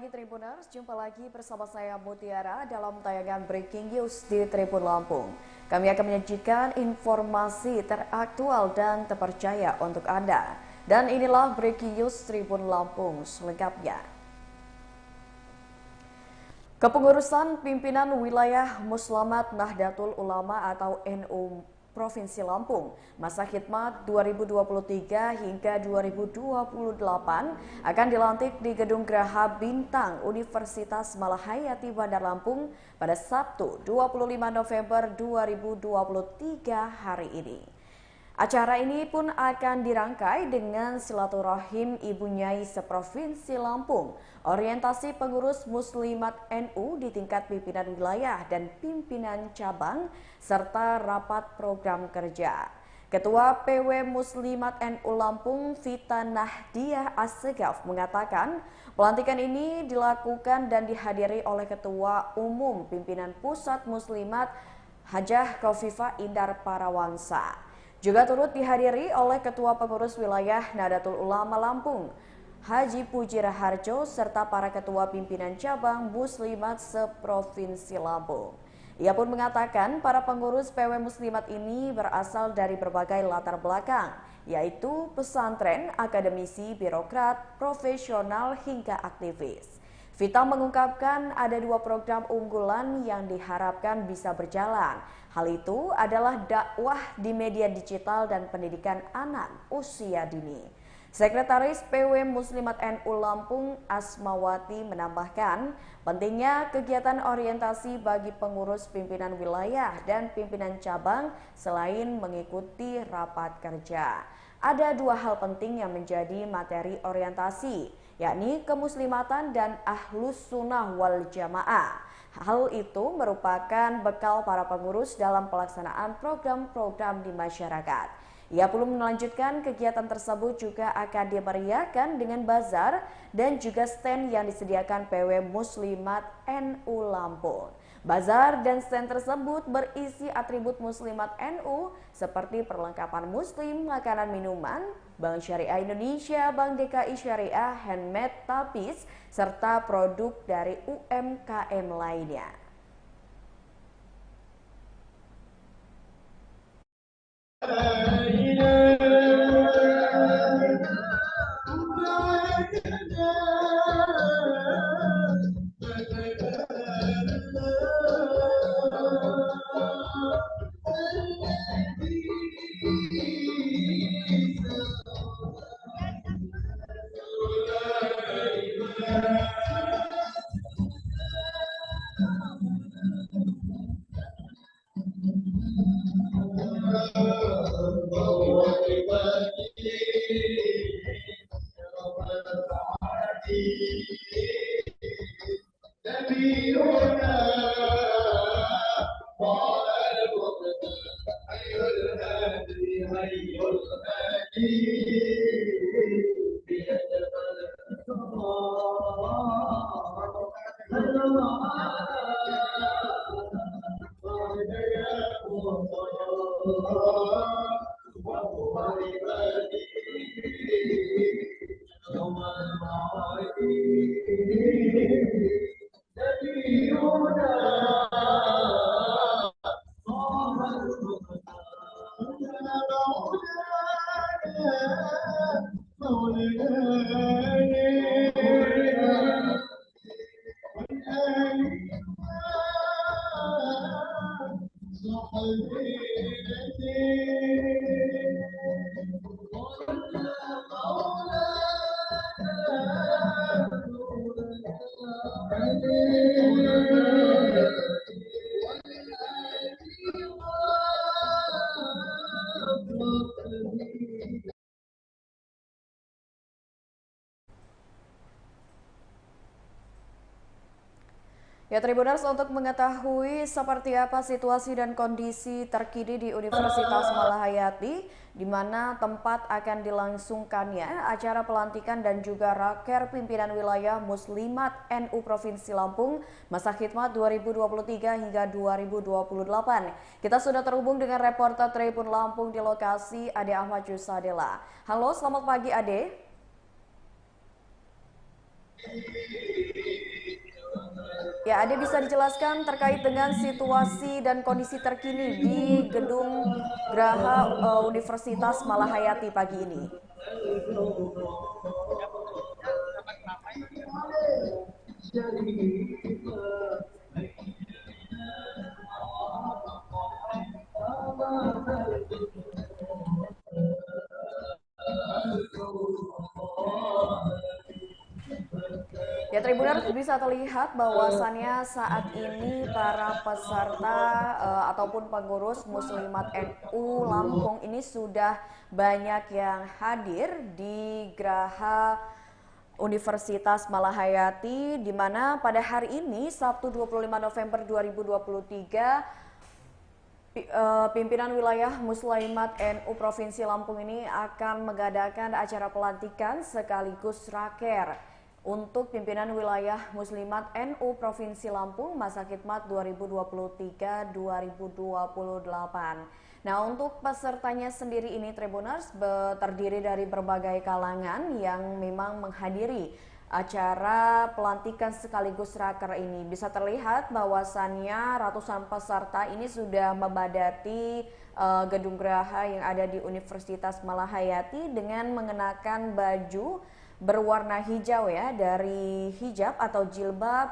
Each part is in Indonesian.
pagi Tribuners, jumpa lagi bersama saya Mutiara dalam tayangan Breaking News di Tribun Lampung. Kami akan menyajikan informasi teraktual dan terpercaya untuk Anda. Dan inilah Breaking News Tribun Lampung selengkapnya. Kepengurusan Pimpinan Wilayah Muslimat Nahdlatul Ulama atau NU Provinsi Lampung masa khidmat 2023 hingga 2028 akan dilantik di Gedung Graha Bintang Universitas Malahayati Bandar Lampung pada Sabtu 25 November 2023 hari ini. Acara ini pun akan dirangkai dengan silaturahim Ibu Nyai seprovinsi Lampung, orientasi pengurus Muslimat NU di tingkat pimpinan wilayah dan pimpinan cabang, serta rapat program kerja. Ketua PW Muslimat NU Lampung, Vita Nahdiah Assegaf, mengatakan pelantikan ini dilakukan dan dihadiri oleh Ketua Umum Pimpinan Pusat Muslimat Hajah Khofifah Indar Parawansa. Juga turut dihadiri oleh Ketua Pengurus Wilayah Nahdlatul Ulama Lampung, Haji Puji Raharjo, serta para Ketua Pimpinan Cabang Muslimat seprovinsi Lampung. Ia pun mengatakan para pengurus PW Muslimat ini berasal dari berbagai latar belakang, yaitu pesantren, akademisi, birokrat, profesional, hingga aktivis. Vita mengungkapkan ada dua program unggulan yang diharapkan bisa berjalan. Hal itu adalah dakwah di media digital dan pendidikan anak usia dini. Sekretaris PW Muslimat NU Lampung Asmawati menambahkan pentingnya kegiatan orientasi bagi pengurus pimpinan wilayah dan pimpinan cabang selain mengikuti rapat kerja. Ada dua hal penting yang menjadi materi orientasi, yakni kemuslimatan dan ahlus sunnah wal jamaah. Hal itu merupakan bekal para pengurus dalam pelaksanaan program-program di masyarakat. Ia belum melanjutkan kegiatan tersebut juga akan dimeriahkan dengan bazar dan juga stand yang disediakan PW Muslimat NU Lampung. Bazar dan stand tersebut berisi atribut Muslimat NU seperti perlengkapan muslim, makanan minuman, Bank Syariah Indonesia, Bank DKI Syariah, handmade tapis, serta produk dari UMKM lainnya. Ya Tribuners, untuk mengetahui seperti apa situasi dan kondisi terkini di Universitas Malahayati, di mana tempat akan dilangsungkannya acara pelantikan dan juga raker pimpinan wilayah Muslimat NU Provinsi Lampung masa khidmat 2023 hingga 2028. Kita sudah terhubung dengan reporter Tribun Lampung di lokasi, Ade Ahmad Yusadela. Halo, selamat pagi Ade. Ya, Ade bisa dijelaskan terkait dengan situasi dan kondisi terkini di gedung Graha Universitas Malahayati pagi ini. Ya, Tribuners bisa terlihat bahwasannya saat ini para peserta ataupun pengurus Muslimat NU Lampung ini sudah banyak yang hadir di Graha Universitas Malahayati, di mana pada hari ini Sabtu 25 November 2023 pimpinan wilayah Muslimat NU Provinsi Lampung ini akan mengadakan acara pelantikan sekaligus raker untuk pimpinan wilayah Muslimat NU Provinsi Lampung masa khidmat 2023-2028. Nah, untuk pesertanya sendiri ini Tribuners terdiri dari berbagai kalangan yang memang menghadiri acara pelantikan sekaligus raker ini. Bisa terlihat bahwasannya ratusan peserta ini sudah membadati gedung geraha yang ada di Universitas Malahayati dengan mengenakan baju berwarna hijau ya, dari hijab atau jilbab,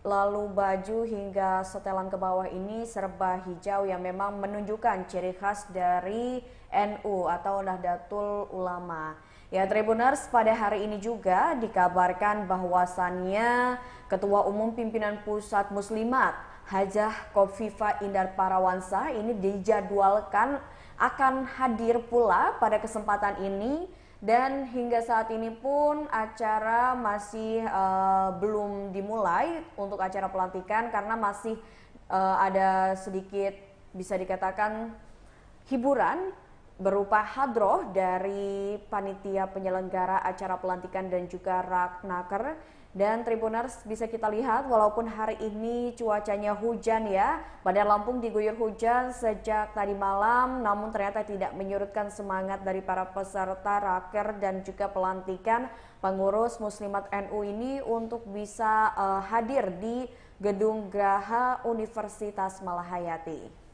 lalu baju hingga setelan ke bawah ini serba hijau yang memang menunjukkan ciri khas dari NU atau Nahdlatul Ulama. Ya, Tribuners, pada hari ini juga dikabarkan bahwasannya Ketua Umum Pimpinan Pusat Muslimat Hajah Khofifah Indar Parawansa ini dijadwalkan akan hadir pula pada kesempatan ini, dan hingga saat ini pun acara masih belum dimulai untuk acara pelantikan karena masih ada sedikit bisa dikatakan hiburan berupa hadroh dari panitia penyelenggara acara pelantikan dan juga raknaker. Dan Tribuners bisa kita lihat walaupun hari ini cuacanya hujan ya, Bandar Lampung diguyur hujan sejak tadi malam, namun ternyata tidak menyurutkan semangat dari para peserta raker dan juga pelantikan pengurus Muslimat NU ini untuk bisa hadir di Gedung Graha Universitas Malahayati.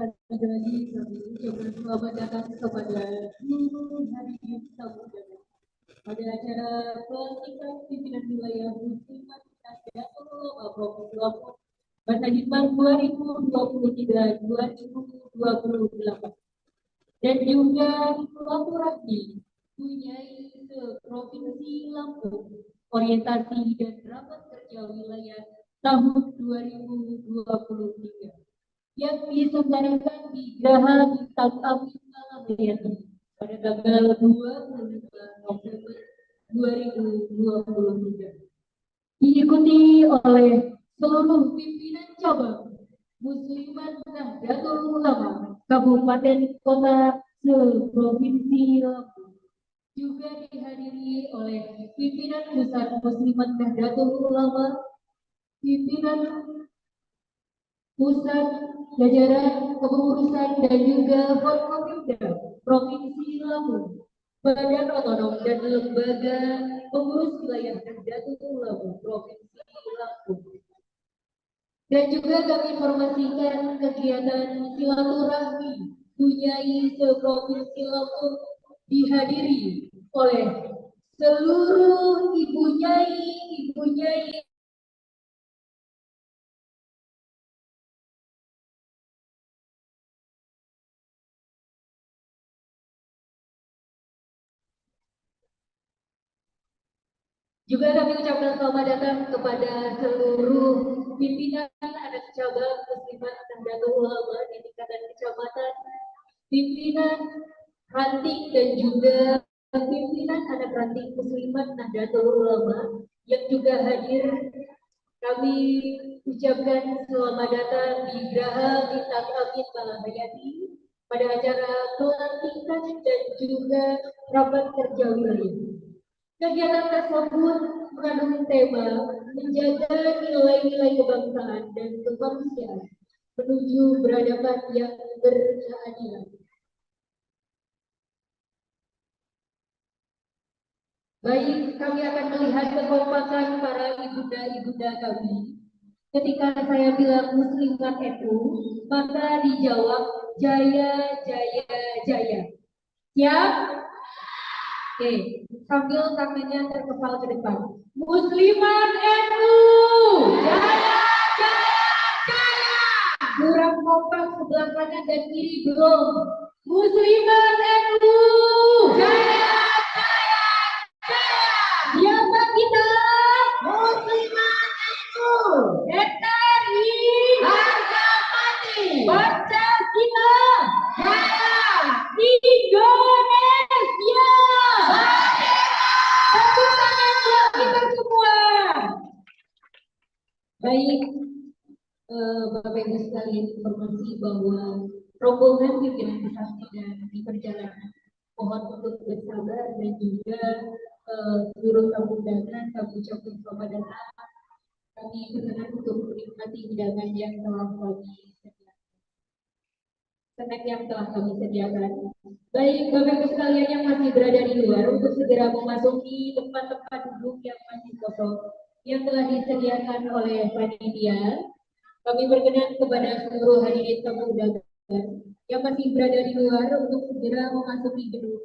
Sekali lagi kami ucapkan selamat datang kepada seluruh hadirin tamu undangan pada acara pelantikan pimpinan wilayah Muslimat Nahdlatul Ulama Provinsi Lampung masa khidmat 2023-2028 dan juga kolaborasi Bunyai Provinsi Lampung orientasi dan rapat kerja wilayah tahun 2023 yang diselenggarakan di Geraha Bintang Api Malahayati pada tanggal 25 November 2023. Diikuti oleh seluruh pimpinan cabang Muslimat Nahdlatul Ulama Kabupaten Kota se-Provinsi Lampung. Juga dihadiri oleh pimpinan Pusat Muslimat Nahdlatul Ulama, pimpinan pusat jajaran kepengurusan dan juga Forkopimda Provinsi Lampung, Badan Otonom dan Lembaga Pengurus Wilayah Nahdlatul Ulama Provinsi Lampung. Dan juga kami informasikan kegiatan silaturahmi Bunyai se-Provinsi Lampung dihadiri oleh seluruh ibu nyai Juga kami ucapkan selamat datang kepada seluruh pimpinan anak cabang Muslimat Nahdlatul Ulama di tingkatan kecamatan, pimpinan ranting dan juga pimpinan anak ranting Muslimat Nahdlatul Ulama yang juga hadir. Kami ucapkan selamat datang di Geraha Bintang Amin Malahayati pada acara pelantikan dan juga rapat kerja wilayah. Kegiatan tersebut mengandung tema menjaga nilai-nilai kebangsaan dan kemanusiaan menuju peradaban yang berkeadilan. Baik, kami akan melihat kekompakan para ibunda-ibunda kami. Ketika saya bilang Muslimat NU, maka dijawab Jaya, Jaya, Jaya. Siap? Oke, sambil tangannya terkepal ke depan. Muslimat NU, Jaya, Jaya, Jaya. Kurang kompak sebelah kanan dan kiri belum. Muslimat NU, Jaya, Jaya, Jaya. Siapa kita? Muslimat NU, NKRI, harga mati. Pancasila, jaya. Indonesia. Tepuk tangan buat kita semua. Baik, Bapak Ibu sekalian, informasi bahwa rombongan pimpinan besar dan di perjalanan mohon untuk bersabar dan juga seluruh tamu undangan kami ucapkan selamat datang. Kami berkenan untuk menikmati hidangan yang telah kami sediakan. Baik, Bapak Ibu sekalian yang masih berada di luar untuk segera memasuki tempat-tempat duduk yang masih kosong yang telah disediakan oleh panitia. Kami berkenan kepada seluruh hadirin tamu undangan yang masih berada di luar untuk segera memasuki gedung.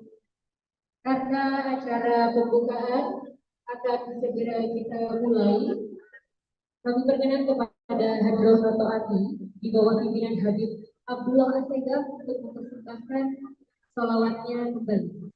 Karena acara pembukaan akan segera kita mulai, kami berkenan kepada Hadroh Noto Ati di bawah pimpinan Habib Abdullah Assegaf untuk mempersembahkan sholawatnya kembali.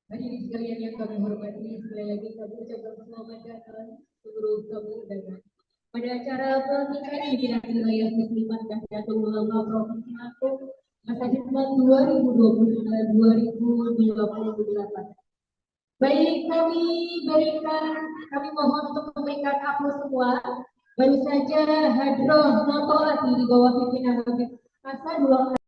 Hadirin sekalian yang kami hormati, sekali lagi kami ucapkan selamat datang seluruh tamu undangan pada acara pelantikan pimpinan wilayah Muslimat Nahdlatul Ulama Provinsi Lampung masa khidmat 2022-2028. Baik, kami mohon untuk memberikan aplaus semua. Baru saja hadroh notolati di bawah pimpinan Habib Hasanullah.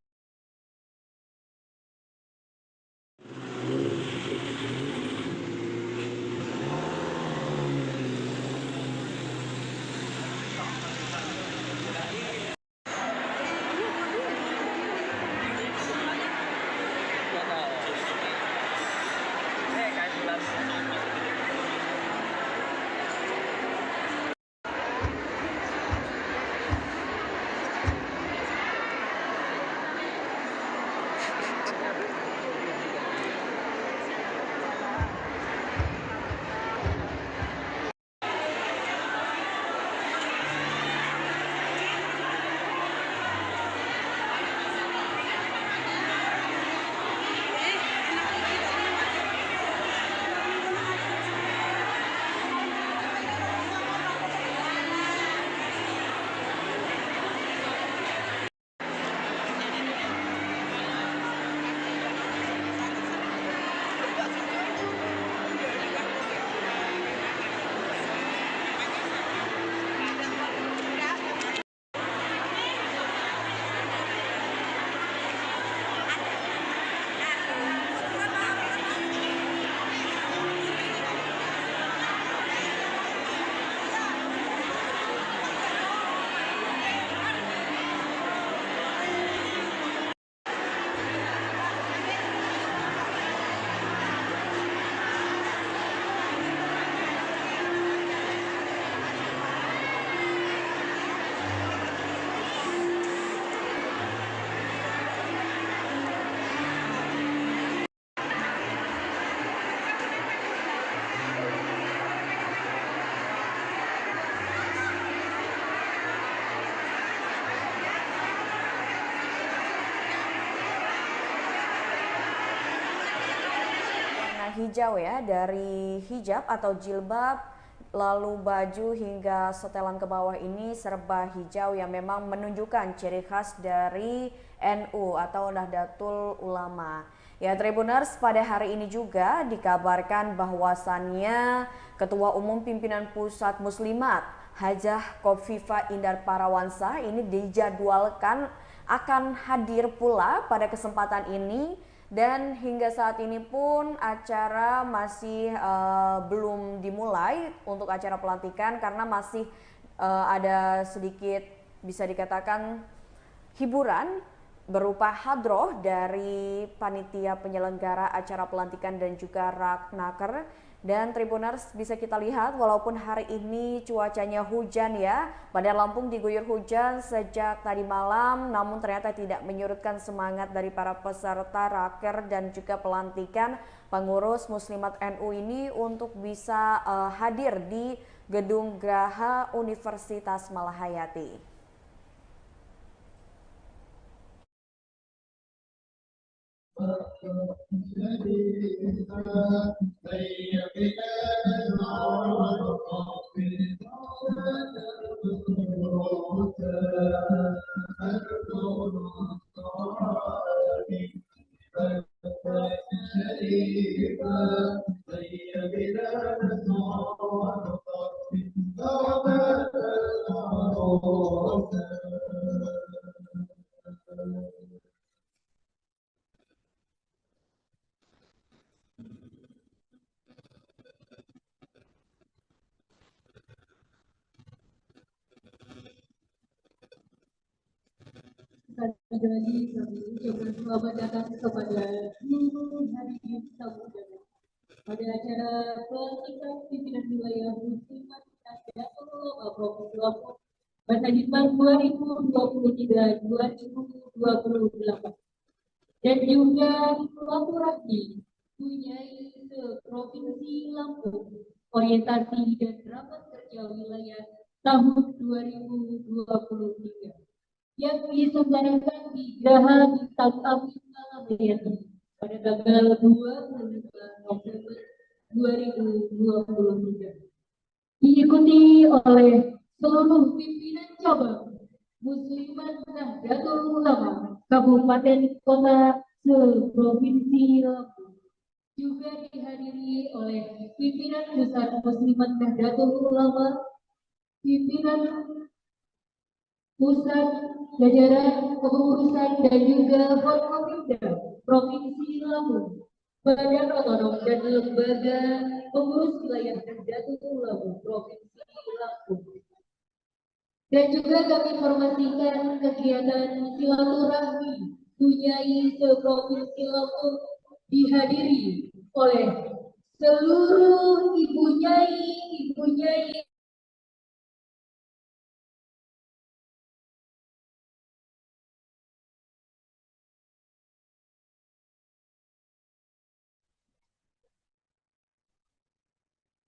Hijau ya, dari hijab atau jilbab, lalu baju hingga setelan ke bawah ini serba hijau yang memang menunjukkan ciri khas dari NU atau Nahdlatul Ulama. Ya, Tribuners, pada hari ini juga dikabarkan bahwasannya Ketua Umum Pimpinan Pusat Muslimat Hajah Khofifah Indar Parawansa ini dijadwalkan akan hadir pula pada kesempatan ini Dan hingga saat ini pun acara masih belum dimulai untuk acara pelantikan karena masih ada sedikit bisa dikatakan hiburan berupa hadroh dari panitia penyelenggara acara pelantikan dan juga raknaker. Dan Tribuners, bisa kita lihat walaupun hari ini cuacanya hujan ya, Bandar Lampung diguyur hujan sejak tadi malam, namun ternyata tidak menyurutkan semangat dari para peserta raker dan juga pelantikan pengurus Muslimat NU ini untuk bisa hadir di Gedung Graha Universitas Malahayati. Sekali lagi kami ucapkan selamat datang kepada seluruh hadirin tamu undangan pada acara pelantikan pimpinan wilayah Muslimat Nahdlatul Ulama Provinsi Lampung pada Hikmat 2023-2028 dan juga kolaborasi Bunyai Provinsi Lampung orientasi dan rapat kerja wilayah tahun 2023 yang diselenggarakan di Geraha Bintang Api Malahayati pada tanggal 22 November 2023. Diikuti oleh seluruh pimpinan cabang Muslimat Nahdlatul Ulama Kabupaten Kota se-Provinsi Lampung. Juga dihadiri oleh pimpinan Pusat Muslimat Nahdlatul Ulama, pimpinan pusat jajaran kepengurusan dan juga Forkopimda Provinsi Lampung, Badan Otonom dan Lembaga Pengurus Wilayah Nahdlatul Ulama Provinsi Lampung. Dan juga kami informasikan kegiatan silaturahmi Bunyai se-Provinsi Lampung dihadiri oleh seluruh ibu nyai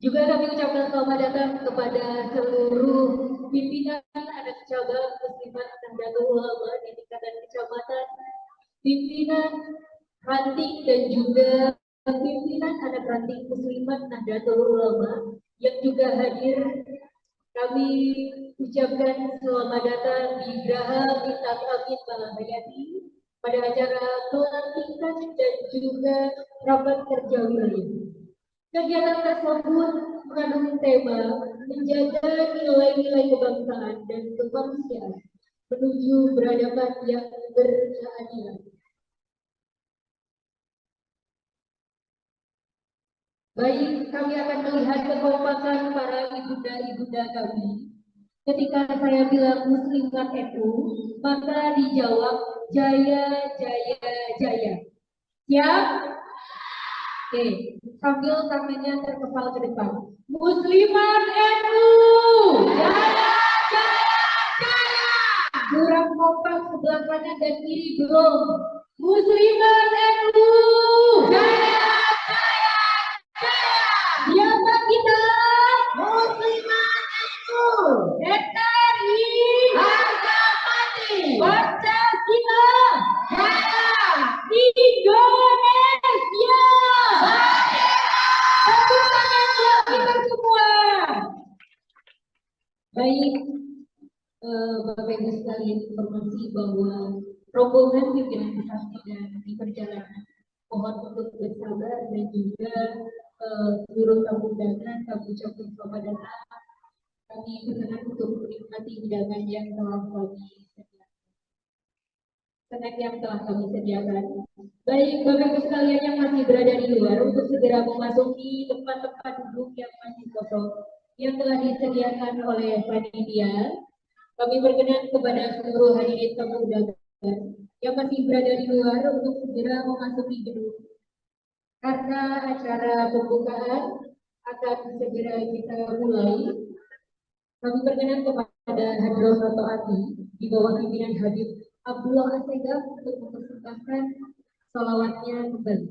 Juga kami ucapkan selamat datang kepada seluruh pimpinan anak cabang Muslimat Nahdlatul Ulama di tingkatan kecamatan, pimpinan ranting dan juga pimpinan anak ranting Muslimat Nahdlatul Ulama yang juga hadir. Kami ucapkan selamat datang di Geraha Bintang Amin Malahayati pada acara pelantikan dan juga rapat kerja wilayah. Kegiatan tersebut mengandung tema menjaga nilai-nilai kebangsaan dan kemanusiaan menuju peradaban yang berkeadilan. Baik, kami akan melihat kekompakan para ibunda-ibunda kami. Ketika saya bilang Muslimat NU, maka dijawab Jaya, Jaya, Jaya. Siap? Oke, sambil tangannya terkepal ke depan. Muslimat NU, Jaya, Jaya, Jaya. Kurang kompak sebelah kanan dan kiri belum. Muslimat NU, Jaya, Jaya, Jaya. Siapa kita? Muslimat NU, NKRI, harga mati. Pancasila, jaya. Indonesia. Tepuk tangan buat kita semua. Baik, Bapak Ibu sekalian, informasi bahwa rombongan pimpinan besar dan di perjalanan mohon untuk bersabar dan juga seluruh tamu undangan kami ucapkan selamat datang. Kami berkenan untuk menikmati hidangan yang telah kami sediakan. snack yang telah kami sediakan. Baik Bapak Ibu sekalian yang masih berada di luar untuk segera memasuki tempat-tempat duduk yang masih kosong yang telah disediakan oleh panitia. Kami berkenan kepada seluruh hadirin tamu undangan yang masih berada di luar untuk segera memasuki gedung karena acara pembukaan akan segera kita mulai. Kami berkenan kepada Hadroh Noto Ati di bawah pimpinan Habib Abdullah Asegaf untuk mempersembahkan sholawatnya kembali.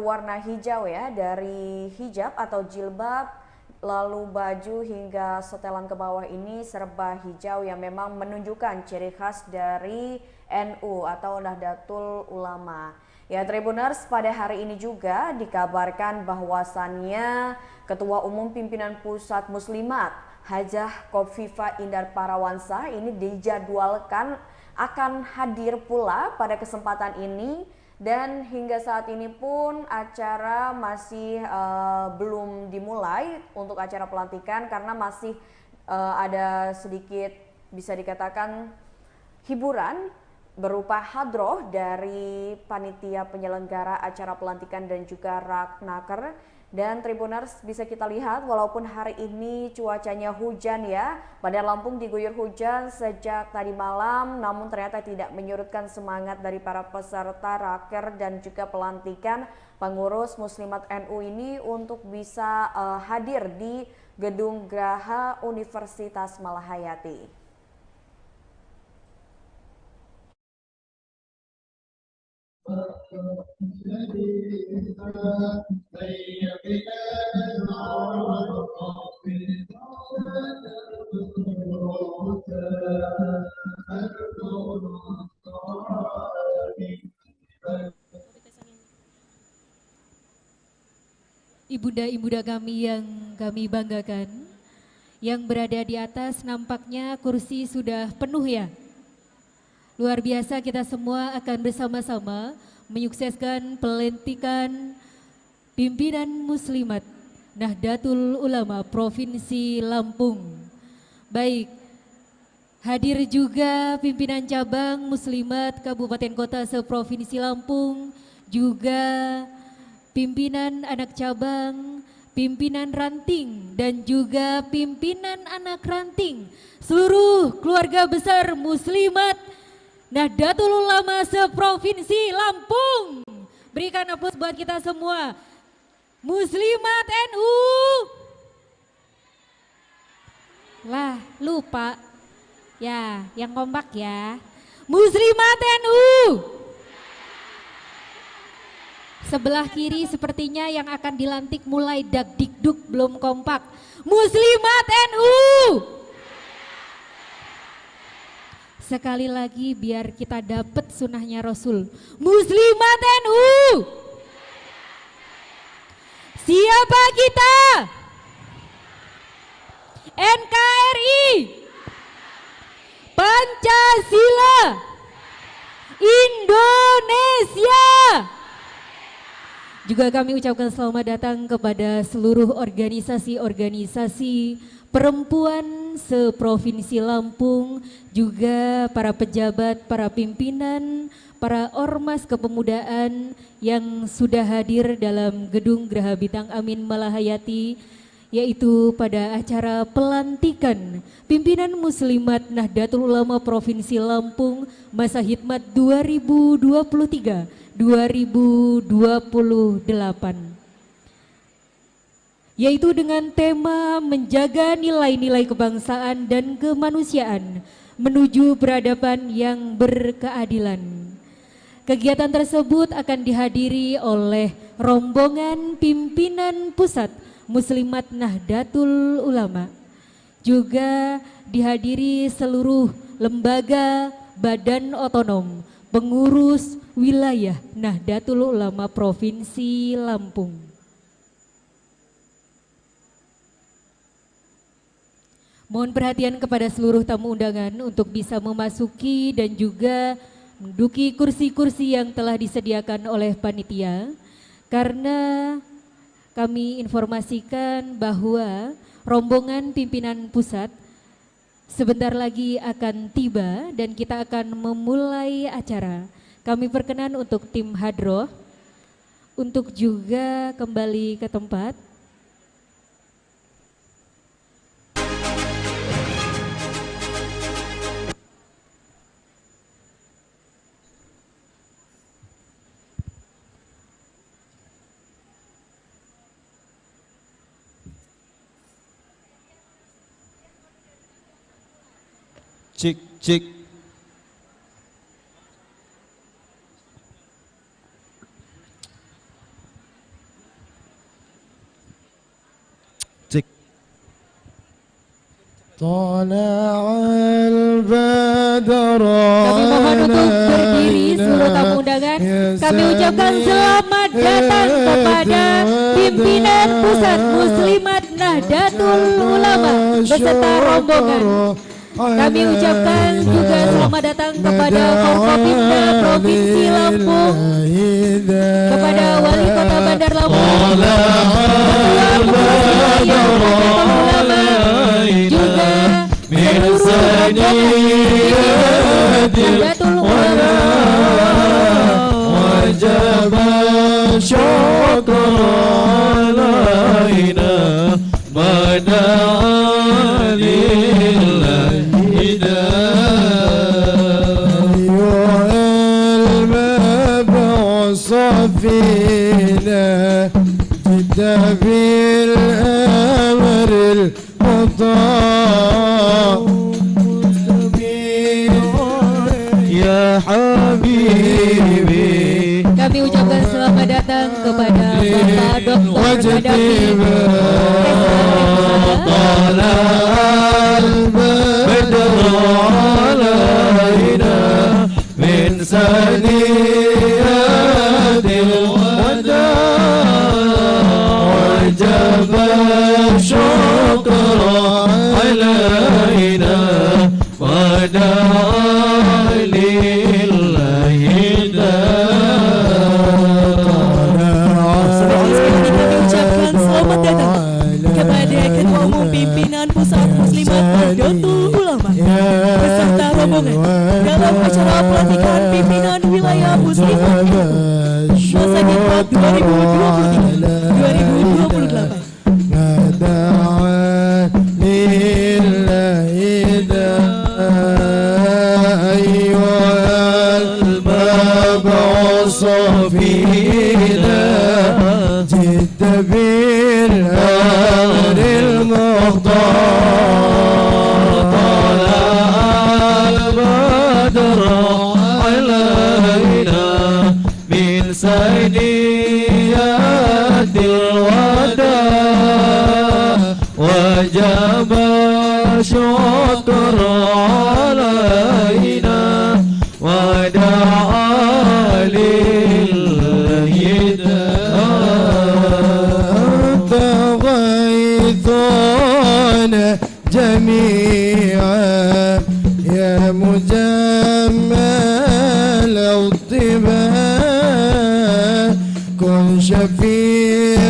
Warna hijau ya, dari hijab atau jilbab, lalu baju hingga setelan ke bawah ini serba hijau yang memang menunjukkan ciri khas dari NU atau Nahdlatul Ulama. Ya Tribuners, pada hari ini juga dikabarkan bahwasannya Ketua Umum Pimpinan Pusat Muslimat Hajah Khofifah Indar Parawansa ini dijadwalkan akan hadir pula pada kesempatan ini. Dan hingga saat ini pun acara masih belum dimulai untuk acara pelantikan karena masih ada sedikit bisa dikatakan hiburan berupa hadroh dari panitia penyelenggara acara pelantikan dan juga Raknaker. Dan Tribuners, bisa kita lihat walaupun hari ini cuacanya hujan ya, Bandar Lampung diguyur hujan sejak tadi malam, namun ternyata tidak menyurutkan semangat dari para peserta raker dan juga pelantikan pengurus Muslimat NU ini untuk bisa hadir di Gedung Graha Universitas Malahayati. ibunda-ibunda kami yang kami banggakan, yang berada di atas nampaknya kursi sudah penuh ya. Luar biasa, kita semua akan bersama-sama menyukseskan pelantikan pimpinan Muslimat Nahdlatul Ulama Provinsi Lampung. Baik, hadir juga pimpinan cabang Muslimat Kabupaten Kota se-Provinsi Lampung, juga pimpinan anak cabang, pimpinan ranting, dan juga pimpinan anak ranting. Seluruh keluarga besar Muslimat Nahdlatul Ulama se-Provinsi Lampung. Berikan aplaus buat kita semua. Muslimat NU. Lah, lupa. Ya, yang kompak ya. Muslimat NU. Sebelah kiri sepertinya yang akan dilantik mulai dagdikduk belum kompak. Muslimat NU. Sekali lagi biar kita dapat sunnahnya Rasul. Muslimat NU. Siapa kita? NKRI. Pancasila. Indonesia. Juga kami ucapkan selamat datang kepada seluruh organisasi-organisasi perempuan se-Provinsi Lampung, juga para pejabat, para pimpinan, para ormas kepemudaan yang sudah hadir dalam Gedung Geraha Bintang Amin Malahayati, yaitu pada acara pelantikan pimpinan Muslimat Nahdlatul Ulama Provinsi Lampung masa hikmat 2023-2028. Yaitu dengan tema menjaga nilai-nilai kebangsaan dan kemanusiaan menuju peradaban yang berkeadilan. Kegiatan tersebut akan dihadiri oleh rombongan pimpinan pusat Muslimat Nahdlatul Ulama. Juga dihadiri seluruh lembaga badan otonom pengurus wilayah Nahdlatul Ulama Provinsi Lampung. Mohon perhatian kepada seluruh tamu undangan untuk bisa memasuki dan juga menduduki kursi-kursi yang telah disediakan oleh panitia, karena kami informasikan bahwa rombongan pimpinan pusat sebentar lagi akan tiba dan kita akan memulai acara. Kami perkenan untuk tim hadroh untuk juga kembali ke tempat. Cik, cik. Cik. Kami mohon untuk berdiri seluruh tamu undangan. Kami ucapkan selamat datang kepada pimpinan pusat Muslimat Nahdlatul Ulama beserta rombongan. Kami ucapkan juga selamat datang kepada Forkopimda Provinsi Lampung, kepada Wali Kota Bandar Lampung, Ketua Pengurus Wilayah Nahdlatul Ulama, juga seluruh rombongan Nahdlatul Ulama. Wajib syukur alaina فينا جدا بالأمر المطاع يا حبيبي. Kami ucapkan selamat datang kepada Bapak Dr. Gaddafi الشكر علينا ودعا لله ucapkan selamat datang kepada Ketua Umum Pimpinan Pusat Muslimat Nahdlatul Ulama beserta rombongan dalam acara pelantikan pimpinan wilayah Muslimat masa khidmat 2023-2028. جئت بالأمر المختار طلع البدر علينا من سيديات الوداع وجب الشكر علينا ودعا تغيثون جميعا يا مجمل الطباع كن شفيعا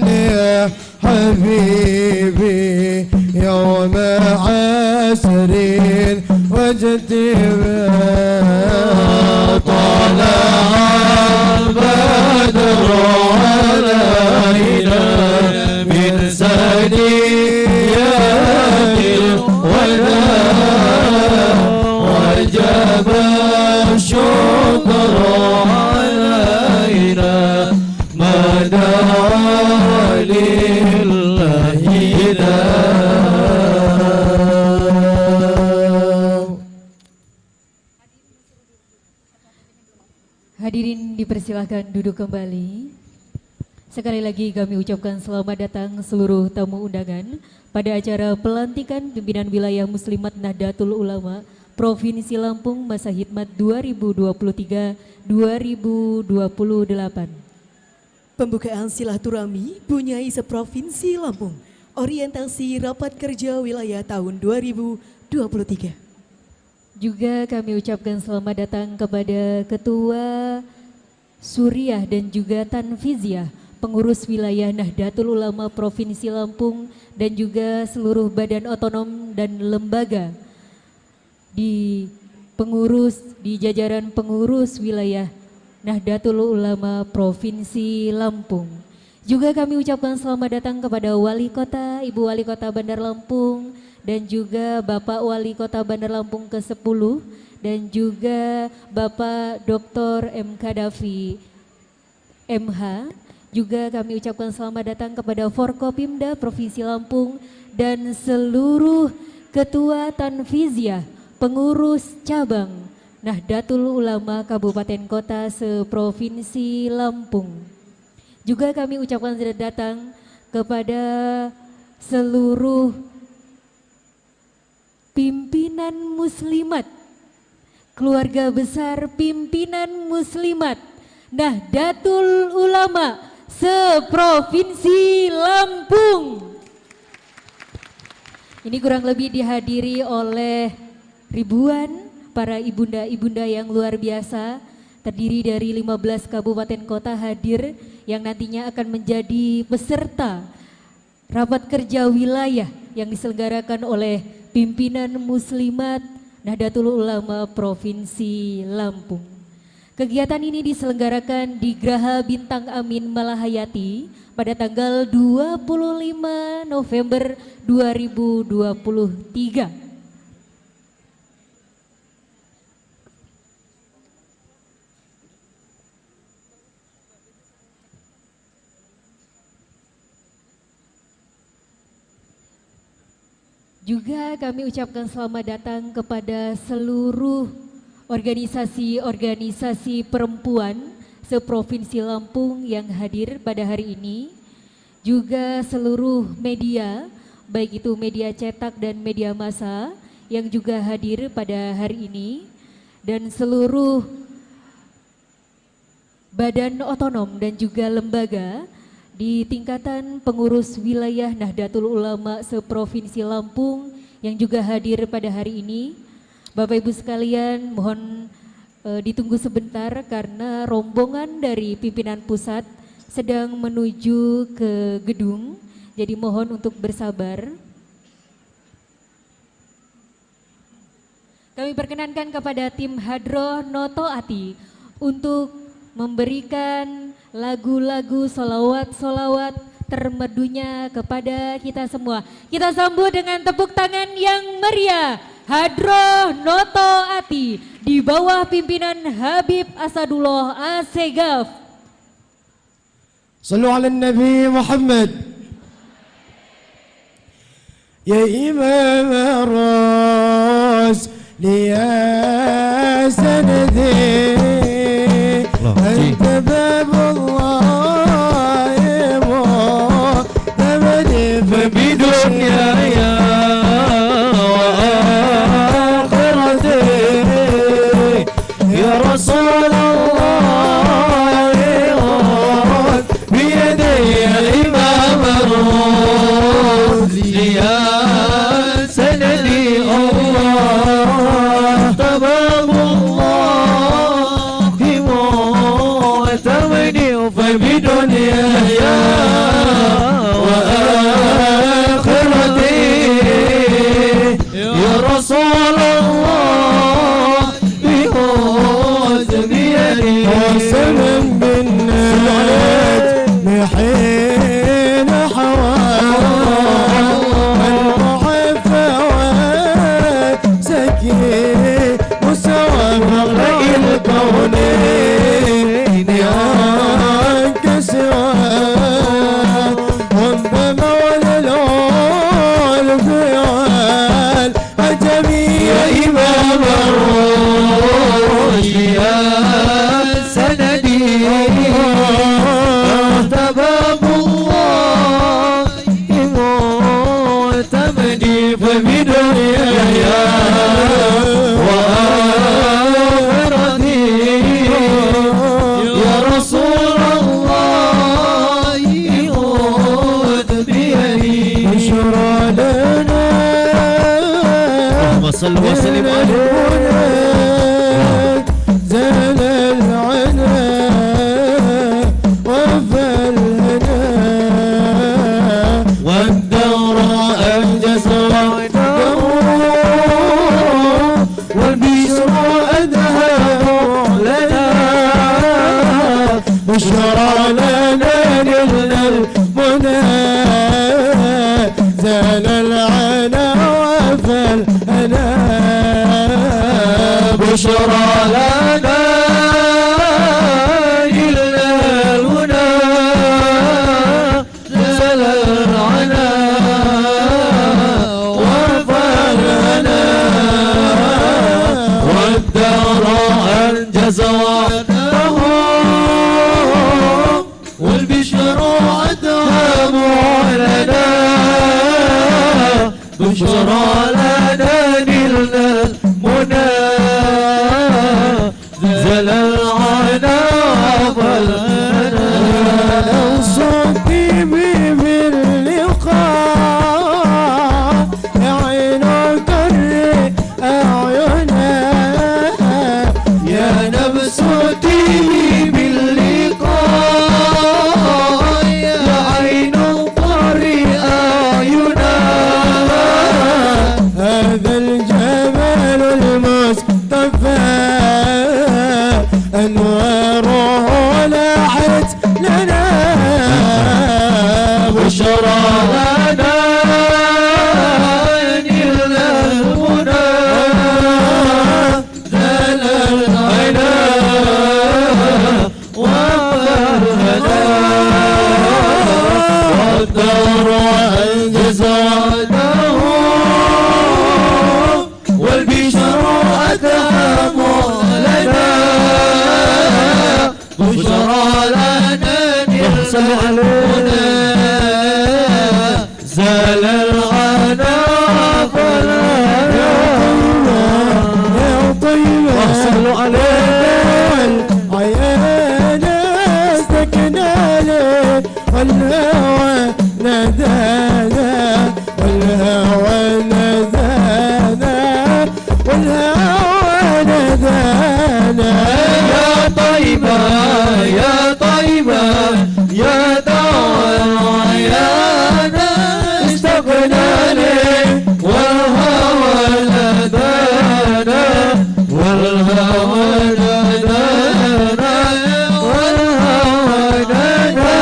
يا حبيبي يوم عسر واجتماع طلع البدر علينا من ثنيات الوداع وجب الشكر علينا ما دعا لله Hadirin dipersilahkan duduk kembali. Sekali lagi kami ucapkan selamat datang seluruh tamu undangan pada acara pelantikan pimpinan wilayah Muslimat Nahdlatul Ulama Provinsi Lampung masa khidmat 2023-2028. Pembukaan silaturahmi Bunyai Seprovinsi Lampung, orientasi rapat kerja wilayah tahun 2023. Juga kami ucapkan selamat datang kepada Ketua Suriah dan juga Tanfiziah, pengurus wilayah Nahdlatul Ulama Provinsi Lampung dan juga seluruh badan otonom dan lembaga di jajaran pengurus wilayah Nahdlatul Ulama Provinsi Lampung. Juga kami ucapkan selamat datang kepada Wali Kota, Ibu Wali Kota Bandar Lampung, dan juga Bapak Wali Kota Bandar Lampung ke-10 dan juga Bapak Dr. M. Kadafi MH. Juga kami ucapkan selamat datang kepada Forkopimda Provinsi Lampung dan seluruh Ketua Tanfiziah, pengurus cabang Nahdlatul Ulama Kabupaten Kota se-Provinsi Lampung. Juga kami ucapkan selamat datang kepada seluruh pimpinan muslimat, keluarga besar pimpinan muslimat Nahdlatul Ulama se-Provinsi Lampung. Ini kurang lebih dihadiri oleh ribuan para ibunda-ibunda yang luar biasa, terdiri dari 15 kabupaten kota hadir yang nantinya akan menjadi peserta rapat kerja wilayah yang diselenggarakan oleh pimpinan muslimat Nahdlatul Ulama Provinsi Lampung. Kegiatan ini diselenggarakan di Graha Bintang Amin Malahayati pada tanggal 25 November 2023. Juga kami ucapkan selamat datang kepada seluruh organisasi-organisasi perempuan se-Provinsi Lampung yang hadir pada hari ini. Juga seluruh media, baik itu media cetak dan media massa yang juga hadir pada hari ini. Dan seluruh badan otonom dan juga lembaga di tingkatan pengurus wilayah Nahdlatul Ulama seprovinsi Lampung yang juga hadir pada hari ini. Bapak Ibu sekalian, mohon ditunggu sebentar karena rombongan dari pimpinan pusat sedang menuju ke gedung. Jadi mohon untuk bersabar. Kami perkenankan kepada tim Hadroh Noto Ati untuk memberikan lagu-lagu solawat-solawat termerdunya kepada kita semua. Kita sambut dengan tepuk tangan yang meriah. Hadroh Noto Ati di bawah pimpinan Habib Asadullah Assegaf. Sallu ala Nabi Muhammad. Ya Imam Ar-Ras liya sanadi anta babullah mu'tamadi fi dunyaya wa akhirati ya Rasulullah biyadayya Imam Ar-Ras liya sanadi Allah tababullah mu'tamadi fi dunyaya wa akhirati ya Rasulullah bihuz biyadi وسلم بالناس لحين حوال المعفوات سكين مسوى مغرق الكونين عنك سواه رب مولى الفيال عجبي يا إمام الروح يا سندي احتباب الله معتمدي فبدنياي وآخرتي يا رسول الله خذ بيدي بشرى لنا اللهم صل وسلم عليه زال العنا وفى الهنا والدور أنجز وعده والبشر أذهب لنا بشرى لنا نلنا المنى زال العنا وفى الهنا بشرى لنا إلا المنى زال العنا وفلنا والدار أنجز وعده والبشر أدهم لنا بشرى لنا نلنا المنى زل العنا وفلنا لو صدي باللقاء عينك أعينا يا نفس تيبي باللقاء يا عين طري أعينا هذا الجمال المصطفى أنواره لاحت لنا بشرى لنا نلنا المنى زال العنا وفرهنا والدار أنجز وعده والبشر أتهم لنا بشرى لنا نلنا المنى زال الغنا فلنا يا طيب واحصل عليه عيانا استكنا له والهوى نادانا والهوى نادانا والهوى نادانا يا طيبة يا طيبة يا دار العيانا اشتقنا لك والهوى نادانا والهوى نادانا والهوى نادانا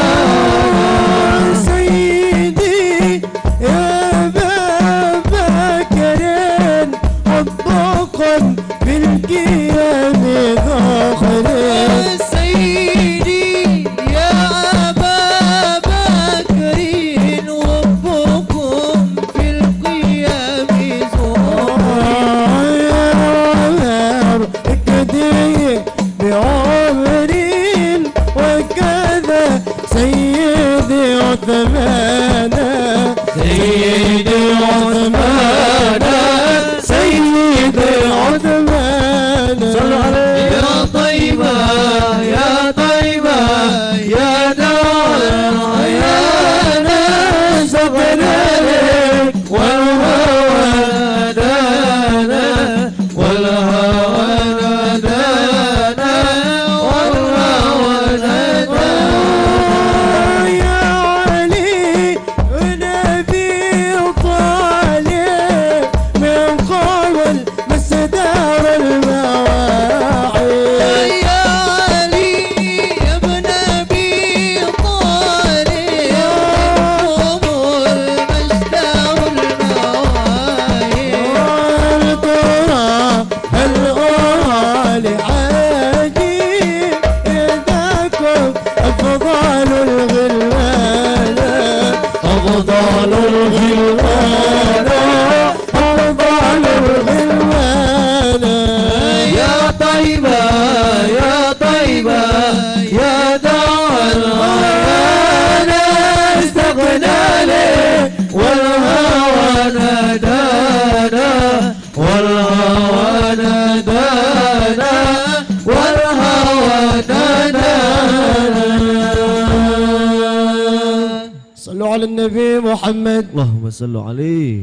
سيدي يا أبا بكر حبقا بالقيام ذخر سيدي يا أبا بكر وفقكم في القيام زهور كدي بعمر وكذا سيدي عثمان سيدي عثمان سيدي عثمان يا طيبة يا طيبة يا دار العيانا سبنا لك والهوى نادانا والهوى نادانا والهوى نادانا يا علي بن أبي طالب من قبل مسدار المواعيد يا علي يا ابن أبي طالب قوم المجد والمواهب هل ترى هل أرى لحاجي يداكم أفضل الغلمان أفضل الغلمان أفضل الغلمان يا طيبة يا طيبة يا دار العيانا استغنى لك والهوى نادانا والهوى نادانا والهوى نادانا. صلوا على النبي محمد. اللهم صل عليه.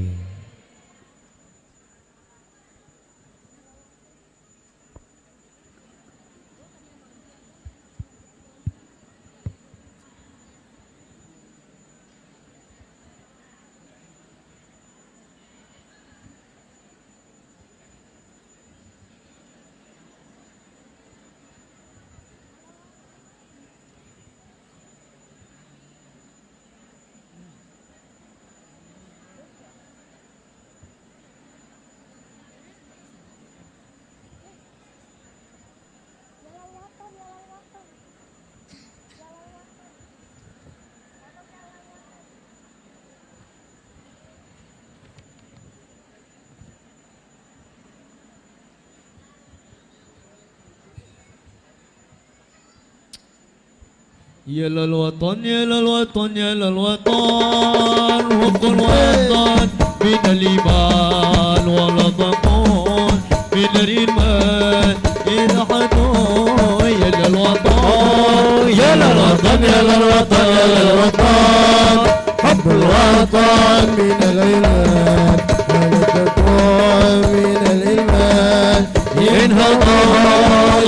يا للوطن يا للوطن يا للوطن حب الوطن من الإيمان ولا تكون من الإيمان إذا حنون يا للوطن يا للوطن يا للوطن يا للوطن حب الوطن من الإيمان ولا تكون من الإيمان انهضوا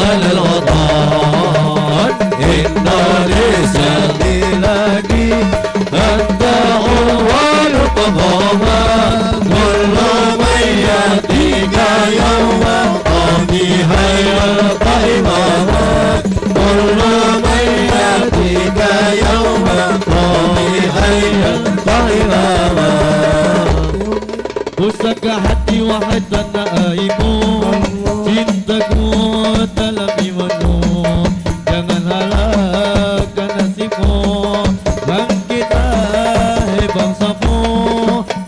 على الوطن إندونيسيا بلادي أبدع والقضاء كل من يأتيك يوم قاضيها يلقى إماما كل من يأتيك يوم قاضيها يلقى إماما Pusaka hati wahai tanah airmu, cintaku dalam imanmu, jangan halakkan nasibmu, bangkitlah hai bangsamu.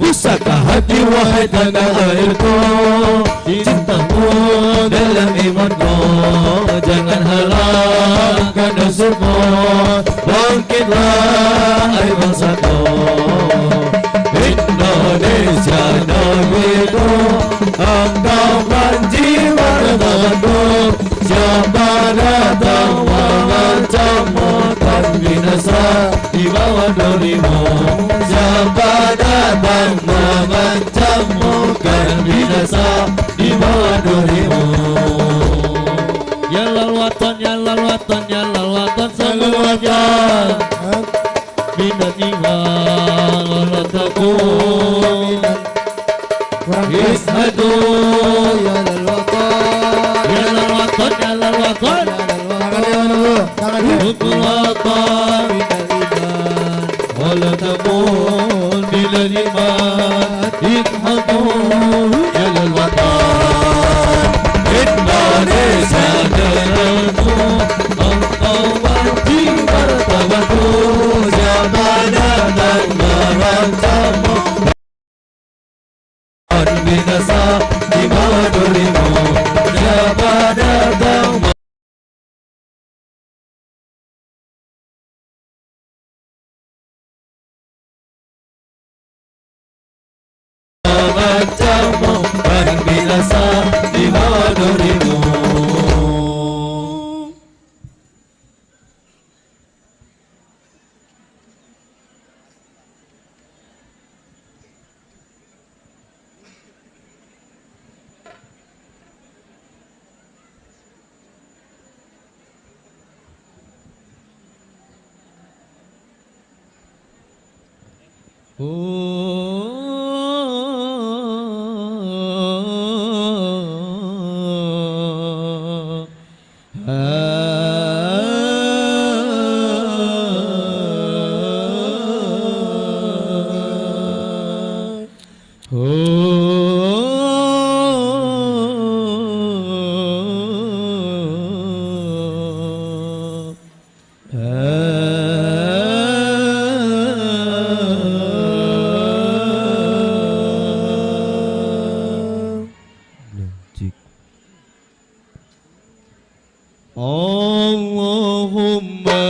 Pusaka hati wahai tanah airku, cintamu dalam imanmu, jangan halakkan nasibmu, bangkitlah hai bangsamu. Indonesia negeriku di bawah durimu. Siapa datang mengancammu kan binasa di bawah durimu. Ya lalwatan, ya lalwatan, ya lalwatan semuanya. Bina iman Allah takut. Ishadu ya lalwatan, ya lalwatan, ya lalwatan. Hukul watan Allah takut. Bina iman Ishadu ya lalwatan. Indonesia negeriku, engkau wajib bertawaku. Siapa datang mengancammu kan binasa di bawah durimu. Siapa datang mengancammu kan binasa di bawah durimu. Allahumma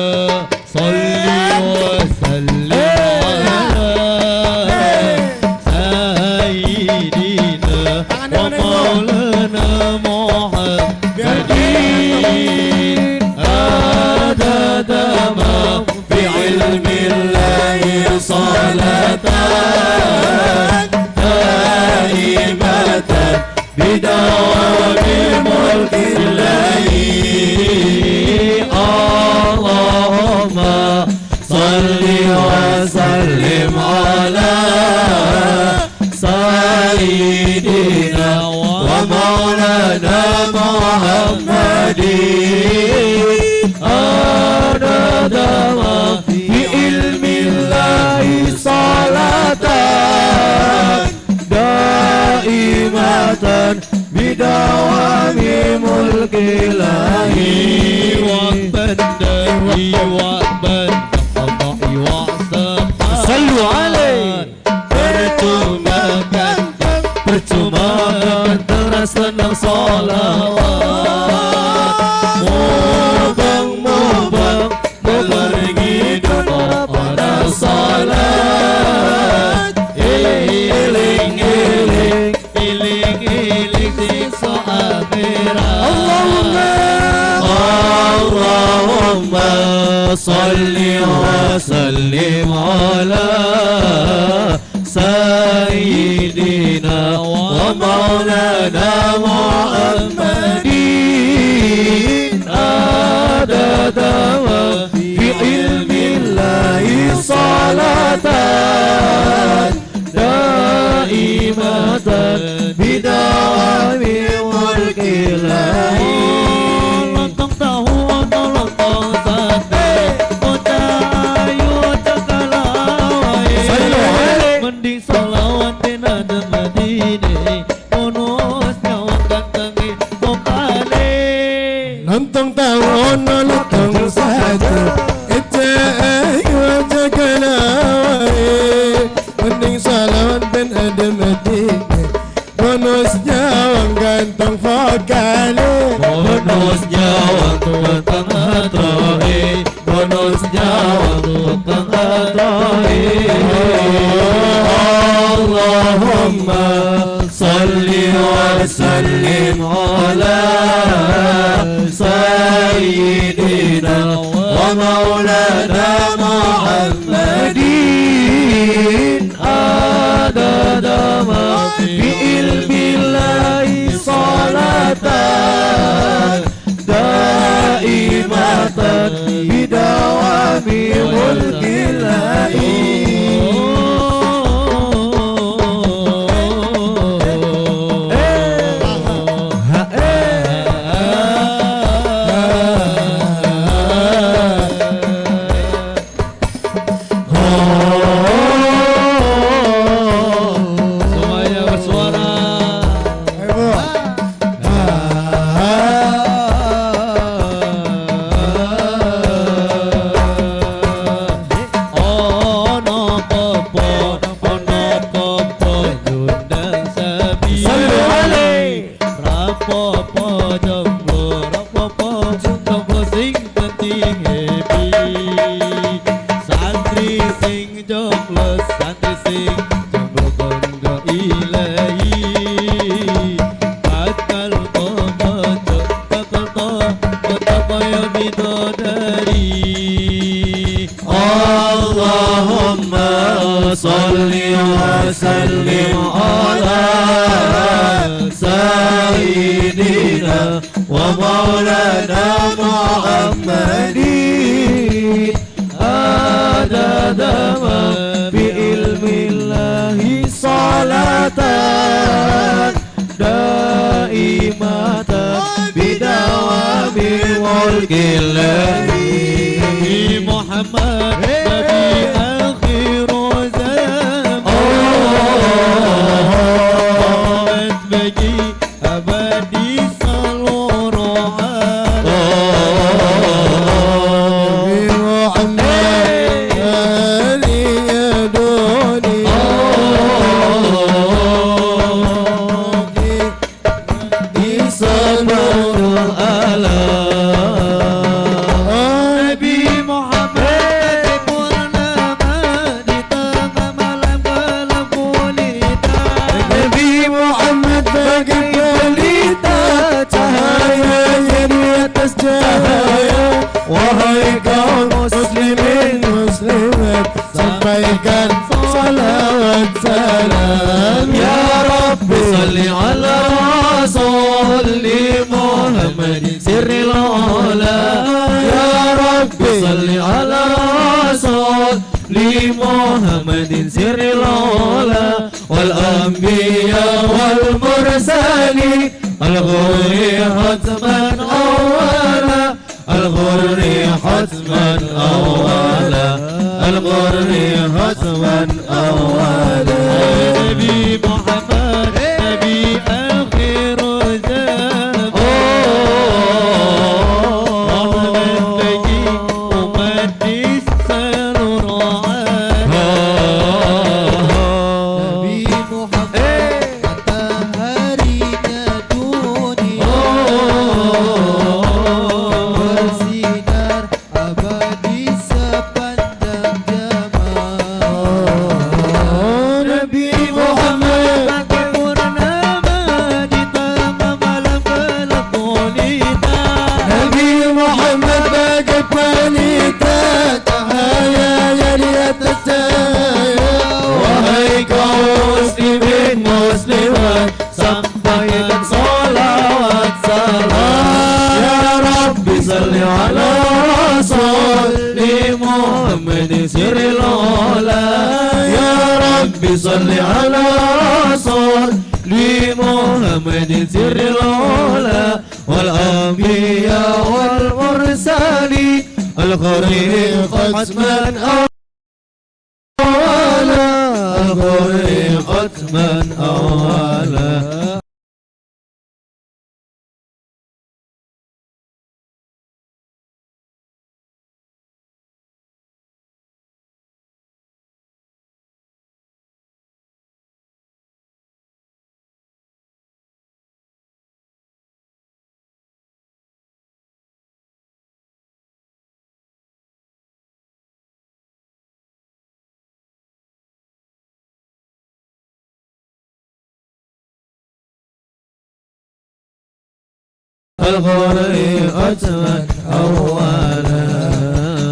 salli wa sallim ala sayyidina wa maulana Muhammadin adada ma fi ilmi Allahi salatan daimatan bidawami mulki Allahi. Allahumma salli wa sallim ala sayyidina wa maulana Muhammadin adada ma fi ilmi Allahi salatan daimatan bidawami mulki Allahi. Sallu alaih. Percuma kan terus senang salawat. Mubang memergi doa pada salat. Iling siksa akhirat. Allahumma salli wa sallim ala sayyidina wa maulana Muhammadin adada wa fi ilmi Allahi salatan daimatan bidawami mulki Allahi. Lontong tahu atau lontong sate, bocah ayu cakalawai. Mending salawat di nada Madinah, bonus nyawa kantangi pokale. Lontong tahu ono lontong sate, ayu cakalawai. Mending salawat ben ada Madinah, bonusnya wang ganteng vokale. Bonusnya waktu tengah terakhir, bonusnya waktu tengah terakhir. Allahumma salli wa sallim ala sayyidina wa ومولانا محمد عدد ما في علم الله صلاة دائمة بدوام ملك الله Semuanya bersuara. Ono popo nyundang sabi rapopo jomblo sing penting happy santri sing jomblo kondo ilahi bakal to koyo bidodari Allahumma salli wa sallim ala sayyidina wa maulana Muhammadin adada ma fi ilmillahi salatan daimatan bidawami mulkillahi Muhammad Nabi akhir zaman Muhammad bagi abadi seluruh Nabi Muhammad Ali Adoni di seluruh alam Nabi Muhammad purnama di tengah malam gelap gulita Nabi Muhammad bagai pelita cahayanya di atas cahaya. Wahai kaum muslimin muslimat, sampaikan salawat salam Ya Rabbi salli ala Rasul Muhammadin sirril ula Ya Rabbi salli ala Rasul Muhammadin sirril ula wal anbiya wal mursalin al-ghurri hatman awwala al-ghurri hatman awwala al-ghurri hatman awwala Nabi Muhammad Nabi akhir zaman Muhammad bagi umat di seluruh alam Nabi Muhammad mataharinya dunia bersinar abadi sepanjang zaman Nabi Muhammad purnama di tengah malam gelap gulita Nabi Muhammad bagai pelita cahayanya di atas cahaya. Wahai kaum muslimin muslimat sampaikan salawat salam Ya Rabbi salli ala Rasul Muhammadin sirril ula Ya Rabbi salli ala Rasul Muhammadin sirril ula wal anbiya wal mursalin al-ghurri hatman awwala al-ghurri hatman awwala الغري أتمن أولا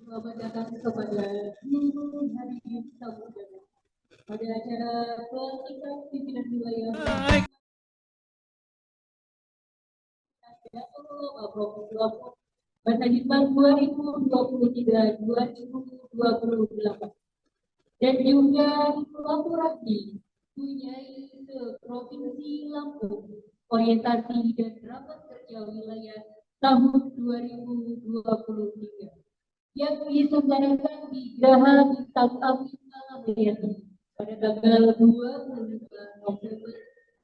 selamat datang kepada seluruh hadirin tamu undangan pada acara pelantikan pimpinan wilayah Nahdlatul Ulama Provinsi Lampung pada Hikmat 2023-2028 dan juga kolaborasi Bunyai Provinsi Lampung orientasi dan rapat kerja wilayah tahun 2023 yang diselenggarakan di Geraha Bintang Api Malamayati pada tanggal 25 November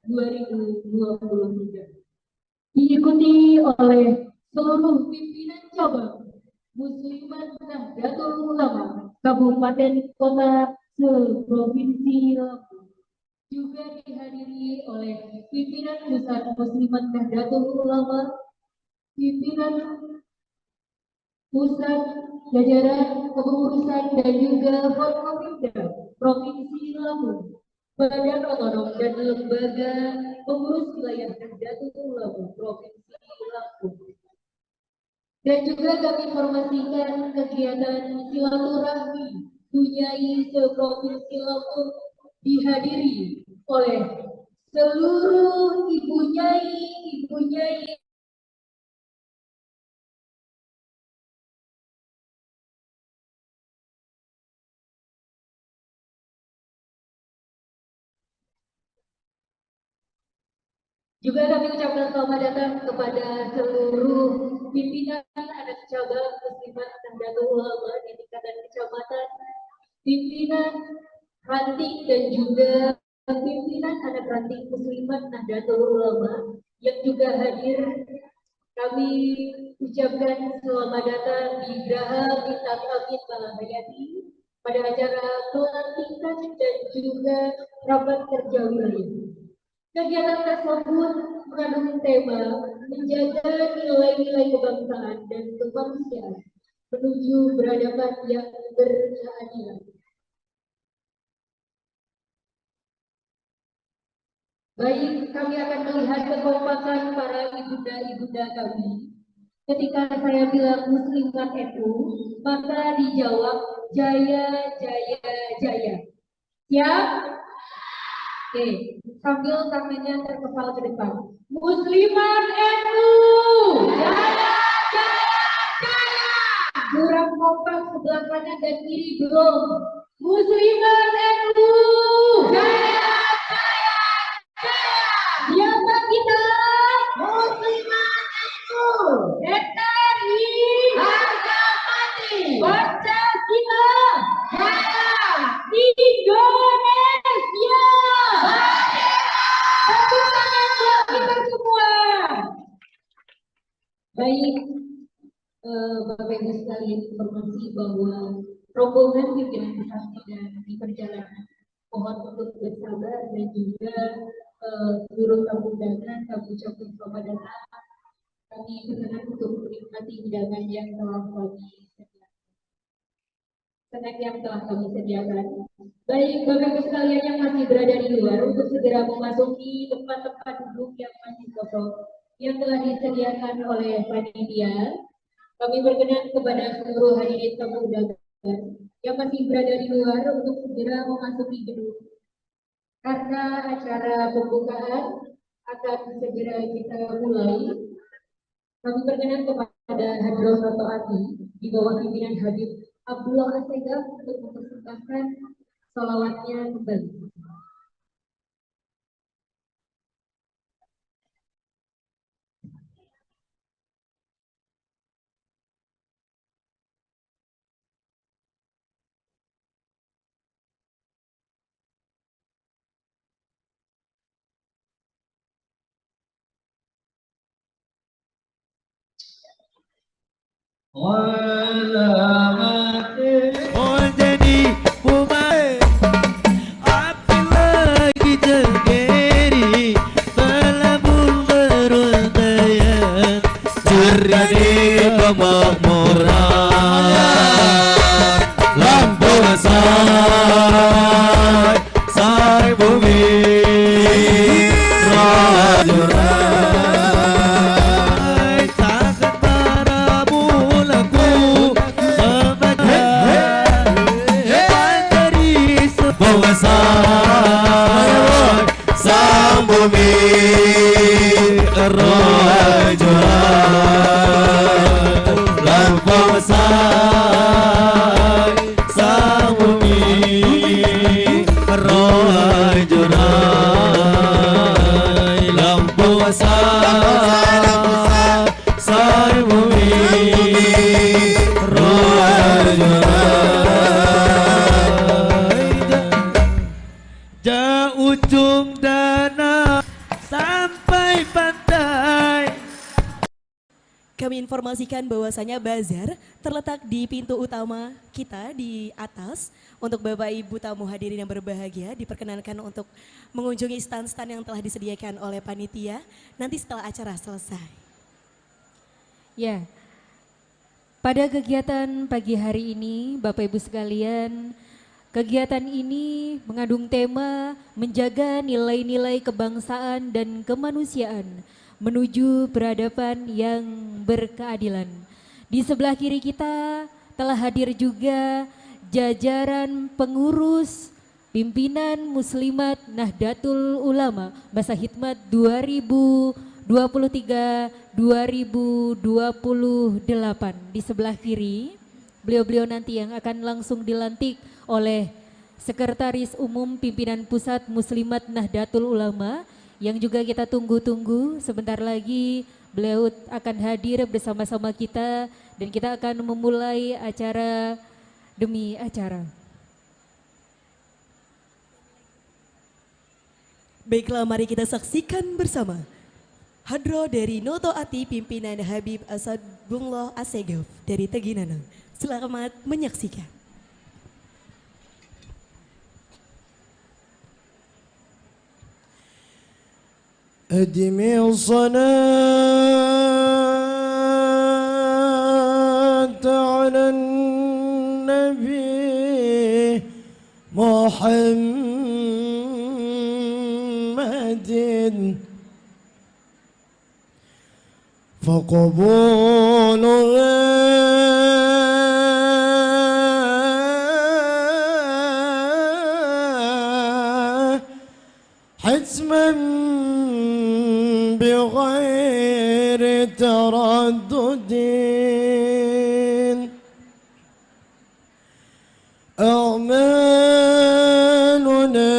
2023 diikuti oleh seluruh pimpinan cabang Muslimat Nahdlatul Ulama Kabupaten Kota se-Provinsi Lampung, juga dihadiri oleh pimpinan Pusat Muslimat Nahdlatul Ulama, pimpinan pusat jajaran kepengurusan dan juga Forkopimda Provinsi Lampung, Badan Otonom dan Lembaga Pengurus Wilayah Nahdlatul Ulama Provinsi Lampung. Dan juga kami informasikan kegiatan silaturahmi Bunyai se-Provinsi Lampung dihadiri oleh seluruh ibu nyai juga kami ucapkan selamat datang kepada seluruh pimpinan anak cabang Muslimat Nahdlatul Ulama di tingkatan kecamatan, pimpinan ranting dan juga pimpinan anak ranting Muslimat Nahdlatul Ulama yang juga hadir. Kami ucapkan selamat datang di Geraha Bintang Api Malamayati pada acara pelantikan dan juga rapat kerja wilayah. Kegiatan tersebut mengandung tema menjaga nilai-nilai kebangsaan dan kemanusiaan menuju peradaban yang berkeadilan. Baik, kami akan melihat kekompakan para ibunda-ibunda kami. Ketika saya bilang Muslimat NU, maka dijawab Jaya, Jaya, Jaya. Siap? Oke, sambil tangannya terkepal ke depan. Muslimat NU! Jaya, Jaya, Jaya! Kurang kompak sebelah kanan dan kiri belum. Muslimat NU! Jaya, Jaya, Jaya! Siapa kita? Muslimat NU! NKRI! Harga mati! Pancasila! Jaya! Indonesia! Tepuk tangan buat kita semua. Baik, Bapak Ibu sekalian, informasi bahwa rombongan pimpinan besar dan di perjalanan mohon untuk bersabar dan juga seluruh tamu undangan, kami ucapkan selamat datang. Kami berkenan untuk menikmati hidangan yang telah kami sediakan. Snack yang telah kami sediakan. Baik, Bapak Ibu sekalian yang masih berada di luar untuk segera memasuki tempat-tempat duduk yang masih kosong yang telah disediakan oleh panitia. Kami berkenan kepada seluruh hadirin tamu undangan yang masih berada di luar untuk segera memasuki gedung. Karena acara pembukaan akan segera kita mulai, kami berkenan kepada Hadroh Noto Ati di bawah pimpinan Habib Abdullah Assegaf untuk mempersembahkan sholawatnya kembali. Oh jadi umai api lagi tergeri Selambung beruntayan Terjadi kemakmuran Lampung say bumi Rajuran Takkan para mulaku bumi rojuran lampau sang bumi rojuran lampau sang bumi ujung danau sampai pantai. Kami informasikan bahwasanya bazar terletak di pintu utama kita di atas. Untuk Bapak Ibu tamu hadirin yang berbahagia, diperkenankan untuk mengunjungi stand-stand yang telah disediakan oleh panitia nanti setelah acara selesai. Ya, pada kegiatan pagi hari ini Bapak Ibu sekalian, kegiatan ini mengandung tema menjaga nilai-nilai kebangsaan dan kemanusiaan menuju peradaban yang berkeadilan. Di sebelah kiri kita telah hadir juga jajaran pengurus pimpinan Muslimat Nahdlatul Ulama masa khidmat 2023-2028. Di sebelah kiri beliau-beliau nanti yang akan langsung dilantik oleh Sekretaris Umum Pimpinan Pusat Muslimat Nahdlatul Ulama yang juga kita tunggu-tunggu. Sebentar lagi beliau akan hadir bersama-sama kita dan kita akan memulai acara demi acara. Baiklah, mari kita saksikan bersama hadroh dari Noto Ati pimpinan Habib Asadullah Assegaf dari Teginanang. Selamat menyaksikan. أدمي الصلاة على النبي محمد فقبولها حتما بغير تردد أعمالنا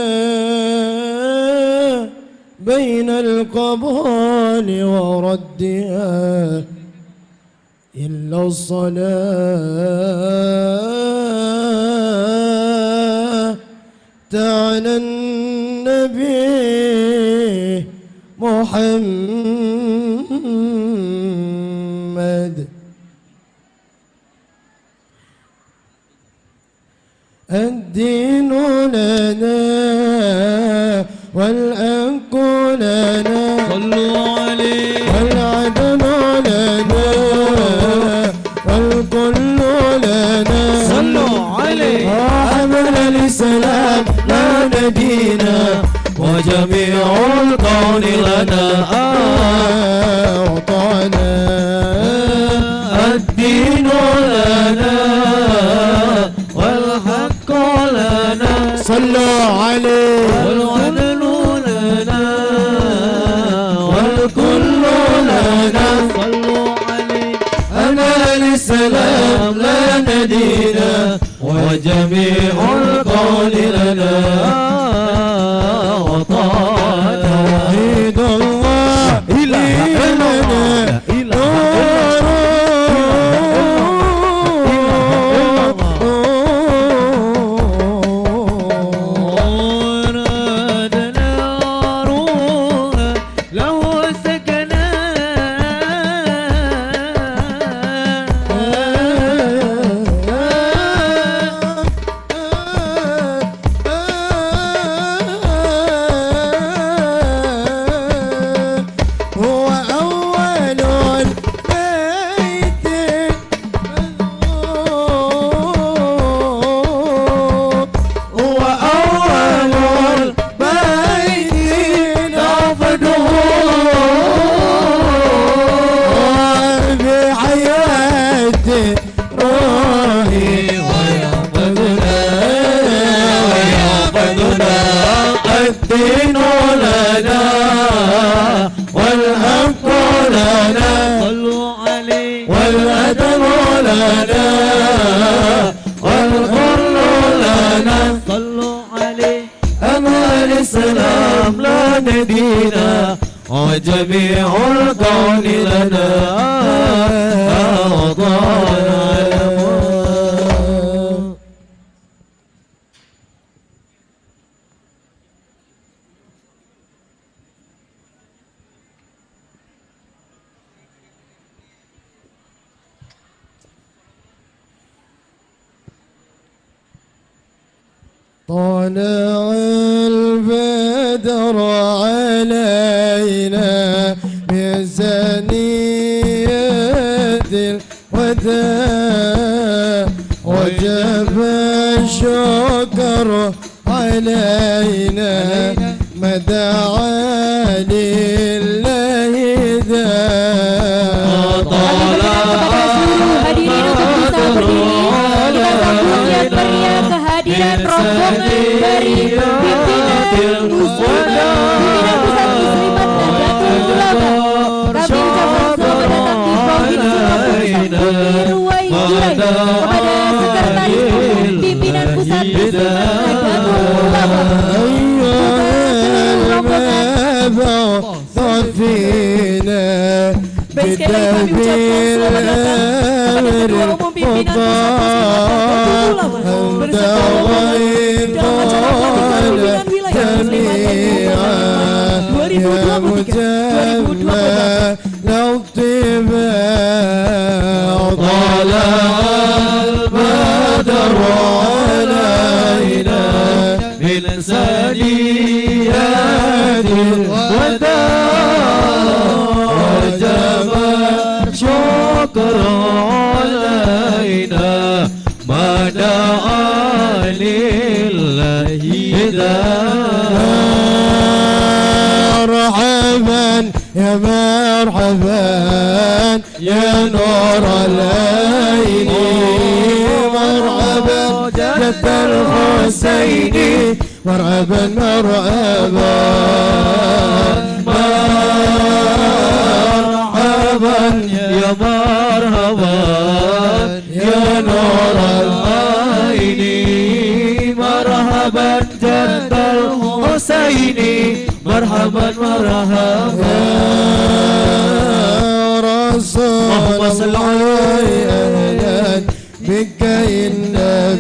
بين القبول وردها إلا الصلاة على النبي محمد. الدين لنا والأنك لنا صلوا عليه والعدل لنا والكل لنا صلوا عليه وحمل الإسلام لا ندينا وجميع الكون لنا أعطانا الدين لنا والحق لنا صلوا عليه والعدل لنا والكل لنا صلوا عليه أنا الإسلام لا ندينا وجميع الكون لنا توحيد الله إله إلا الله لنا والكل لنا صلوا عليه أمر الإسلام لنا دينا وجميع الكون لنا أوطانا. طلع البدر علينا بزنية الوداع وجب الشكر علينا ما دعا لله داع. Hadirin untuk bisa berdiri, kita sambut yang meriah kehadiran rombongan dari pimpinan pusat Muslimat Nahdlatul Ulama. Kami ucapkan selamat datang di Provinsi Lampung Bumi Ruwai Jurai kepada Sekretaris Umum Pimpinan Pusat Muslimat Nahdlatul Ulama. Baik, sekali lagi kami ucapkan selamat datang kepada Ketua Umum Pimpinan Pusat Muslimat Nahdlatul Ulama beserta rombongan dalam acara pelantikan pimpinan wilayah Muslimat شكر علينا ما دعا لله مرحبا يا مرحبا يا نور العين مرحبا جد الحسين مرحبا مرحبا مرحبا يا مرحبا يا نور العين مرحبا جد الحسين مرحبا مرحبا رسول الله أهلا بك إن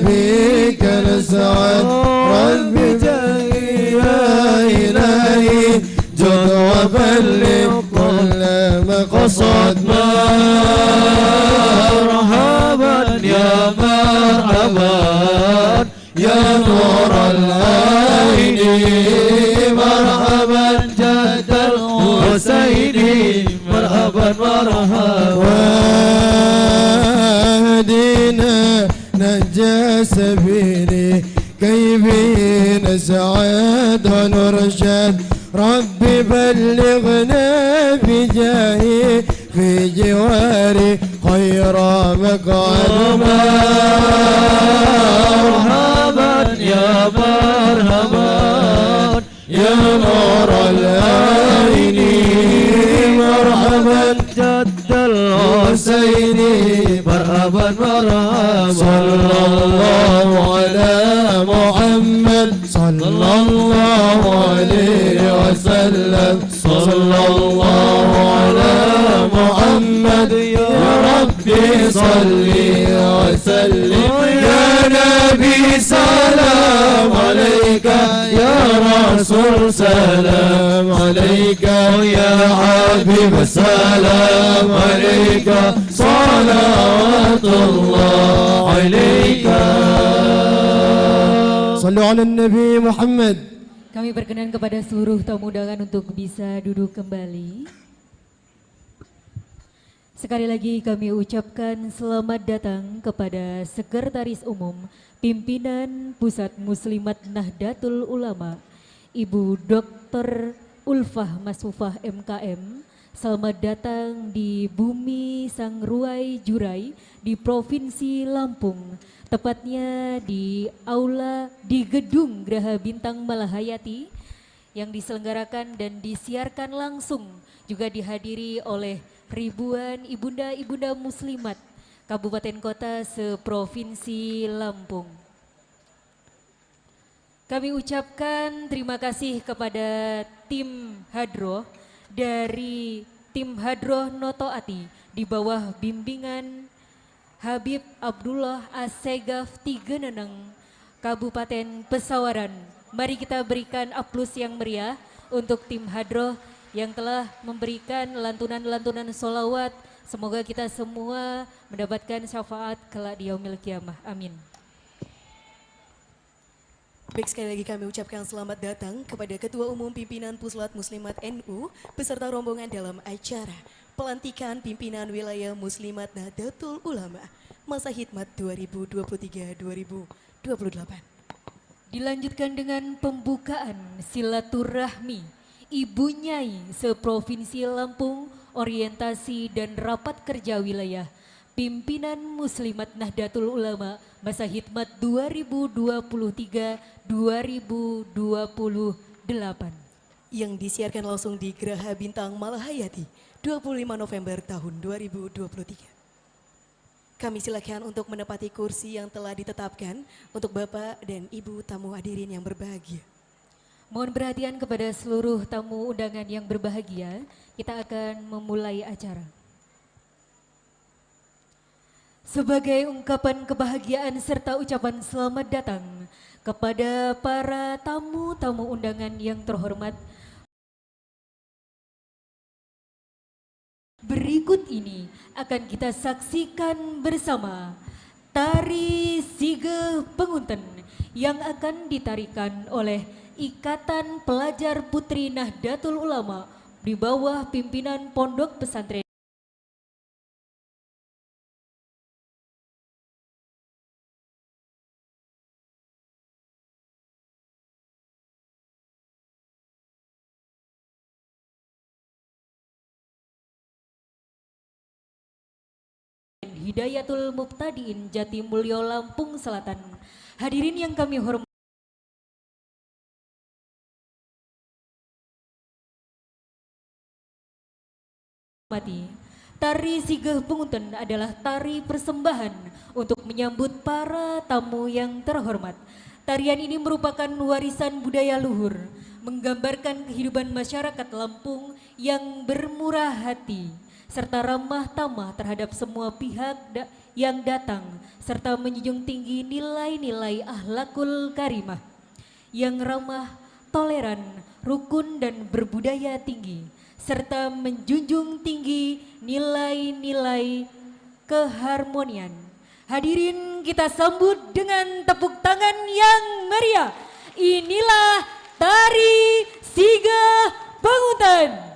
بك نسعد ربي يا إلهي جد وبلغ كل مقصد مرحبا يا مرحبا يا نور العين مرحبا جد الحسين مرحبا مرحبا وهدينا نجى سبيلي كيف نسعد ونرشد ربي بلغنا بجاهي في جواري خير مقعد مرحبا يا مرحبا يا نور العين مرحبا جد الحسين مرحبا مرحبا صلى الله على محمد صلى الله عليه وسلم صلى الله على محمد يا ربي صل وسلم يا نبي سلام عليك يا رسول سلام عليك يا حبيب سلام عليك صلوات الله عليك. صلوا على النبي محمد. Kami berkenan kepada seluruh tamu undangan untuk bisa duduk kembali. Sekali lagi kami ucapkan selamat datang kepada Sekretaris Umum Pimpinan Pusat Muslimat Nahdlatul Ulama, Ibu Dr. Ulfah Masufah MKM. Selamat datang di Bumi Sangruai Jurai di Provinsi Lampung, tepatnya di Aula di Gedung Graha Bintang Malahayati yang diselenggarakan dan disiarkan langsung juga dihadiri oleh ribuan ibunda-ibunda muslimat kabupaten kota seprovinsi Lampung. Kami ucapkan terima kasih kepada tim Hadroh dari tim Hadroh Notoati di bawah bimbingan Habib Abdullah Assegaf Tigeneneng, Kabupaten Pesawaran. Mari kita berikan aplaus yang meriah untuk tim Hadroh yang telah memberikan lantunan-lantunan solawat. Semoga kita semua mendapatkan syafaat kelak di yaumil qiyamah. Amin. Baik, sekali lagi kami ucapkan selamat datang kepada Ketua Umum Pimpinan Puslat Muslimat NU beserta rombongan dalam acara pelantikan pimpinan wilayah Muslimat Nahdlatul Ulama masa hikmat 2023-2028. Dilanjutkan dengan pembukaan silaturahmi Ibu Nyai seprovinsi Lampung, orientasi dan rapat kerja wilayah Pimpinan Muslimat Nahdlatul Ulama masa hikmat 2023-2028 yang disiarkan langsung di Geraha Bintang Malahayati 25 November tahun 2023. Kami silakan untuk menempati kursi yang telah ditetapkan untuk Bapak dan Ibu tamu hadirin yang berbahagia. Mohon perhatian kepada seluruh tamu undangan yang berbahagia, kita akan memulai acara. Sebagai ungkapan kebahagiaan serta ucapan selamat datang kepada para tamu-tamu undangan yang terhormat, berikut ini akan kita saksikan bersama tari Sige Pengunten yang akan ditarikan oleh Ikatan Pelajar Putri Nahdlatul Ulama di bawah pimpinan Pondok Pesantren Hidayatul Muqtadiin Jatimulyo Lampung Selatan. Hadirin yang kami hormati, tari Sige Pengunten adalah tari persembahan untuk menyambut para tamu yang terhormat. Tarian ini merupakan warisan budaya luhur, menggambarkan kehidupan masyarakat Lampung yang bermurah hati serta ramah tamah terhadap semua pihak yang datang, serta menjunjung tinggi nilai-nilai akhlakul karimah yang ramah, toleran, rukun dan berbudaya tinggi, serta menjunjung tinggi nilai-nilai keharmonian. Hadirin, kita sambut dengan tepuk tangan yang meriah. Inilah tari Sige Pengunten.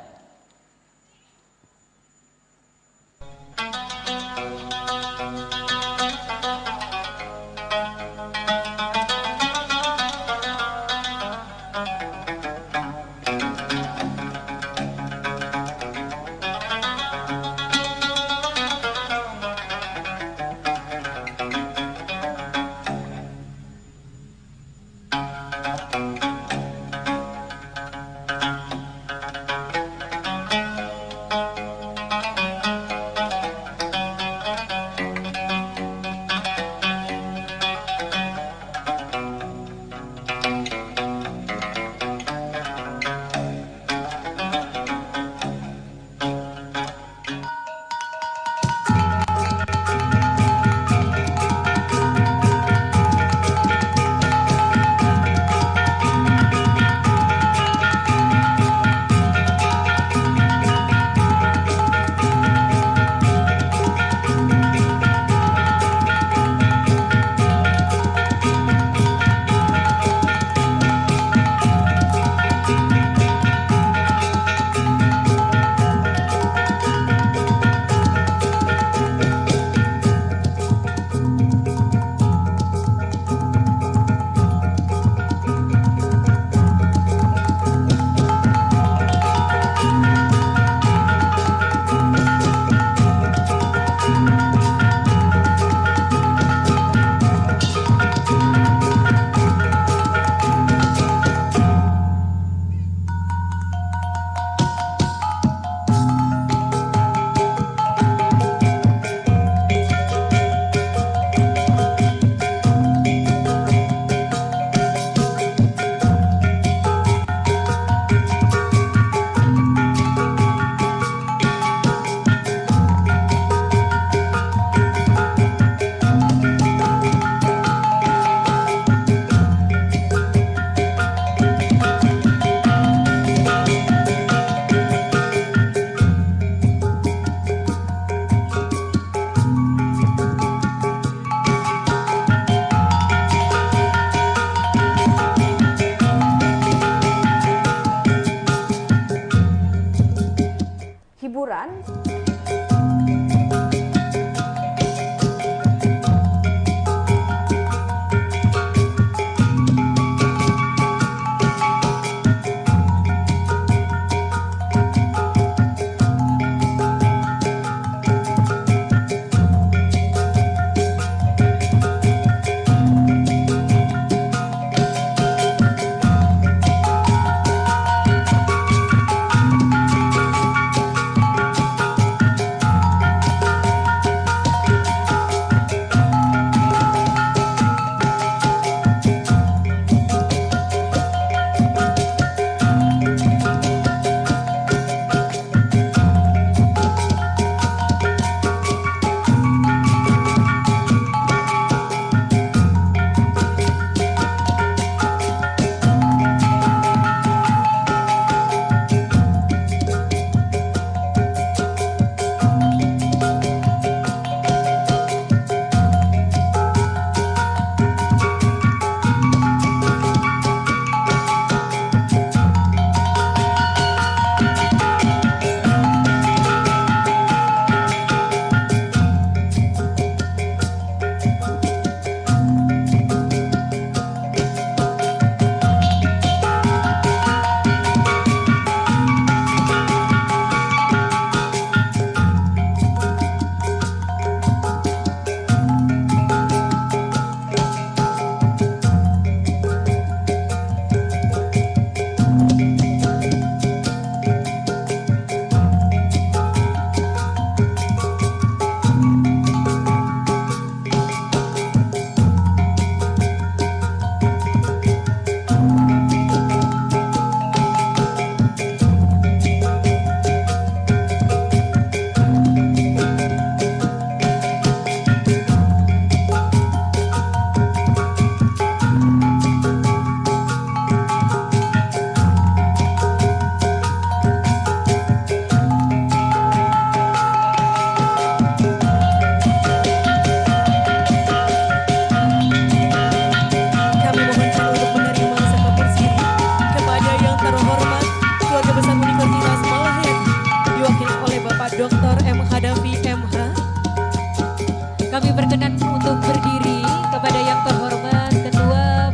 Kami berkenan untuk berdiri kepada yang terhormat Ketua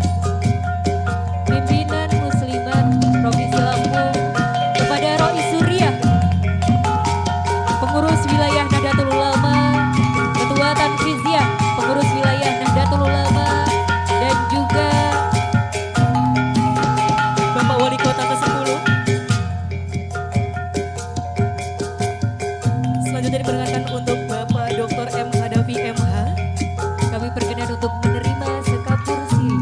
Pimpinan Muslimat Provinsi Lampung, kepada Rois Surya, Pengurus Wilayah Nahdlatul Ulama, Ketua Tanfiziyah, Pengurus Wilayah Nahdlatul Ulama, dan juga Bapak Wali Kota ke-10. Selanjutnya diperkenalkan untuk Bapak Dr. M. Hadafi MH. kami berkenan untuk menerima sekapur siri.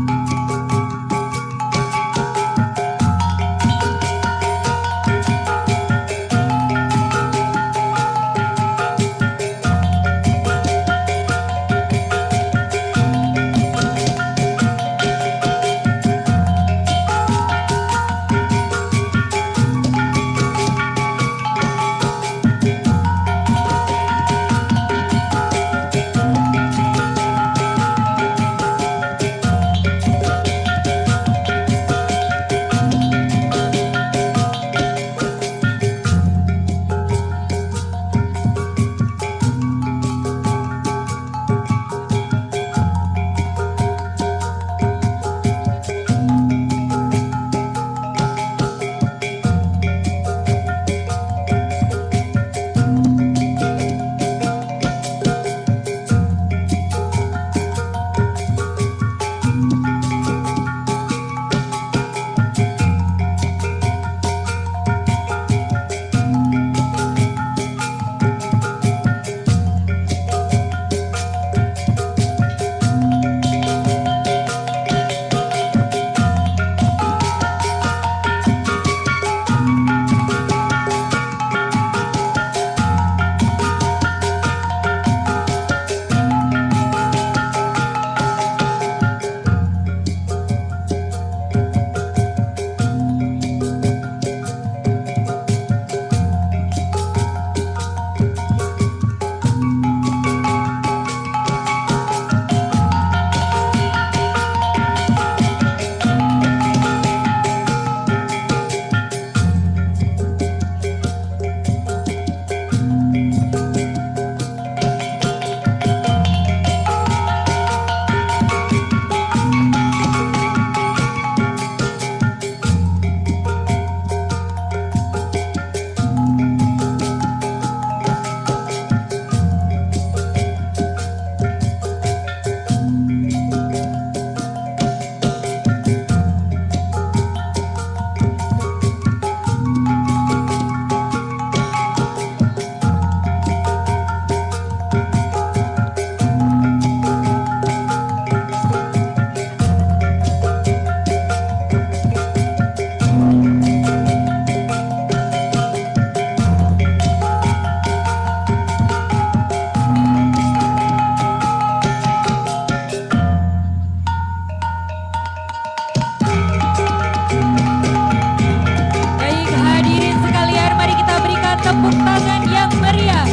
Tepuk tangan yang meriah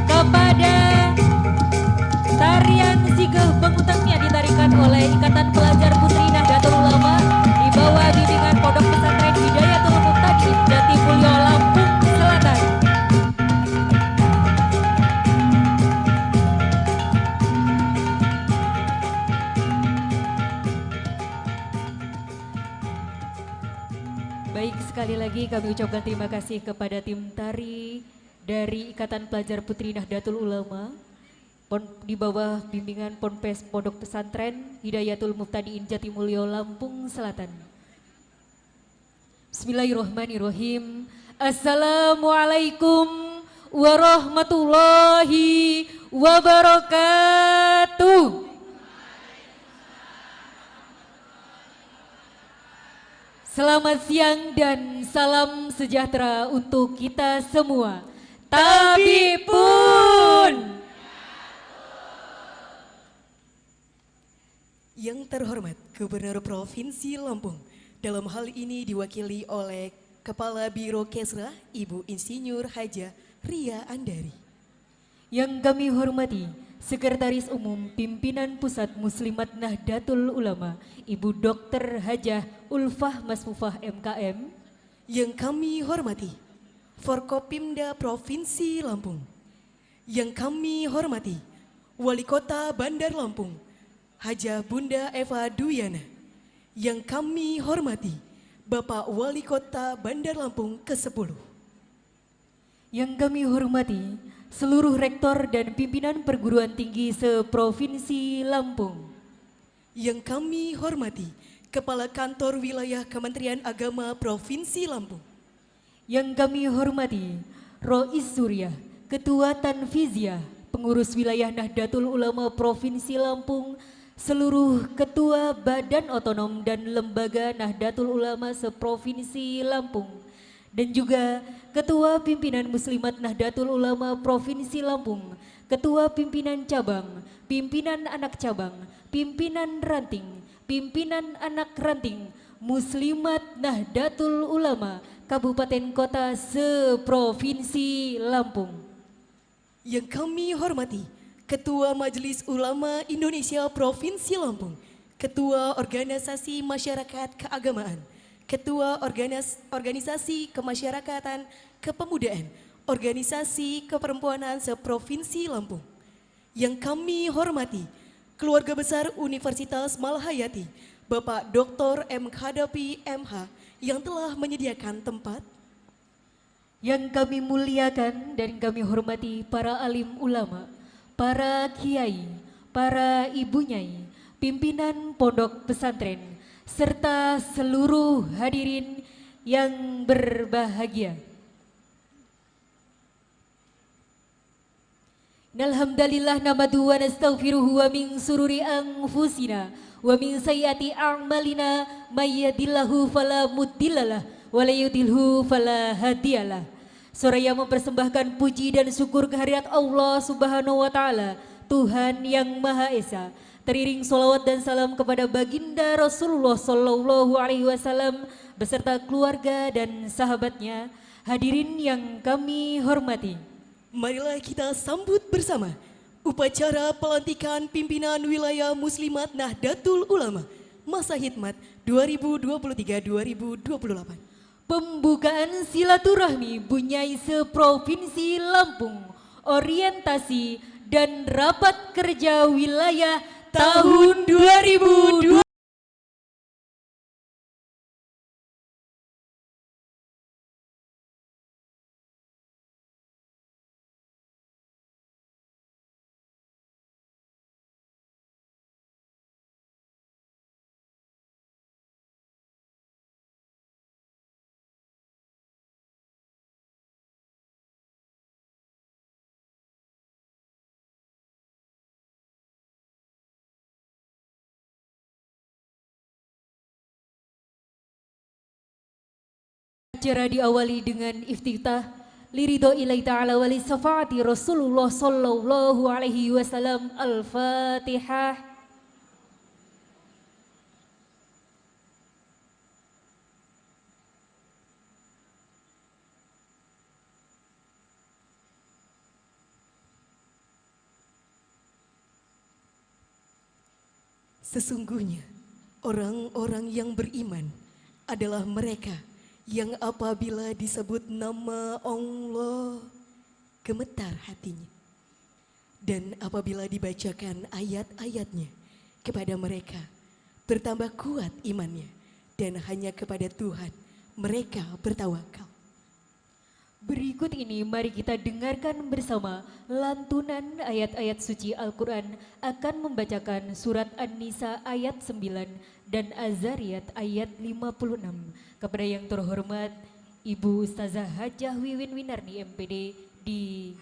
kepada tarian Sigeh Bengutangnya ditarikan oleh Ikatan Pelajar Putri Nahdlatul Ulama di bawah bimbingan Pondok Pesantren Hidayatul Muqtadin Jatimulyo Lampung Selatan. Baik, sekali lagi kami ucapkan terima kasih kepada tim tari dari Ikatan Pelajar Putri Nahdlatul Ulama di bawah bimbingan Ponpes Pondok Pesantren Hidayatul Muqtadin Jatimulyo Lampung Selatan. Bismillahirrahmanirrahim. Assalamualaikum warahmatullahi wabarakatuh. Selamat siang dan salam sejahtera untuk kita semua. Tabibun. Yang terhormat Gubernur Provinsi Lampung, dalam hal ini diwakili oleh Kepala Biro Kesra Ibu Insinyur Haja Ria Andari. Yang kami hormati Sekretaris Umum Pimpinan Pusat Muslimat Nahdlatul Ulama Ibu Dr. Hajah Ulfah Masfufah MKM. Yang kami hormati Forkopimda Provinsi Lampung. Yang kami hormati Wali Kota Bandar Lampung, Hajah Bunda Eva Duyana. Yang kami hormati, Bapak Wali Kota Bandar Lampung ke-10. Yang kami hormati, seluruh rektor dan pimpinan perguruan tinggi se-Provinsi Lampung. Yang kami hormati, Kepala Kantor Wilayah Kementerian Agama Provinsi Lampung. Yang kami hormati, Rois Surya, Ketua Tanfiziyah, Pengurus Wilayah Nahdlatul Ulama Provinsi Lampung, seluruh Ketua Badan Otonom dan Lembaga Nahdlatul Ulama se-Provinsi Lampung, dan juga Ketua Pimpinan Muslimat Nahdlatul Ulama Provinsi Lampung, Ketua Pimpinan Cabang, Pimpinan Anak Cabang, Pimpinan Ranting, Pimpinan Anak Ranting, Muslimat Nahdlatul Ulama Kabupaten Kota se-Provinsi Lampung. Yang kami hormati, Ketua Majelis Ulama Indonesia Provinsi Lampung, Ketua Organisasi Masyarakat Keagamaan, Ketua Organisasi Kemasyarakatan Kepemudaan, Organisasi Keperempuanan se-Provinsi Lampung. Yang kami hormati, Keluarga Besar Universitas Malahayati, Bapak Dr. M. Khadapi MH yang telah menyediakan tempat. Yang kami muliakan dan kami hormati para alim ulama, para kiai, para ibu nyai, pimpinan pondok pesantren, serta seluruh hadirin yang berbahagia. Alhamdulillah namadu wa nastaghfiruhu wa min sururi anfusina wa min sayyiati a'malina may yahdihillahu fala mudhillalah wa la yudhilhu fala hadiyalah. Soraya mempersembahkan puji dan syukur kehadirat Allah Subhanahu wa taala, Tuhan yang Maha Esa. Teriring solawat dan salam kepada baginda Rasulullah sallallahu alaihi wasallam beserta keluarga dan sahabatnya. Hadirin yang kami hormati, Marilah kita sambut bersama upacara pelantikan pimpinan wilayah Muslimat Nahdlatul Ulama masa khidmat 2023-2028. pembukaan silaturahmi Bunyai se-Provinsi Lampung, orientasi dan rapat kerja wilayah tahun 2020. Acara diawali dengan iftitah liridho ilai ta'ala wali syafaati Rasulullah sallallahu alaihi wasallam. Al-Fatihah. Sesungguhnya orang-orang yang beriman adalah mereka yang apabila disebut nama Allah gemetar hatinya, dan apabila dibacakan ayat-ayatnya kepada mereka bertambah kuat imannya, dan hanya kepada Tuhan mereka bertawakal. Berikut ini mari kita dengarkan bersama lantunan ayat-ayat suci Al-Quran. Akan membacakan surat An-Nisa ayat 9 dan Az-Zariyat ayat 56. Kepada yang terhormat Ibu Ustazah Hajah Wiwin Winarni MPD di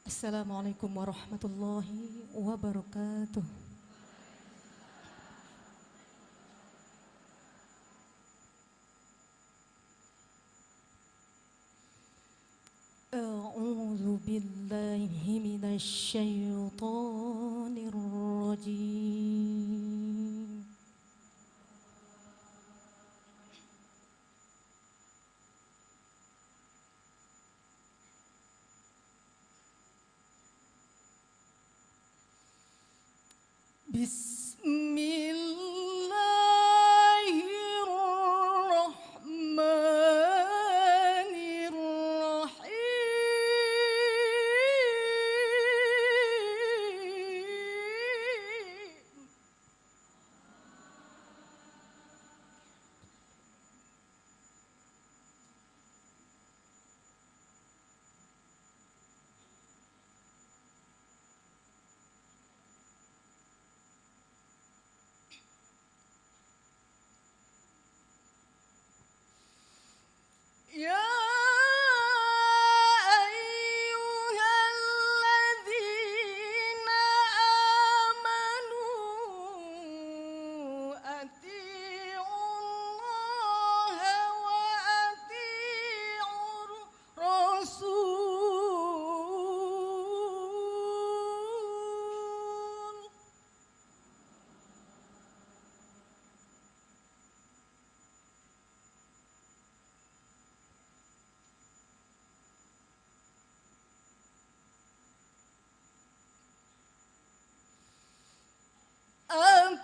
Assalamualaikum warahmatullahi wabarakatuh. A'udzu billahi minasy syaithanir rajim. يا أيها الذين آمنوا أطيعوا الله وأطيعوا الرسول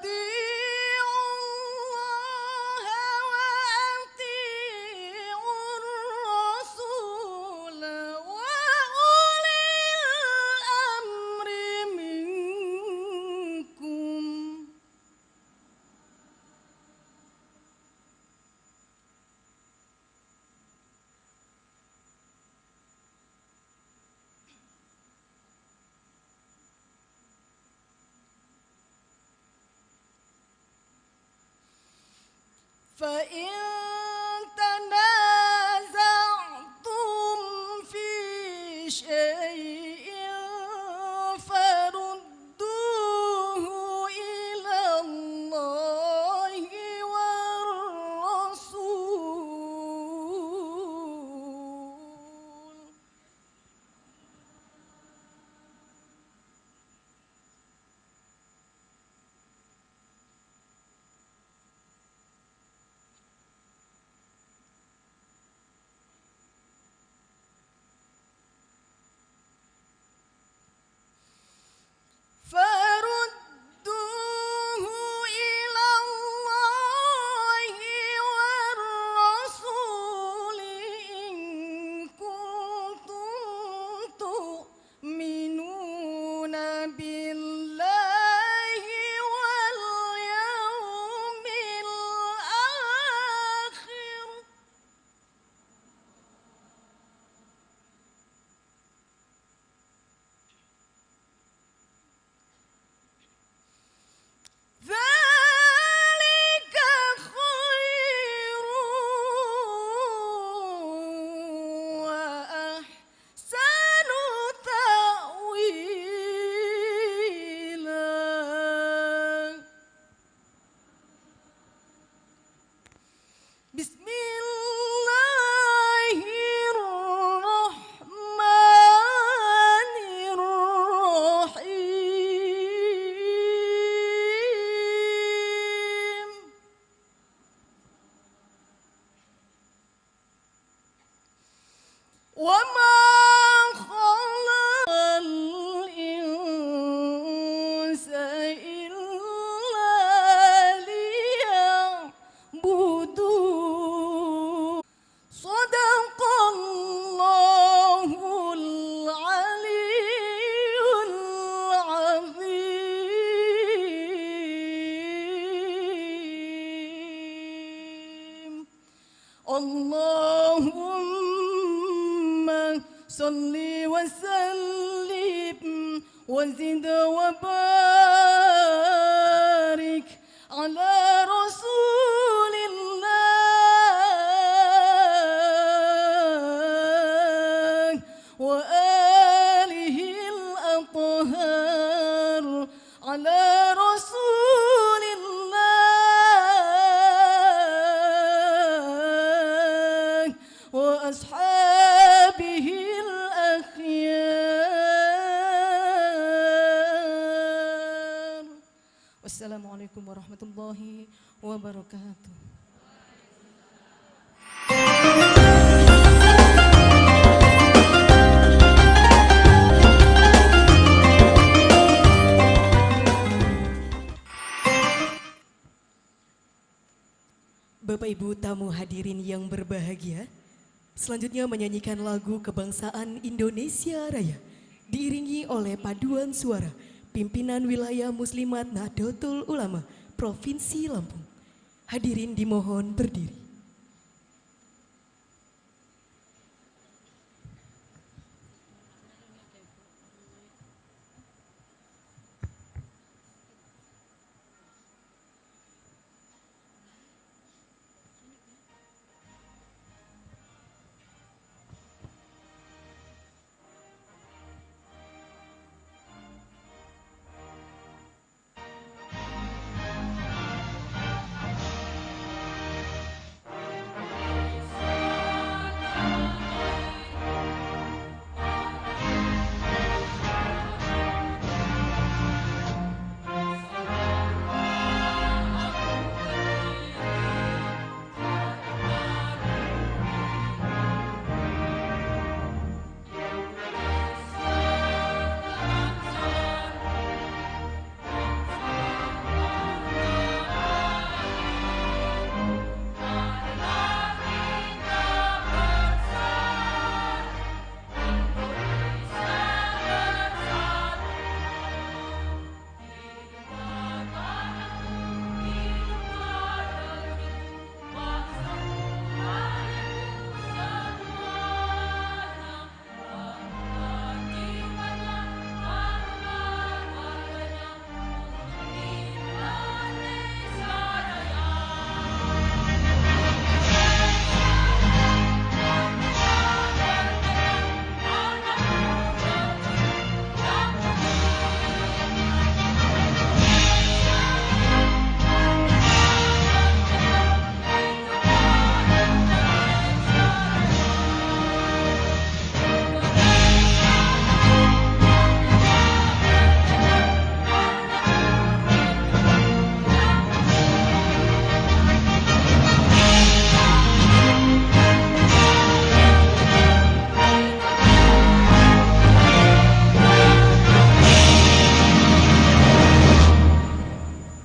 أطيعوا الله وأطيعوا الرسول وأولي الأمر منكم فإن تنازعتم في شيء فردوه إلى الله والرسول فردوه إلى الله والرسول إن كنتم تؤمنون بالله واليوم الآخر ذلك خير وأحسن تأويلا بسم الله الرحمن الرحيم وما خلق الإنس إلا ليعبدون صدق الله العلي العظيم اللهم صل وسلم وزد وبارك على رسول الله وآله الأطهار على رسول الله وأصحابه الأخيار والسلام عليكم ورحمة الله وبركاته. Ibu tamu hadirin yang berbahagia, selanjutnya menyanyikan lagu kebangsaan Indonesia Raya, diiringi oleh paduan suara pimpinan wilayah Muslimat Nahdlatul Ulama Provinsi Lampung. Hadirin dimohon berdiri.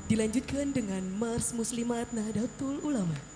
Dilanjutkan dengan Mars Muslimat Nahdlatul Ulama.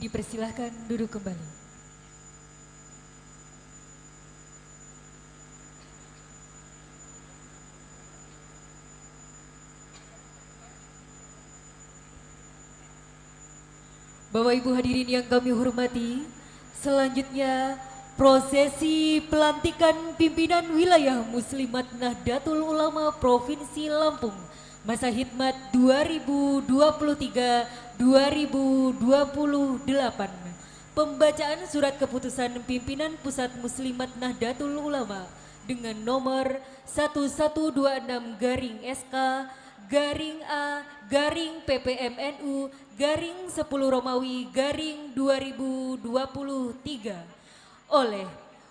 dipersilahkan duduk kembali. Bapak Ibu hadirin yang kami hormati, selanjutnya prosesi pelantikan pimpinan wilayah Muslimat Nahdlatul Ulama Provinsi Lampung masa khidmat 2023-2028. Pembacaan surat keputusan pimpinan Pusat Muslimat Nahdlatul Ulama dengan nomor 1126-SK garing A garing PPMNU garing 10 Romawi garing 2023 oleh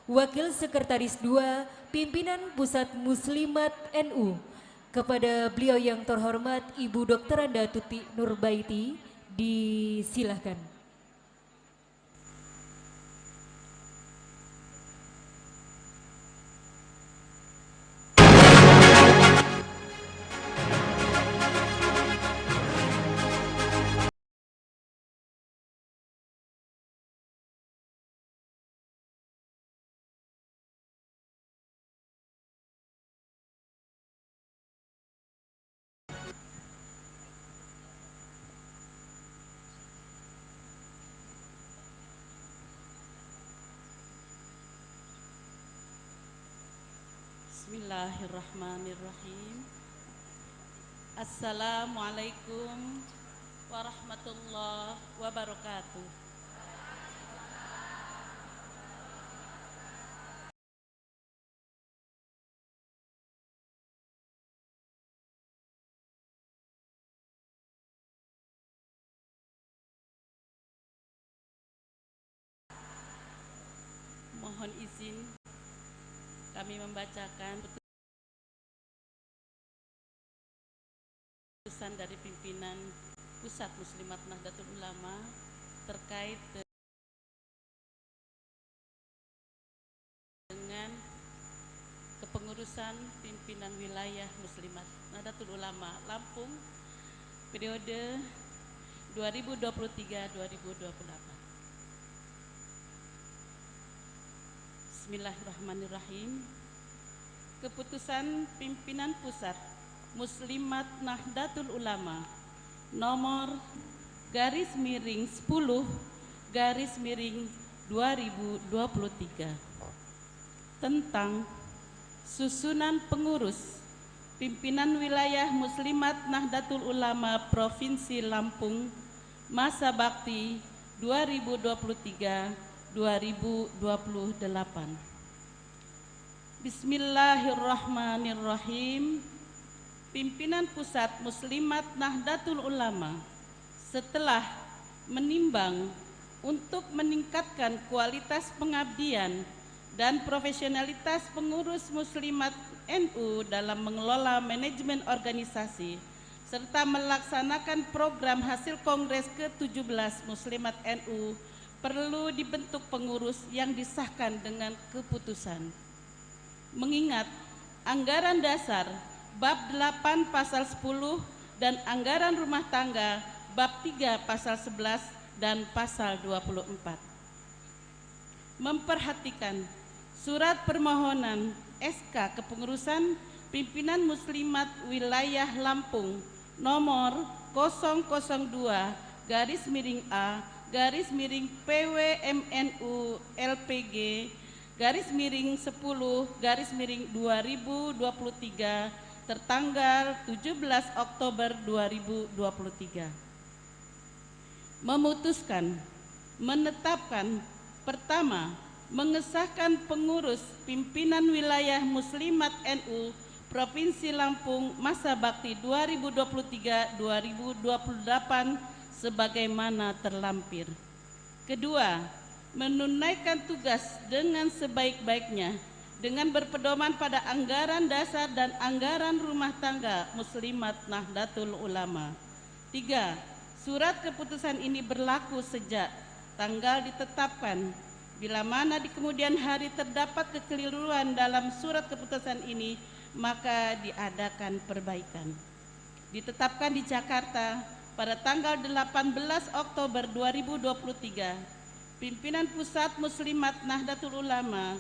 Wakil Sekretaris 2 Pimpinan Pusat Muslimat NU kepada beliau yang terhormat Ibu Dr. Anda Tuti Nurbaiti, disilahkan. Bismillahirrahmanirrahim. Assalamualaikum warahmatullahi wabarakatuh. Mohon izin kami membacakan keputusan dari pimpinan Pusat Muslimat Nahdlatul Ulama terkait dengan kepengurusan pimpinan wilayah Muslimat Nahdlatul Ulama Lampung periode 2023-2028. Bismillahirrahmanirrahim. Keputusan pimpinan Pusat Muslimat Nahdlatul Ulama nomor _10/2023 tentang susunan pengurus pimpinan wilayah Muslimat Nahdlatul Ulama Provinsi Lampung masa bakti 2023-2028. Bismillahirrahmanirrahim. Pimpinan Pusat Muslimat Nahdlatul Ulama setelah menimbang untuk meningkatkan kualitas pengabdian dan profesionalitas pengurus Muslimat NU dalam mengelola manajemen organisasi serta melaksanakan program hasil Kongres ke-17 Muslimat NU, perlu dibentuk pengurus yang disahkan dengan keputusan. Mengingat anggaran dasar bab 8 pasal 10 dan anggaran rumah tangga bab 3 pasal 11 dan pasal 24. Memperhatikan surat permohonan SK kepengurusan pimpinan Muslimat wilayah Lampung nomor 002-A-PWMNU LPG _10/2023 tertanggal 17 Oktober 2023. Memutuskan menetapkan pertama, mengesahkan pengurus pimpinan wilayah Muslimat NU Provinsi Lampung masa bakti 2023-2028 sebagaimana terlampir. Kedua, menunaikan tugas dengan sebaik-baiknya dengan berpedoman pada anggaran dasar dan anggaran rumah tangga Muslimat Nahdlatul Ulama. 3. Surat keputusan ini berlaku sejak tanggal ditetapkan. Bila mana di kemudian hari terdapat kekeliruan dalam surat keputusan ini, maka diadakan perbaikan. Ditetapkan di Jakarta pada tanggal 18 Oktober 2023. Pimpinan Pusat Muslimat Nahdlatul Ulama,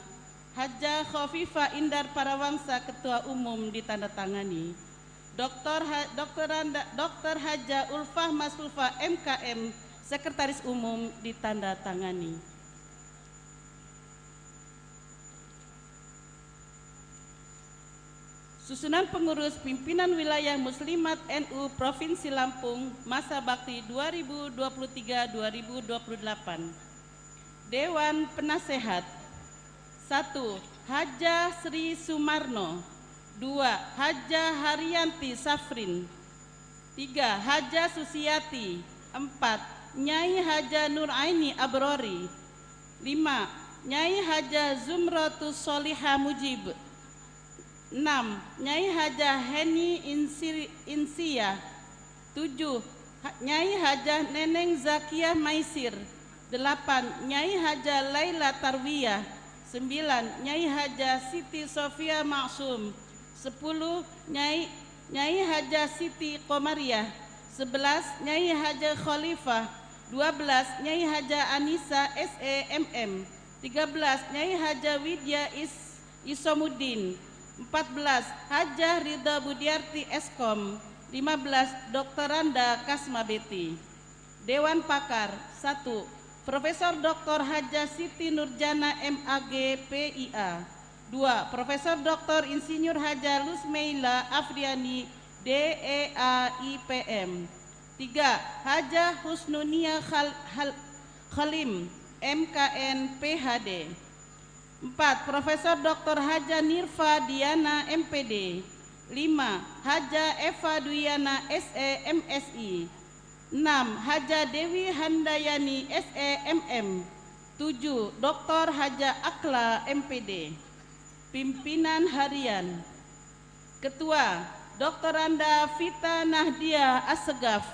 Hajjah Khofifah Indar Parawangsa, Ketua Umum, ditandatangani. Dr. Hajjah Ulfah Masrufah MKM, Sekretaris Umum, ditandatangani. Susunan pengurus pimpinan wilayah Muslimat NU Provinsi Lampung masa bakti 2023-2028. Dewan Penasehat: 1. Hajjah Sri Sumarno. 2. Hajjah Haryanti Safrin. 3. Hajjah Susiati. 4. Nyai Hajjah Nuraini Abrori. 5. Nyai Hajjah Zumratus Solihah Mujib. 6. Nyai Hajjah Heni Insia. 7. Nyai Hajjah Neneng Zakiah Maisir. 8. Nyai Hajjah Laila Tarwiyah. 9. Nyai Hajjah Siti Sofia Maksum. 10. Nyai Hajjah Siti Komariah. 11. Nyai Hajjah Khalifah. 12. Nyai Hajjah Anissa SEMM. 13. Nyai Hajjah Widya Isomuddin. 14. Hajjah Ridha Budiarti Eskom. 15. Dr. Randa Kasmabeti. Dewan Pakar: 1. Profesor Dr. Hajjah Siti Nurjana MAG PIA. 2. Profesor Dr. Insinyur Hajjah Lusmeila Afriani DEA IPM. 3. Hajjah Husnunia Khalim MKN PhD. 4. Profesor Dr. Hajjah Nirfa Diana MPD. 5. Hajjah Eva Duyana SEMSI. 6. Hajjah Dewi Handayani SEMM. 7. Dr. Hajjah Akla MPD. Pimpinan Harian: Ketua Dr. Randa Vita Nahdia Assegaf.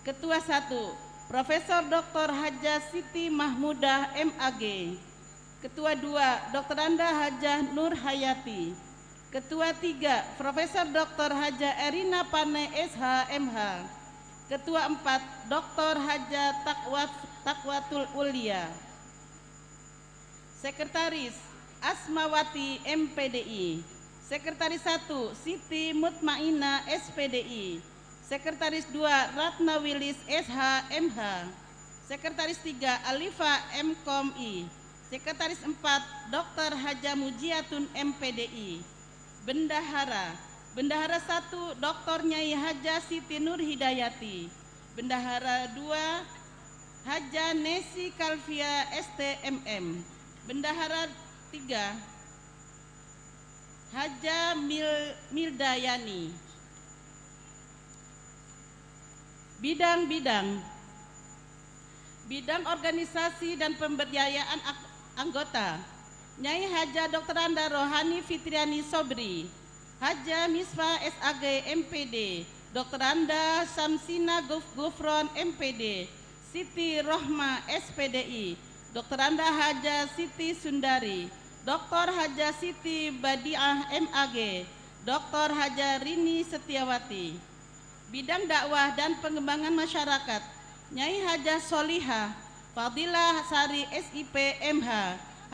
Ketua 1. Profesor Dr. Hajjah Siti Mahmudah MAG. Ketua 2. Dr. Randa Hajjah Nur Hayati. Ketua 3. Profesor Dr. Hajjah Erina Pane SHMH. Ketua 4. Dr. Hajjah Taqwatul Ulia. Sekretaris: Asmawati MPDI. Sekretaris 1. Siti Mutmainah SPDI. Sekretaris 2. Ratna Wilis SHMH. Sekretaris 3. Alifa MKOMI. Sekretaris 4. Dr. Hajjah Mujiatun MPDI. Bendahara: Bendahara 1. Dr. Nyai Hajjah Siti Nur Hidayati. Bendahara 2. Hajjah Nesi Kalvia STMM. Bendahara 3. Hajjah Mildayani. Bidang organisasi dan pemberdayaan anggota: Nyai Hajjah Dr. Randa Rohani Fitriani Sobri. Hajjah Misfa SAG MPD. Dr. Randa Samsina Gufron MPD. Siti Rohma SPDI. Dr. Randa Hajjah Siti Sundari. Dr. Hajjah Siti Badiah MAG. Dr. Hajjah Rini Setiawati. Bidang dakwah dan pengembangan masyarakat: Nyai Hajjah Solihah Fadilah Sari SIP MH.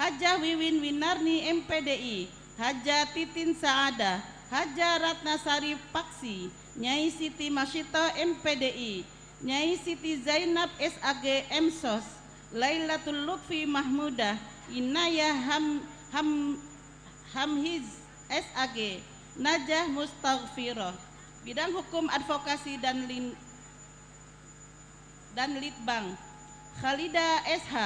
Hajjah Wiwin Winarni MPDI. Hajjah Titin Saada. Hajjah Ratnasari Paksi. Nyai Siti Masyito MPDI. Nyai Siti Zainab SAG MSOS. Lailatul Lutfi Mahmudah Inayah Hamhiz SAG. Najah Mustaghfirah. Bidang hukum advokasi dan litbang: Khalida SH.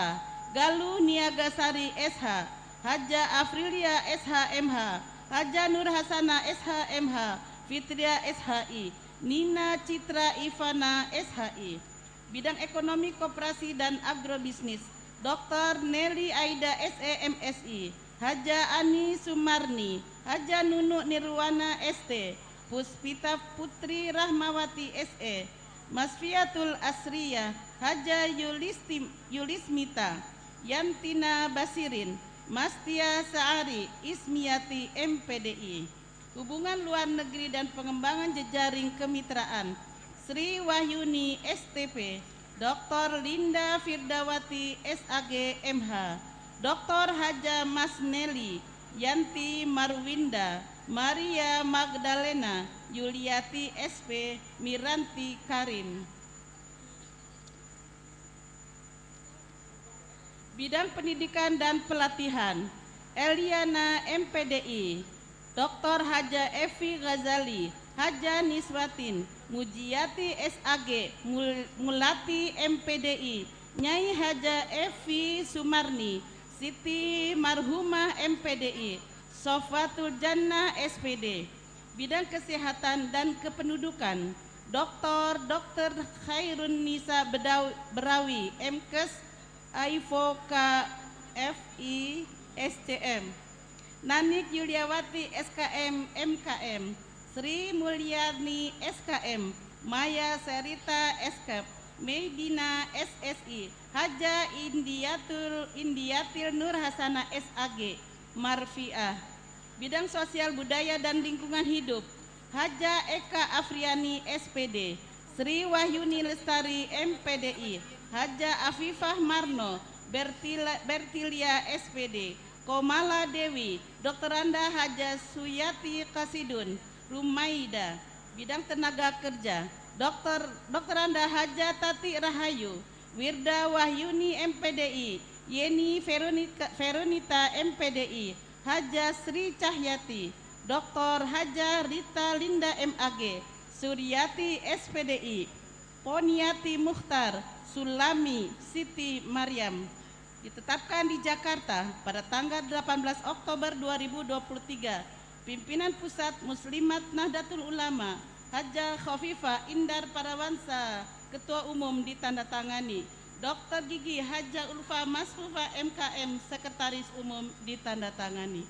Galuh Niagasari SH. Hajjah Afrilia SHMH. Hajjah Nur Hasanah SHMH. Fitria SHI. Nina Citra Ivana SHI. Bidang ekonomi, koperasi dan agrobisnis: Dr. Nelly Aida SEMSI. Hajjah Ani Sumarni. Hajjah Nunu Nirwana ST. Puspita Putri Rahmawati SE. Masfiatul Asriyah. Hajjah Yulismita Yantina Basirin. Mastia Saari Ismiati MPDI. Hubungan luar negeri dan pengembangan jejaring kemitraan: Sri Wahyuni STP, Dr. Linda Firdawati SAG MH, Dr. Haja Masneli Yanti Marwinda, Maria Magdalena Yuliati SP, Miranti Karim. Bidang Pendidikan dan Pelatihan, Eliana MPDI, Dr. Haja Evi Ghazali, Haja Niswatin, Mujiati SAG, Mulati MPDI, Nyai Haja Evi Sumarni, Siti Marhumah MPDI, Sofatul Jannah SPD. Bidang Kesehatan dan Kependudukan, Dr. Khairun Nisa Berawi, MKes, Aivoka FI SCM, Nanik Yuliawati SKM MKM, Sri Mulyani SKM, Maya Serita SKM, Medina SSI, Haja Indiatil Nur Hasana SAG, Marfiah. Bidang Sosial Budaya dan Lingkungan Hidup, Haja Eka Afriani SPD, Sri Wahyuni Lestari MPDI, Haja Afifah Marno, Bertilia SPD, Komala Dewi, Dr. Anda Haja Suyati Kasidun, Rumaida. Bidang Tenaga Kerja, Dr. Anda Haja Tati Rahayu, Wirda Wahyuni MPDI, Yeni Veronita MPDI, Haja Sri Cahyati, Dr. Haja Rita Linda MAG, Suryati SPDI, Poniati Mukhtar, Sulami Siti Maryam. Ditetapkan di Jakarta pada tanggal 18 Oktober 2023. Pimpinan Pusat Muslimat Nahdlatul Ulama, Haja Khofifah Indar Parawansa, Ketua Umum ditandatangani. Dr. Gigi Haja Ulfa Masfufa MKM, Sekretaris Umum ditandatangani.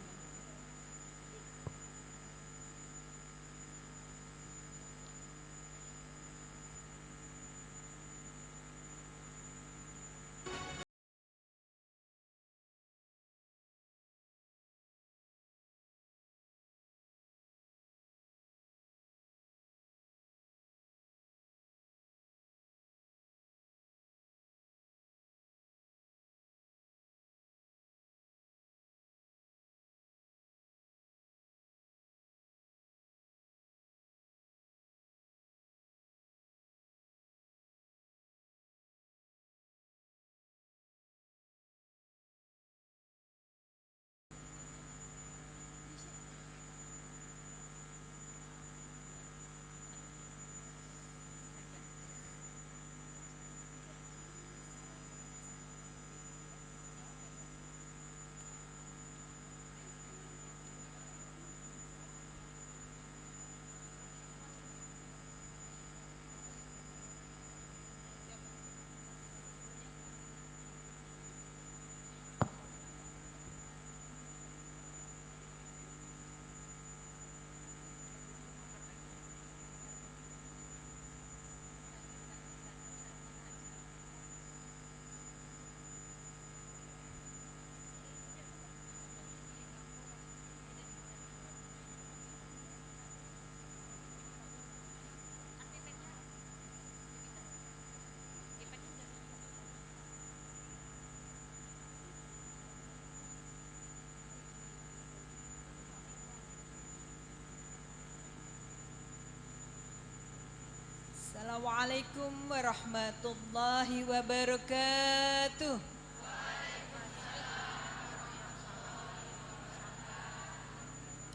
Assalamualaikum warahmatullahi wabarakatuh.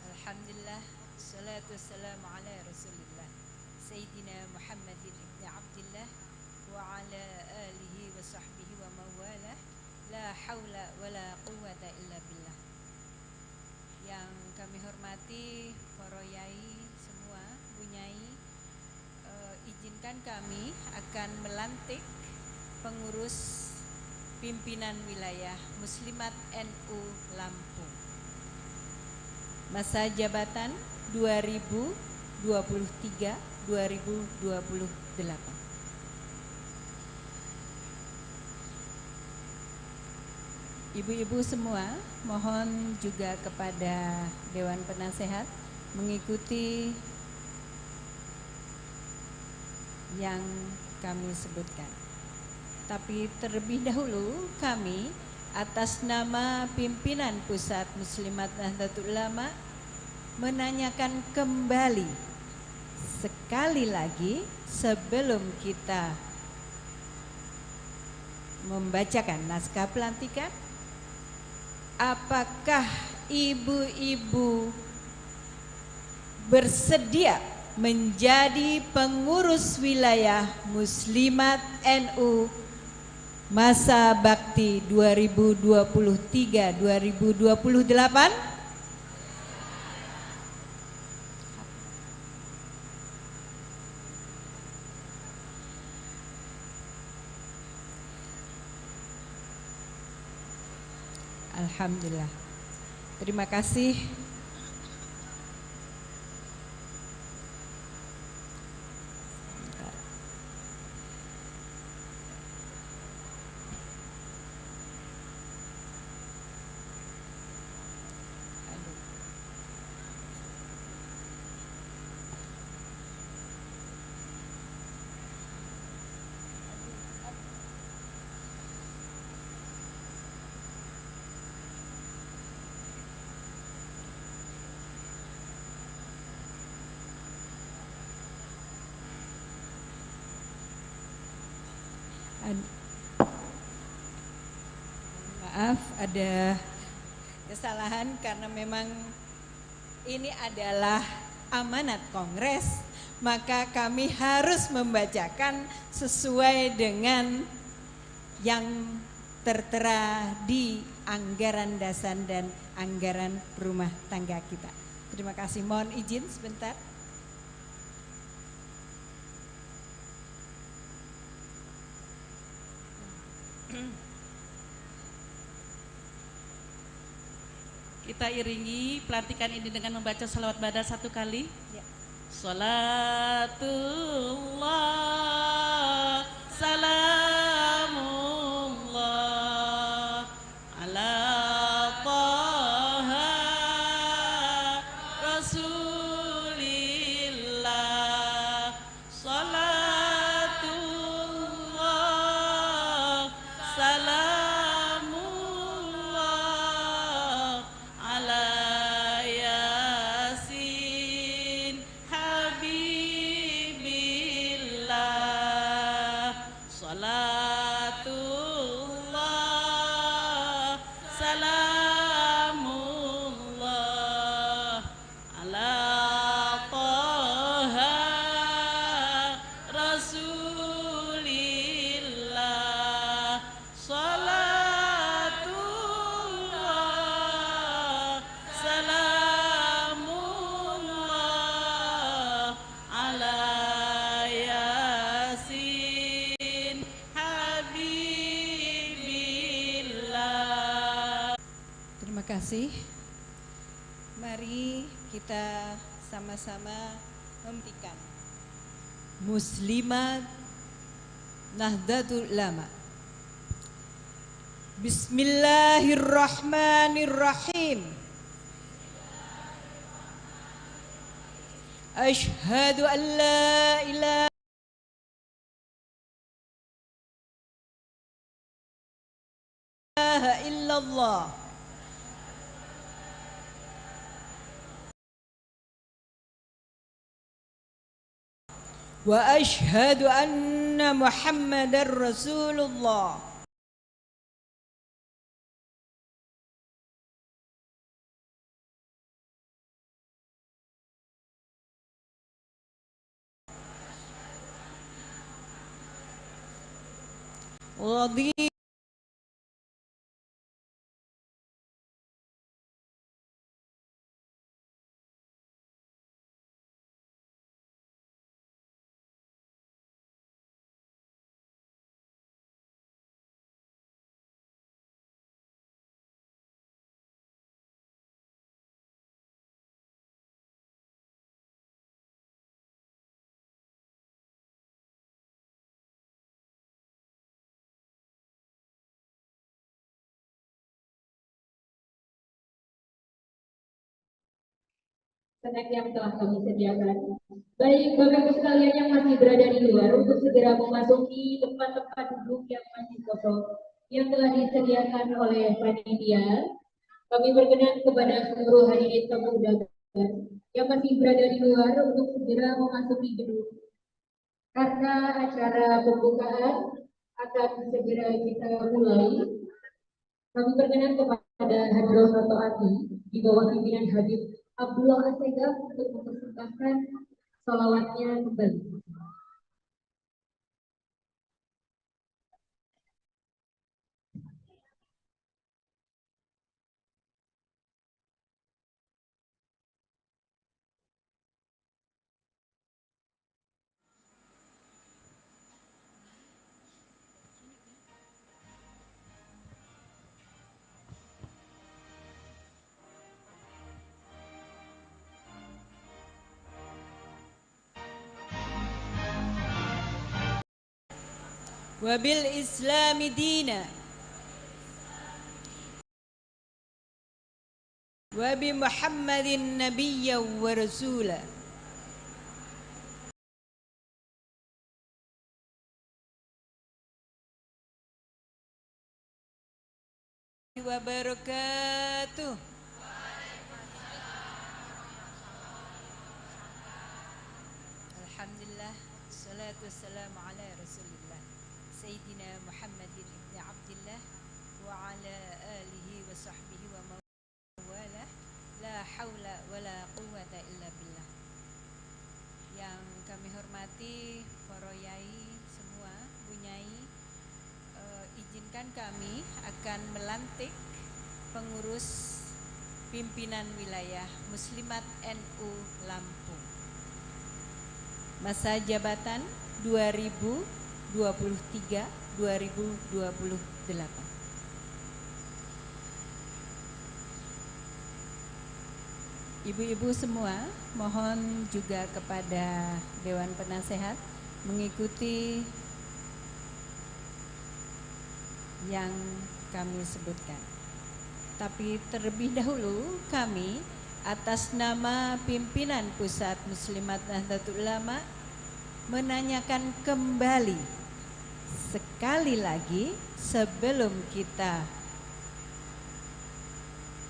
Alhamdulillah, salatu wassalamu ala rasulillah Sayyidina Muhammadin ibn Abdillah wa ala alihi wa sahbihi wa mawala. La hawla wa la quwata illa billah. Yang kami hormati para yai semua, Bu Nyai, izinkan kami akan melantik pengurus pimpinan wilayah Muslimat NU Lampung. Masa jabatan 2023-2028. Ibu-ibu semua, mohon juga kepada Dewan Penasehat mengikuti yang kami sebutkan. Tapi terlebih dahulu kami atas nama pimpinan Pusat Muslimat Nahdlatul Ulama menanyakan kembali sekali lagi sebelum kita membacakan naskah pelantikan, apakah ibu-ibu bersedia menjadi pengurus wilayah Muslimat NU masa bakti 2023-2028? Alhamdulillah. Terima kasih. Maaf, ada kesalahan karena memang ini adalah amanat Kongres, maka kami harus membacakan sesuai dengan yang tertera di anggaran dasar dan anggaran rumah tangga kita. Terima kasih, mohon izin sebentar. Kita iringi pelantikan ini dengan membaca salawat badar 1 kali. Ya. Salatullah, salamullah, ala taha rasulillah. Salatullah, salamullah, ala Yasin Habibillah. Salatullah, salamullah, ala Taha Rasulillah. Salatullah, salamullah, ala Yasin Habibillah. Terima kasih. Mari kita sama-sama hentikan Muslimat Nahdlatul Ulama. Bismillahirrahmanirrahim. Asyhadu an la ilaha illallah wa asyhadu anna Muhammadar Rasulullah. Radi snack yang telah kami sediakan. Baik Bapak Ibu sekalian yang masih berada di luar untuk segera memasuki tempat-tempat duduk yang masih kosong yang telah disediakan oleh panitia. Kami berkenan kepada seluruh hadirin tamu undangan yang masih berada di luar untuk segera memasuki gedung. Karena acara pembukaan akan segera kita mulai, kami berkenan kepada Hadroh Noto Ati di bawah pimpinan Habib Abdullah Assegaf untuk mempersembahkan salawatnya kembali. Wabil Islami dina wabi Muhammadin nabiyya wa rasula wa barakatuh. Alhamdulillah, salatu wassalamu ala rasulillah Sayyidina Muhammadin ibn Abdillah wa ala alihi wa sahbihi wa mawala. La hawla wa la quwwata illa billah. Yang kami hormati para yai semua, bunyai, izinkan kami akan melantik pengurus pimpinan wilayah Muslimat NU Lampung. Masa jabatan 2023-2028. Ibu-ibu semua, mohon juga kepada Dewan Penasehat mengikuti yang kami sebutkan. Tapi terlebih dahulu kami atas nama pimpinan Pusat Muslimat Nahdlatul Ulama menanyakan kembali sekali lagi sebelum kita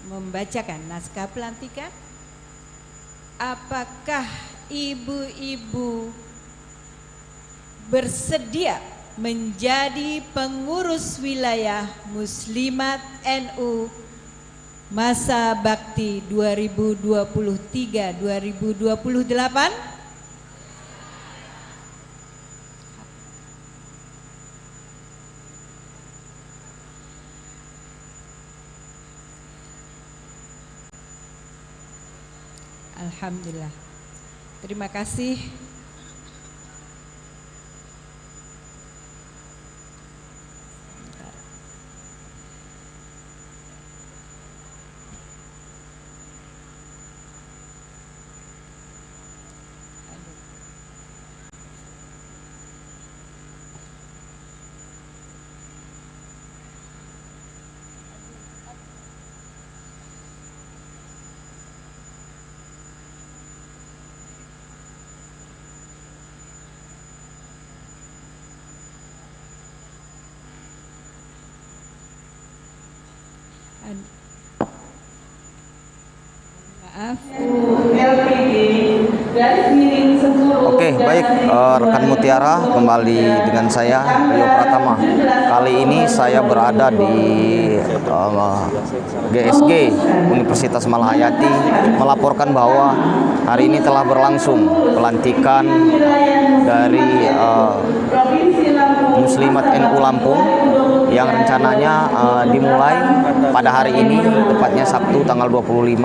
membacakan naskah pelantikan, apakah ibu-ibu bersedia menjadi pengurus wilayah Muslimat NU masa bakti 2023-2028? Alhamdulillah. Terima kasih. Maaf. Oke, baik rekan Mutiara, kembali dengan saya Rio Pratama. Kali ini saya berada di GSG Universitas Malahayati melaporkan bahwa hari ini telah berlangsung pelantikan dari Muslimat NU Lampung yang rencananya dimulai pada hari ini, tepatnya Sabtu tanggal 25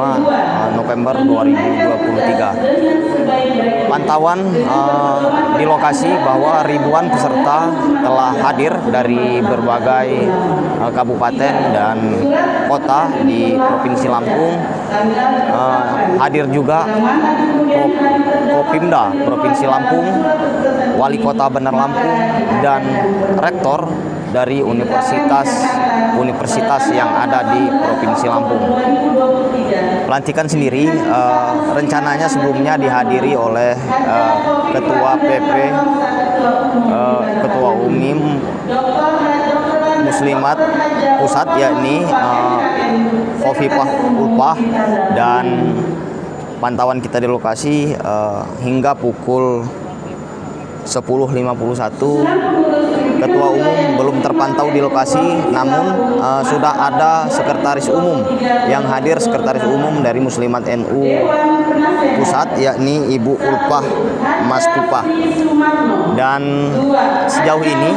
November 2023. Pantauan di lokasi bahwa ribuan peserta telah hadir dari berbagai kabupaten dan kota di Provinsi Lampung. Hadir juga Kopimda Provinsi Lampung, Wali Kota Bandar Lampung, dan Rektor dari universitas yang ada di Provinsi Lampung. Pelantikan sendiri rencananya sebelumnya dihadiri oleh Ketua PP, Ketua Umum Muslimat Pusat, yakni Khofifah Ulpah, dan pantauan kita di lokasi hingga pukul 10.51 Ketua Umum belum terpantau di lokasi, namun sudah ada Sekretaris Umum yang hadir, Sekretaris Umum dari Muslimat NU Pusat, yakni Ibu Ulpah Mas Pupah. Dan sejauh ini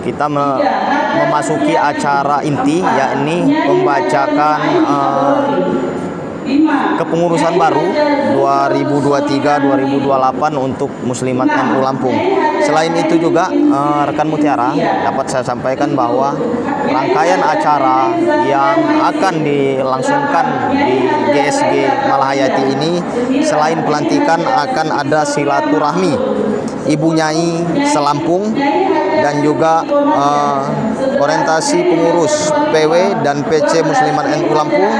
kita memasuki acara inti, yakni membacakan kepengurusan baru 2023-2028 untuk Muslimat NU Lampung. Selain itu juga rekan Mutiara, dapat saya sampaikan bahwa rangkaian acara yang akan dilangsungkan di GSG Malahayati ini, selain pelantikan akan ada silaturahmi Ibu Nyai Selampung dan juga orientasi pengurus PW dan PC Muslimat NU Lampung.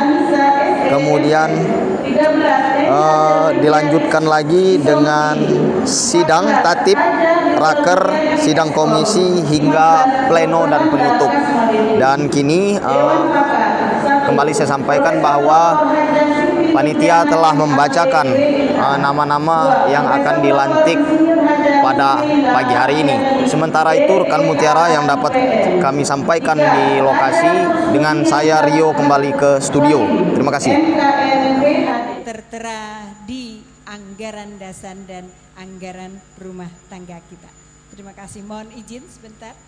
Kemudian dilanjutkan lagi dengan sidang tatip, raker, sidang komisi hingga pleno dan penutup. Dan kini kembali saya sampaikan bahwa panitia telah membacakan nama-nama yang akan dilantik pada pagi hari ini. Sementara itu rekan Mutiara yang dapat kami sampaikan di lokasi, dengan saya Rio kembali ke studio. Terima kasih. Tertera di anggaran dasar dan anggaran rumah tangga kita. Terima kasih. Mohon izin sebentar.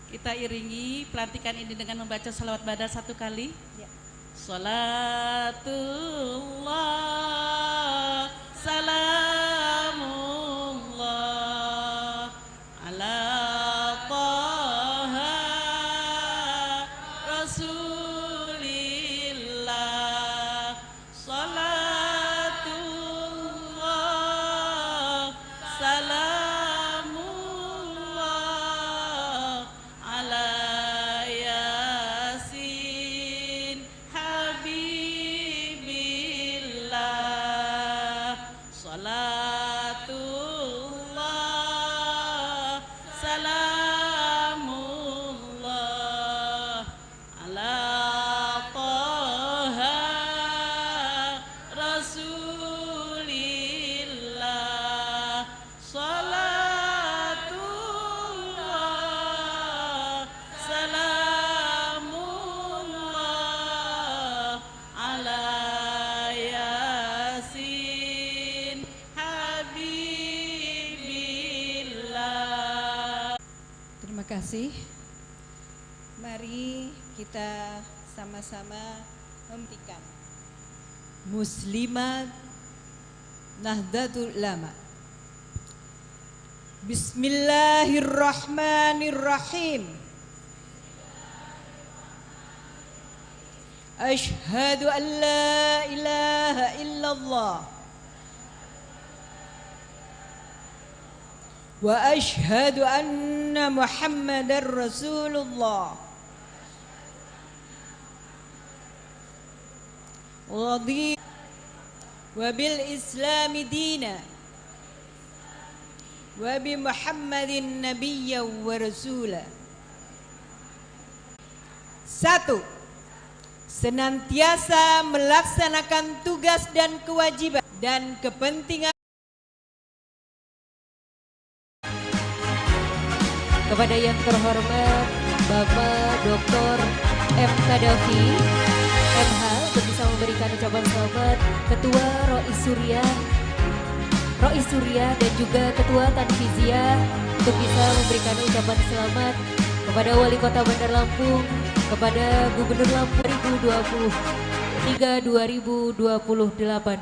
Kita iringi pelantikan ini dengan membaca salawat badal 1 kali. Ya. Salatullah, salamullah ala Taha Rasulillah. Salatullah, salamullah ala Yasin Habibillah. Salatullah, salamullah ala Taha Rasulillah. Salatullah, salamullah ala Yasin Habibillah. Terima kasih. Mari kita sama-sama hentikan Muslimat Nahdlatul Ulama. Bismillahirrahmanirrahim. Asyhadu an la ilaha illallah wa asyhadu anna Muhammadar Rasulullah. Radi wa bil Islami dina wa bi Muhammadin nabiyya wa rasula. 1. Senantiasa melaksanakan tugas dan kewajiban dan kepentingan kepada yang terhormat Bapak Dr. M. Kadafi MH untuk bisa memberikan ucapan selamat Ketua Rois Surya dan juga Ketua Tanfiziah untuk bisa memberikan ucapan selamat kepada Wali Kota Bandar Lampung, kepada Gubernur Lampung 2023-2028.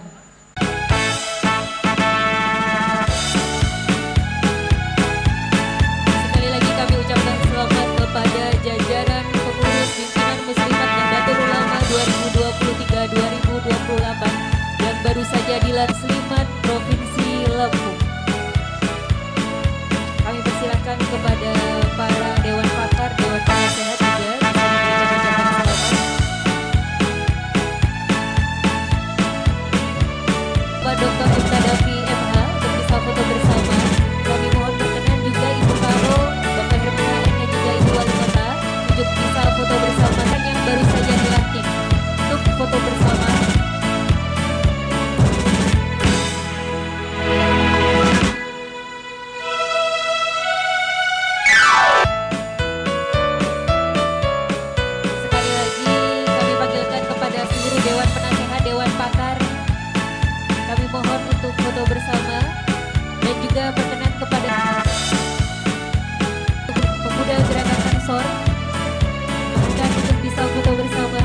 Sekali lagi kami ucapkan selamat kepada jajaran pengurus pimpinan Muslimat Nahdlatul Ulama Pengadilan Seliman Provinsi Lampung. Kami persilahkan kepada para Dewan Pakar, Dewan Penasehat juga bisa memberikan ucapan selamat. Pak Dr. M. Kadafi MH untuk bisa foto bersama. Kami mohon berkenan juga Ibu Karo, Bapak Herman Halim dan juga Ibu Wali Kota untuk bisa foto bersama kan yang baru saja dilantik untuk foto bersama. Sekali lagi kami panggilkan kepada seluruh Dewan Penasehat, Dewan Pakar. Kami mohon untuk foto bersama dan juga berkenan kepada pemuda Gerakan Ansor mohonkan untuk bisa foto bersama.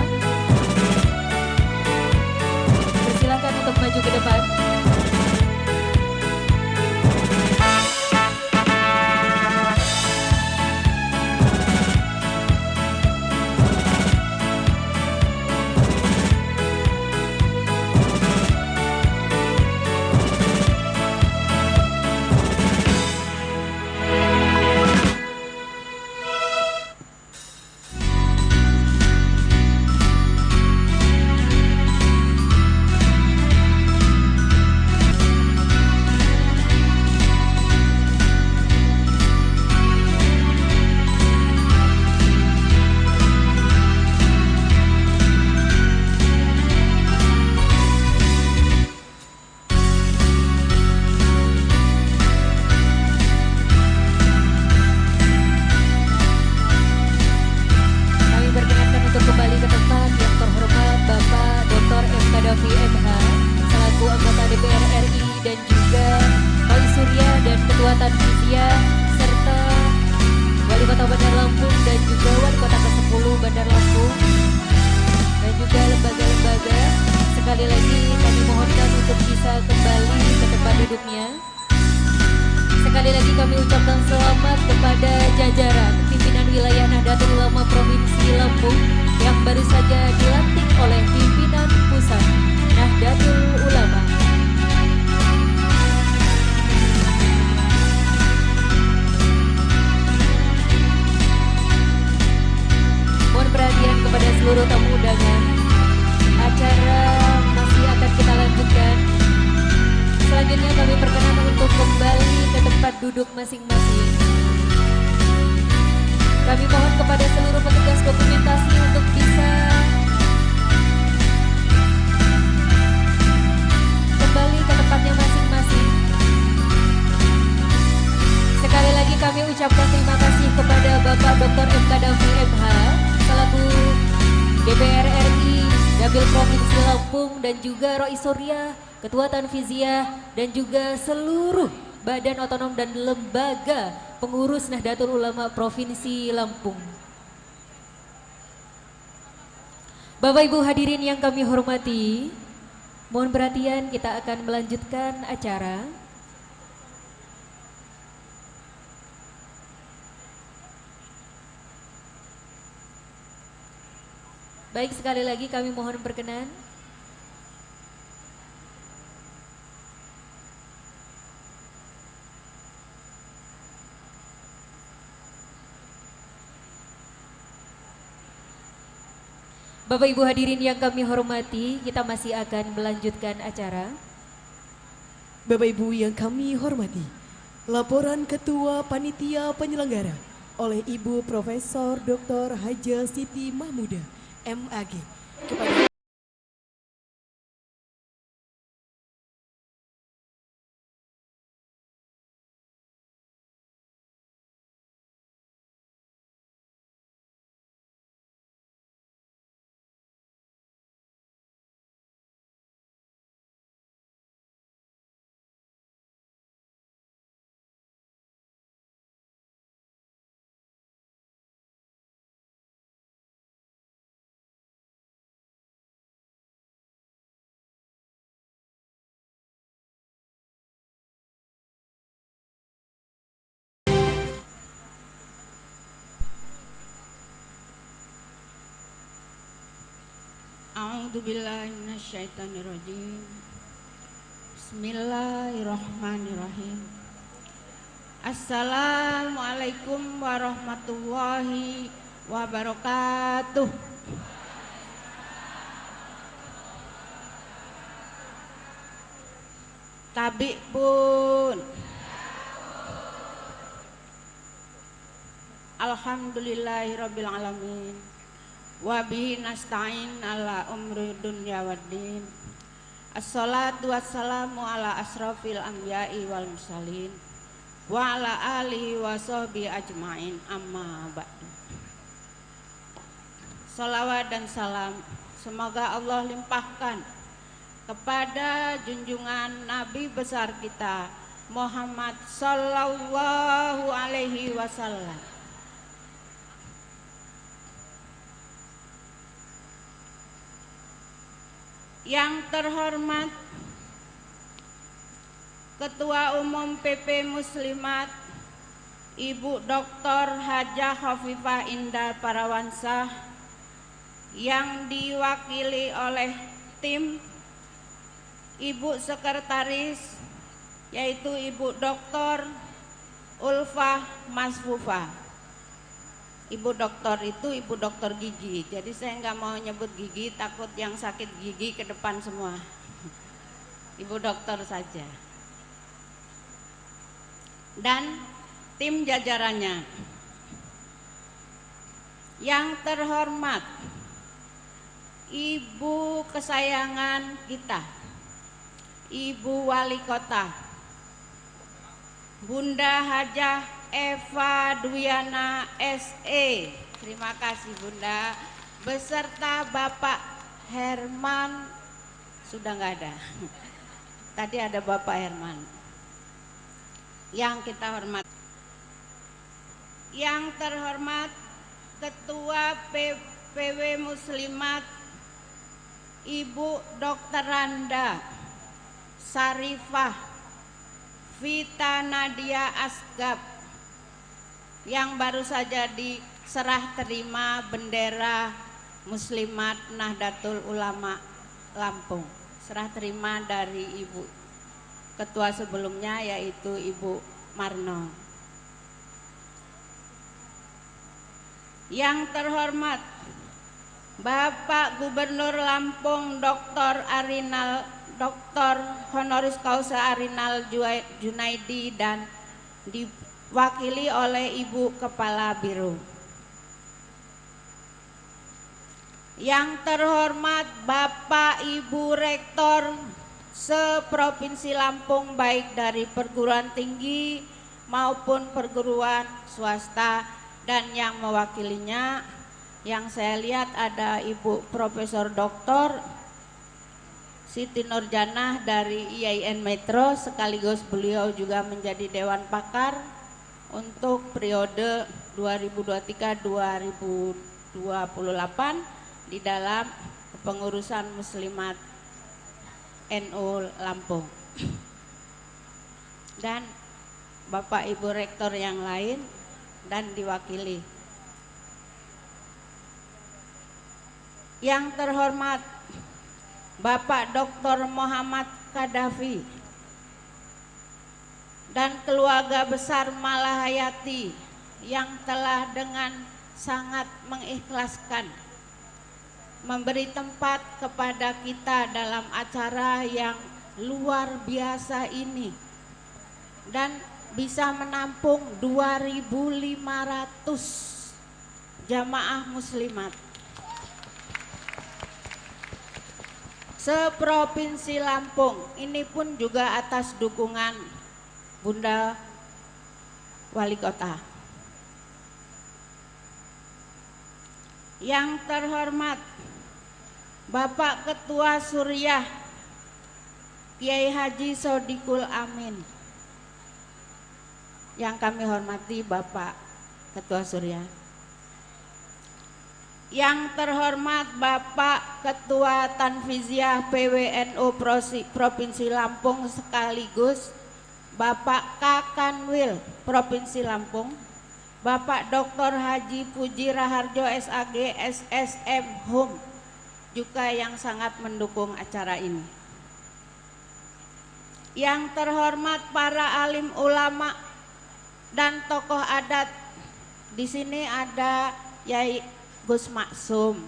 Persilakan untuk maju ke depan. Kami perkenankan untuk kembali ke tempat yang terhormat Bapak Dr. M. Kadafi MH selaku anggota DPR RI dan juga Pak Surya dan Ketua Tanfizia serta Wali Kota Bandar Lampung dan juga Wali Kota ke-10 Bandar Lampung dan juga lembaga-lembaga. Sekali lagi kami mohonkan untuk bisa kembali ke tempat duduknya. Sekali lagi kami ucapkan selamat kepada jajaran pimpinan wilayah Nahdlatul Ulama Provinsi Lampung yang baru saja dilantik oleh pimpinan pusat Nahdlatul Ulama. Mohon perhatian kepada seluruh tamu undangan. Acara masih akan kita lanjutkan. Selanjutnya kami perkenan untuk kembali ke tempat duduk masing-masing. Kami mohon kepada seluruh petugas dokumentasi untuk bisa kembali ke tempatnya masing-masing. Sekali lagi kami ucapkan terima kasih kepada Bapak Dr. M. Kadafi MH selaku DPR RI Dapil Provinsi Lampung dan juga Roy Surya Ketua Tanfizia dan juga seluruh badan otonom dan lembaga pengurus Nahdlatul Ulama Provinsi Lampung. Bapak Ibu hadirin yang kami hormati, mohon perhatian, kita akan melanjutkan acara. Baik, sekali lagi kami mohon berkenan. Bapak Ibu hadirin yang kami hormati, kita masih akan melanjutkan acara. Bapak Ibu yang kami hormati, laporan Ketua Panitia Penyelenggara oleh Ibu Profesor Dr. Haja Siti Mahmudah, MAG, kepada A'udzubillahi minasyaitonirrajim. Bismillahirrahmanirrahim. Assalamualaikum warahmatullahi wabarakatuh. Tabik pun. Alhamdulillahirabbil alamin. Wa bihi nasta'in ala umri dunya waddin. Assalatu wassalamu ala asrafil anbiya'i wal mursalin wa ala alihi wa sahbihi ajmain, amma ba'du. Salawat dan salam semoga Allah limpahkan kepada junjungan Nabi besar kita Muhammad sallallahu alaihi wasallam. Yang terhormat Ketua Umum PP Muslimat Ibu Dr. Hajah Khofifah Indah Parawansa, yang diwakili oleh tim Ibu Sekretaris yaitu Ibu Dr. Ulfah Masfufah. Ibu dokter itu ibu dokter gigi, jadi saya nggak mau nyebut gigi, takut yang sakit gigi ke depan semua. Ibu dokter saja. Dan tim jajarannya. Yang terhormat Ibu kesayangan kita, Ibu Wali Kota, Bunda Hajah Eva Dwiana SE, terima kasih Bunda, beserta Bapak Herman, sudah nggak ada, tadi ada Bapak Herman. Yang kita hormat, yang terhormat Ketua PPW Muslimat Ibu Dr. Randa Sarifah Vita Nadia Asgab, yang baru saja diserah terima bendera Muslimat Nahdlatul Ulama Lampung, serah terima dari Ibu Ketua sebelumnya yaitu Ibu Marno. Yang terhormat Bapak Gubernur Lampung Dr. Honoris Causa Arinal Junaidi dan diwakili oleh Ibu Kepala Biro. Yang terhormat Bapak Ibu Rektor se-Provinsi Lampung, baik dari perguruan tinggi maupun perguruan swasta, dan yang mewakilinya yang saya lihat ada Ibu Profesor Dr. Siti Nurjanah dari IAIN Metro, sekaligus beliau juga menjadi Dewan Pakar untuk periode 2023-2028 di dalam kepengurusan Muslimat NU Lampung. Dan Bapak Ibu Rektor yang lain dan diwakili. Yang terhormat Bapak Dr. Muhammad Kadafi dan keluarga besar Malahayati yang telah dengan sangat mengikhlaskan memberi tempat kepada kita dalam acara yang luar biasa ini dan bisa menampung 2.500 jamaah muslimat se-Provinsi Lampung. Ini pun juga atas dukungan Bunda Wali Kota. Yang terhormat Bapak Ketua Suriah Kiai Haji Sodikul Amin, yang kami hormati Bapak Ketua Suriah. Yang terhormat Bapak Ketua Tanfiziah PWNU Provinsi Lampung, sekaligus Bapak Kakanwil Provinsi Lampung, Bapak Dr. Haji Puji Raharjo SAG SSM HUM, juga yang sangat mendukung acara ini. yang terhormat para alim ulama dan tokoh adat. Di sini ada Yai Gus Maksum,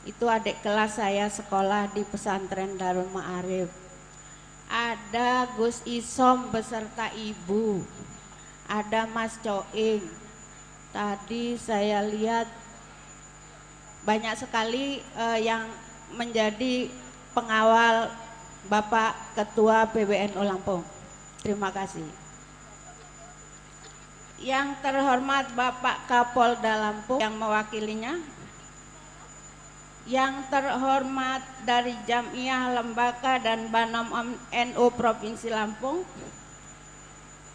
itu adik kelas saya sekolah di pesantren Darul Ma'arif. Ada Gus Isom beserta ibu, ada Mas Coing. Tadi saya lihat banyak sekali yang menjadi pengawal Bapak Ketua PBNU Lampung. Terima kasih. Yang terhormat Bapak Kapolda Lampung yang mewakilinya, yang terhormat dari Jamiah, Lembaga dan Banom NU Provinsi Lampung,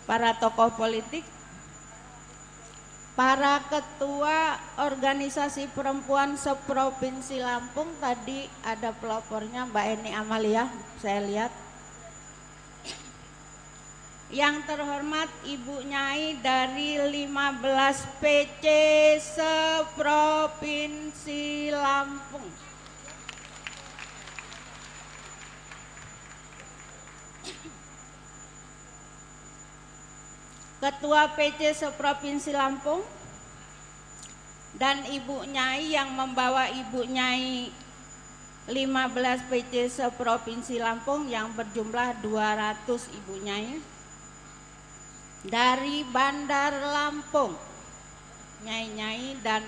para tokoh politik, para ketua organisasi perempuan seprovinsi Lampung, tadi ada pelopornya Mbak Eni Amalia, saya lihat. Yang terhormat Ibu Nyai dari 15 PC seprovinsi Lampung. Ketua PC seprovinsi Lampung dan Ibu Nyai yang membawa Ibu Nyai 15 PC seprovinsi Lampung yang berjumlah 200 Ibu Nyai. Dari Bandar Lampung, Nyai-nyai dan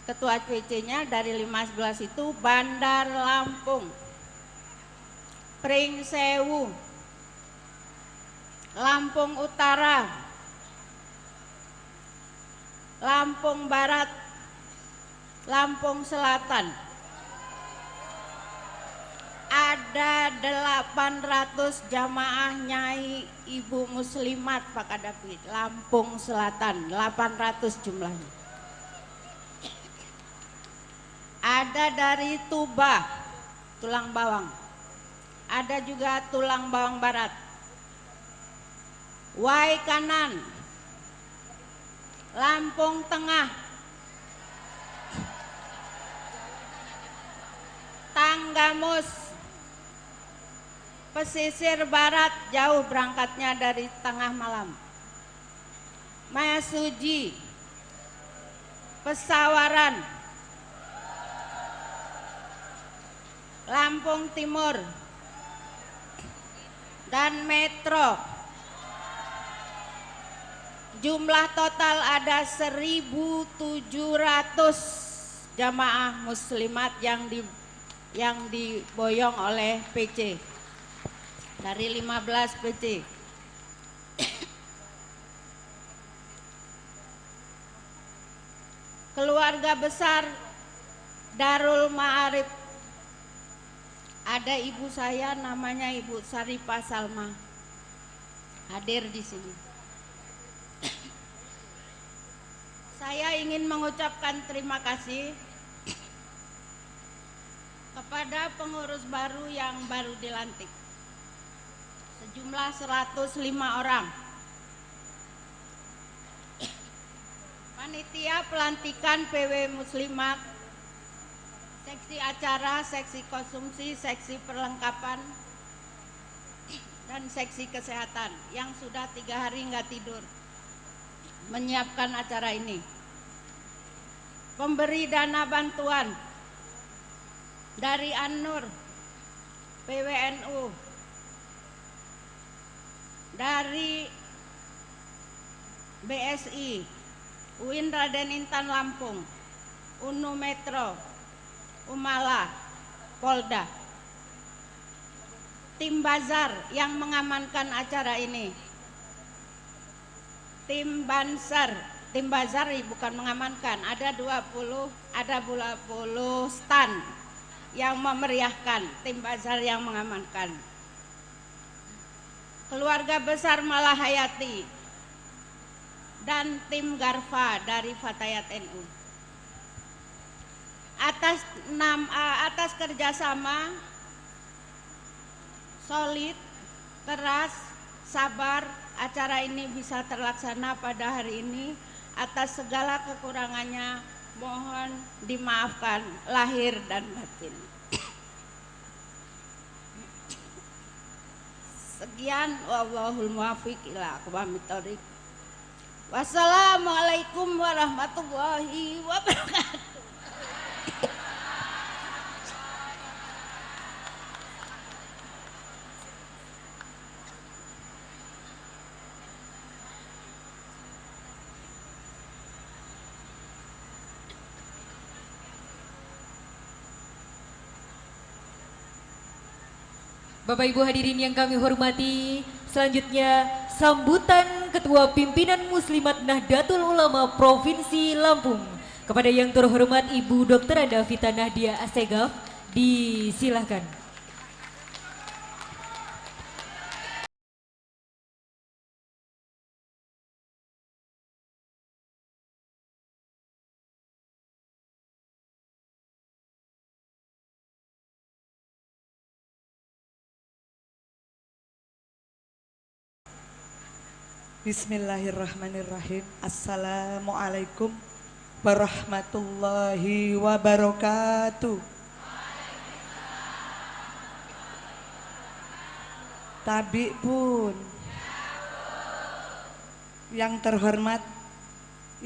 ketua PC-nya dari 15 itu Bandar Lampung, Pringsewu, Lampung Utara, Lampung Barat, Lampung Selatan. Ada 800 jamaah Nyai Ibu Muslimat Pak Kadapi, Lampung Selatan, 800 jumlahnya. Ada dari Tuba, Tulang Bawang. Ada juga Tulang Bawang Barat. Wai Kanan, Lampung Tengah, Tanggamus, pesisir barat jauh berangkatnya dari tengah malam. Mayasuji, Pesawaran, Lampung Timur, dan Metro. Jumlah total ada 1.700 jamaah muslimat yang diboyong oleh PC. Dari 15 PC. Keluarga besar Darul Ma'arif, ada ibu saya namanya Ibu Saripah Salma, hadir di sini. Saya ingin mengucapkan terima kasih kepada pengurus baru yang baru dilantik. Sejumlah 105 orang. Panitia pelantikan PW Muslimat, seksi acara, seksi konsumsi, seksi perlengkapan, dan seksi kesehatan yang sudah 3 hari nggak tidur menyiapkan acara ini. Pemberi dana bantuan dari An-Nur, PWNU, dari BSI, UIN Raden Intan Lampung, UNU Metro, Umala, Polda. Tim Bazar yang mengamankan acara ini. Tim Bazar bukan mengamankan, ada 20 stand yang memeriahkan, tim Bazar yang mengamankan. Keluarga besar Malahayati dan tim Garfa dari Fatayat NU. Atas kerjasama solid, keras, sabar, acara ini bisa terlaksana pada hari ini. Atas segala kekurangannya mohon dimaafkan lahir dan batin. Sekian, wallahul muwaffiq ila aqwamit thoriq. Wassalamualaikum warahmatullahi wabarakatuh. Bapak Ibu hadirin yang kami hormati, selanjutnya sambutan Ketua Pimpinan Muslimat Nahdlatul Ulama Provinsi Lampung kepada yang terhormat Ibu Dr. Andavita Nahdia Assegaf, disilahkan. Bismillahirrahmanirrahim. Assalamualaikum warahmatullahi wabarakatuh. Tabi pun. Yang terhormat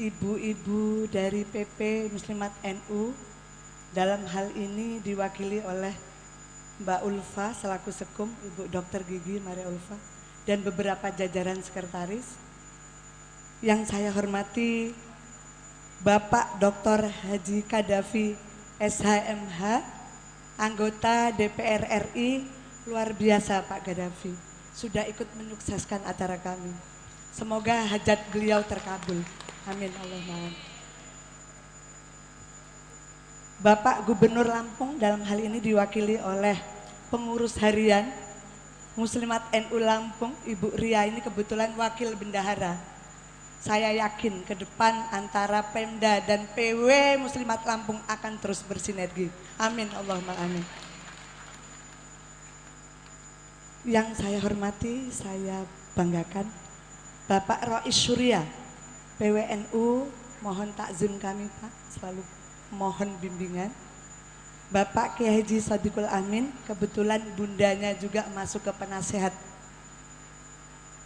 ibu-ibu dari PP Muslimat NU, dalam hal ini diwakili oleh Mbak Ulfa selaku Sekum, Ibu Dr. Gigi Maria Ulfa, dan beberapa jajaran sekretaris. Yang saya hormati Bapak Dr. Haji Kadafi SHMH, anggota DPR RI, luar biasa Pak Kadafi, sudah ikut menyukseskan acara kami. Semoga hajat beliau terkabul. Amin Allahumma. Bapak Gubernur Lampung dalam hal ini diwakili oleh pengurus harian Muslimat NU Lampung, Ibu Ria, ini kebetulan wakil bendahara. Saya yakin ke depan antara Pemda dan PW Muslimat Lampung akan terus bersinergi. Amin Allahumma amin. Yang saya hormati, saya banggakan Bapak Rois Surya, PWNU, mohon takzim kami Pak, selalu mohon bimbingan. Bapak Kiai Haji Sadiqul Amin, kebetulan bundanya juga masuk ke penasehat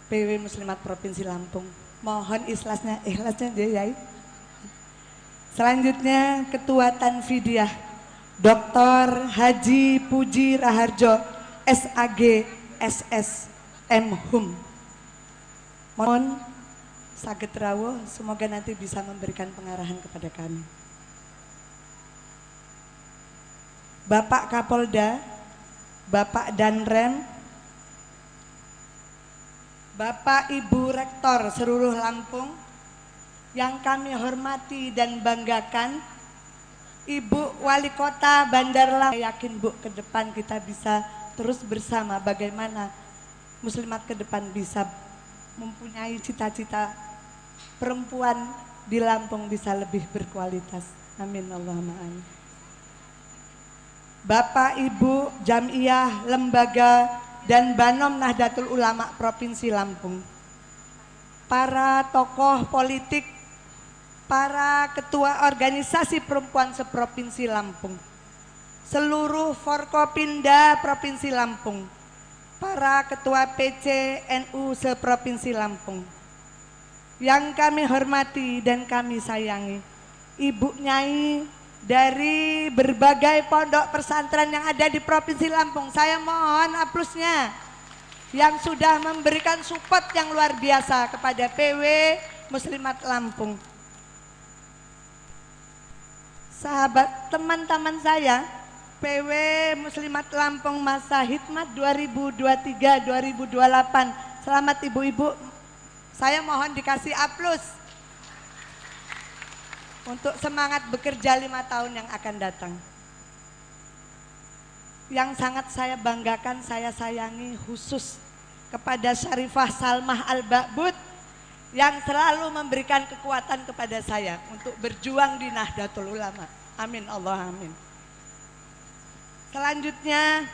PW Muslimat Provinsi Lampung. Mohon ikhlasnya dia Yai. Selanjutnya Ketua Tanfidiyah Dr. Haji Puji Raharjo, SAG SS M.Hum. Mohon saged rawuh, semoga nanti bisa memberikan pengarahan kepada kami. Bapak Kapolda, Bapak Danrem, Bapak Ibu Rektor seluruh Lampung, yang kami hormati dan banggakan, Ibu Wali Kota Bandar Lampung. Saya yakin Bu, ke depan kita bisa terus bersama bagaimana Muslimat ke depan bisa mempunyai cita-cita perempuan di Lampung bisa lebih berkualitas. Amin Allahumma amin. Bapak Ibu Jamiyah, Lembaga dan Banom Nahdlatul Ulama Provinsi Lampung, para tokoh politik, para ketua organisasi perempuan seprovinsi Lampung, seluruh Forkopimda Provinsi Lampung, para ketua PC NU seprovinsi Lampung, yang kami hormati dan kami sayangi, Ibu Nyai dari berbagai pondok pesantren yang ada di Provinsi Lampung. Saya mohon aplausnya yang sudah memberikan support yang luar biasa kepada PW Muslimat Lampung. Sahabat teman-teman saya, PW Muslimat Lampung masa hikmat 2023-2028. Selamat ibu-ibu, saya mohon dikasih aplaus untuk semangat bekerja 5 tahun yang akan datang. Yang sangat saya banggakan, saya sayangi khusus kepada Syarifah Salmah Al-Ba'bud yang selalu memberikan kekuatan kepada saya untuk berjuang di Nahdlatul Ulama. Amin Allah amin. Selanjutnya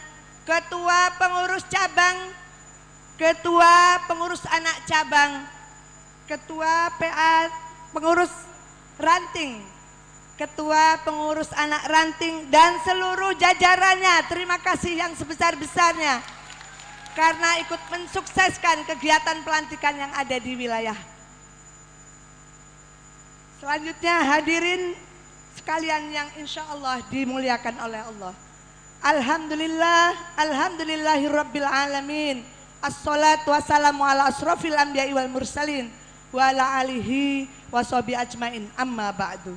Ketua Pengurus Cabang, Ketua Pengurus Anak Cabang, Ketua PA Pengurus Ranting, Ketua Pengurus Anak Ranting dan seluruh jajarannya, terima kasih yang sebesar-besarnya. karena ikut mensukseskan kegiatan pelantikan yang ada di wilayah. Selanjutnya hadirin sekalian yang insya Allah dimuliakan oleh Allah. Alhamdulillah, alhamdulillahirabbil alamin. Assalatu wassalamu ala asrofil anbiya'i wal mursalin wa ala alihi wa sahbihi ajmain, amma ba'du.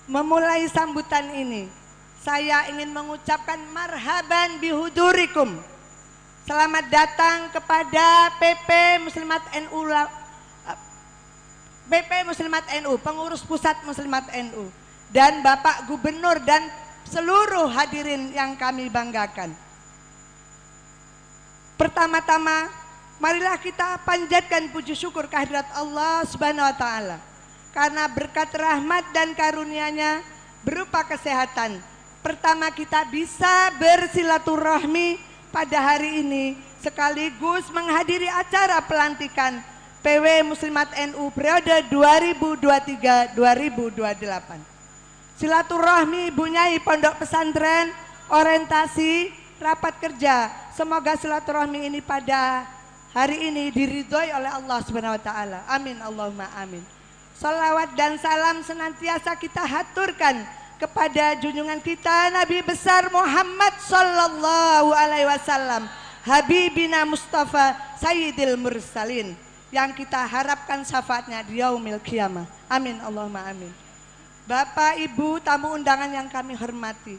Memulai sambutan ini, saya ingin mengucapkan marhaban bihudurikum. Selamat datang kepada PP Muslimat NU, pengurus pusat Muslimat NU, dan Bapak Gubernur dan seluruh hadirin yang kami banggakan. Pertama-tama, marilah kita panjatkan puji syukur kehadirat Allah Subhanahu wa taala karena berkat rahmat dan karunia-Nya berupa kesehatan. Pertama, kita bisa bersilaturahmi pada hari ini sekaligus menghadiri acara pelantikan PW Muslimat NU periode 2023-2028. Silaturahmi Ibu Nyai Pondok Pesantren, orientasi, rapat kerja. Semoga silaturahmi ini pada hari ini diridhoi oleh Allah Subhanahu wa taala. Amin Allahumma amin. Salawat dan salam senantiasa kita haturkan kepada junjungan kita Nabi besar Muhammad sallallahu alaihi wasallam, Habibina Mustafa Sayyidil Mursalin, yang kita harapkan syafaatnya di yaumil qiyamah. Amin Allahumma amin. Bapak Ibu tamu undangan yang kami hormati,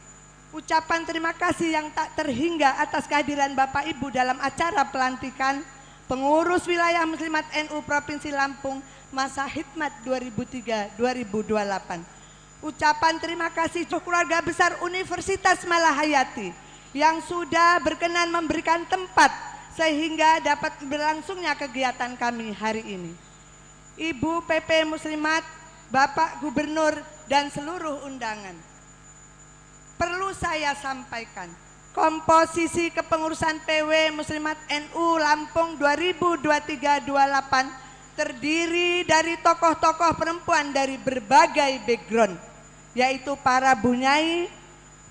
ucapan terima kasih yang tak terhingga atas kehadiran Bapak Ibu dalam acara pelantikan pengurus wilayah Muslimat NU Provinsi Lampung masa hikmat 2003-2028. Ucapan terima kasih keluarga besar Universitas Malahayati yang sudah berkenan memberikan tempat sehingga dapat berlangsungnya kegiatan kami hari ini. Ibu PP Muslimat, Bapak Gubernur dan seluruh undangan. Perlu saya sampaikan, komposisi kepengurusan PW Muslimat NU Lampung 2023-28 terdiri dari tokoh-tokoh perempuan dari berbagai background, yaitu para bunyai,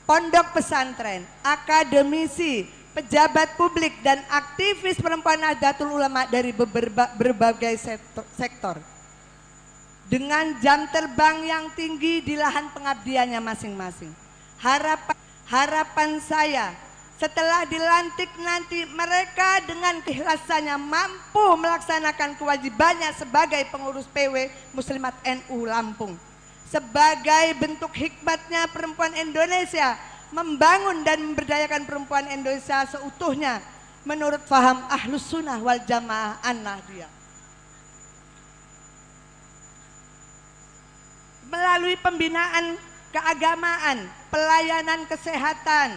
pondok pesantren, akademisi, pejabat publik dan aktivis perempuan Nahdlatul Ulama dari berbagai sektor. Dengan jam terbang yang tinggi di lahan pengabdiannya masing-masing. Harapan saya setelah dilantik nanti mereka dengan keikhlasannya mampu melaksanakan kewajibannya sebagai pengurus PW Muslimat NU Lampung. Sebagai bentuk hikmatnya perempuan Indonesia membangun dan memberdayakan perempuan Indonesia seutuhnya menurut faham Ahlus Sunnah wal Jamaah An-Nahdliyah. Melalui pembinaan keagamaan, pelayanan kesehatan,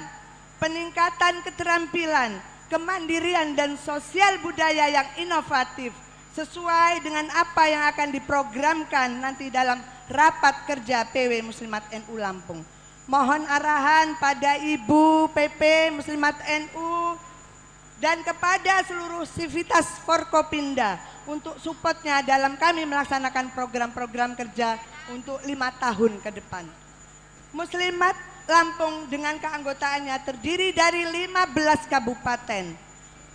peningkatan keterampilan, kemandirian dan sosial budaya yang inovatif sesuai dengan apa yang akan diprogramkan nanti dalam rapat kerja PW Muslimat NU Lampung. Mohon arahan pada Ibu PP Muslimat NU dan kepada seluruh sivitas Forkopimda untuk supportnya dalam kami melaksanakan program-program kerja untuk 5 tahun ke depan. Muslimat Lampung dengan keanggotaannya terdiri dari 15 kabupaten,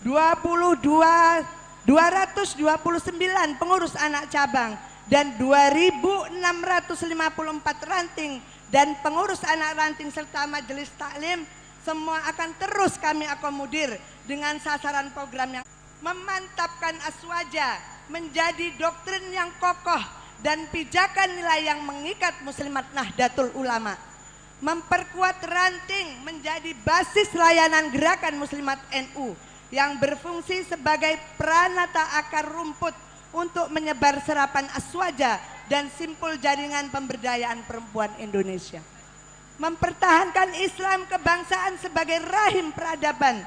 229 pengurus anak cabang, dan 2.654 ranting dan pengurus anak ranting serta majelis taklim. Semua akan terus kami akomodir dengan sasaran program yang memantapkan aswaja menjadi doktrin yang kokoh dan pijakan nilai yang mengikat Muslimat Nahdlatul Ulama. Memperkuat ranting menjadi basis layanan gerakan Muslimat NU yang berfungsi sebagai peranata akar rumput untuk menyebar serapan aswaja dan simpul jaringan pemberdayaan perempuan Indonesia. Mempertahankan Islam kebangsaan sebagai rahim peradaban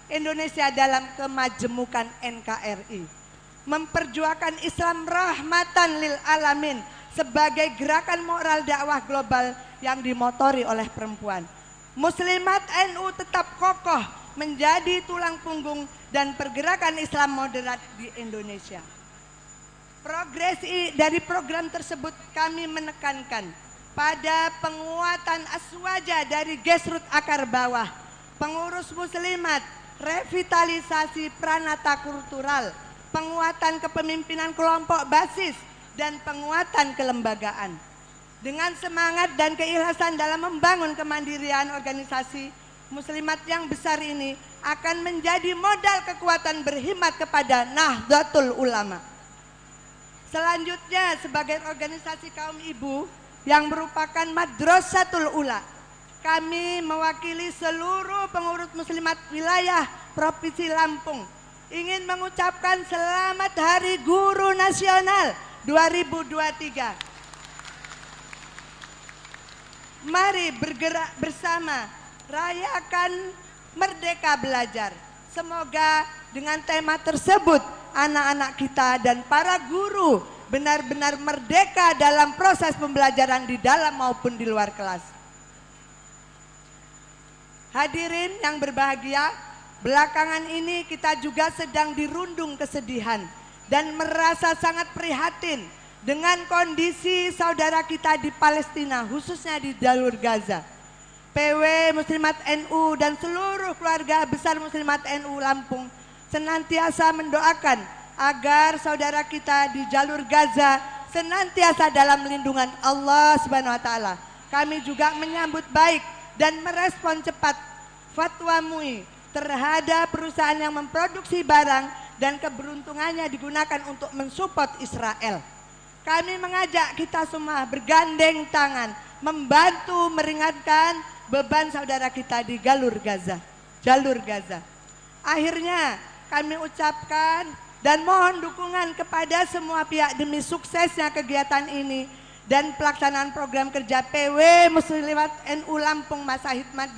Indonesia dalam kemajemukan NKRI. Memperjuangkan Islam rahmatan lil alamin sebagai gerakan moral dakwah global yang dimotori oleh perempuan. Muslimat NU tetap kokoh menjadi tulang punggung dan pergerakan Islam moderat di Indonesia. Progresi dari program tersebut kami menekankan pada penguatan aswaja dari grassroots akar bawah, pengurus muslimat, revitalisasi pranata kultural, penguatan kepemimpinan kelompok basis, dan penguatan kelembagaan. Dengan semangat dan keikhlasan dalam membangun kemandirian organisasi muslimat yang besar ini akan menjadi modal kekuatan berkhidmat kepada Nahdlatul Ulama. Selanjutnya, sebagai organisasi kaum ibu yang merupakan Madrasatul Ula, kami mewakili seluruh pengurus muslimat wilayah Provinsi Lampung ingin mengucapkan selamat Hari Guru Nasional 2023. Mari bergerak bersama, rayakan Merdeka Belajar. Semoga dengan tema tersebut anak-anak kita dan para guru benar-benar merdeka dalam proses pembelajaran di dalam maupun di luar kelas. Hadirin yang berbahagia, belakangan ini kita juga sedang dirundung kesedihan dan merasa sangat prihatin dengan kondisi saudara kita di Palestina, khususnya di jalur Gaza. PW Muslimat NU dan seluruh keluarga besar Muslimat NU Lampung senantiasa mendoakan agar saudara kita di jalur Gaza senantiasa dalam lindungan Allah Subhanahu wa taala. Kami juga menyambut baik dan merespon cepat fatwa MUI terhadap perusahaan yang memproduksi barang dan keberuntungannya digunakan untuk mensupport Israel. Kami mengajak kita semua bergandeng tangan membantu meringankan beban saudara kita di jalur Gaza. Akhirnya kami ucapkan dan mohon dukungan kepada semua pihak demi suksesnya kegiatan ini dan pelaksanaan program kerja PW Muslimat NU Lampung masa hikmat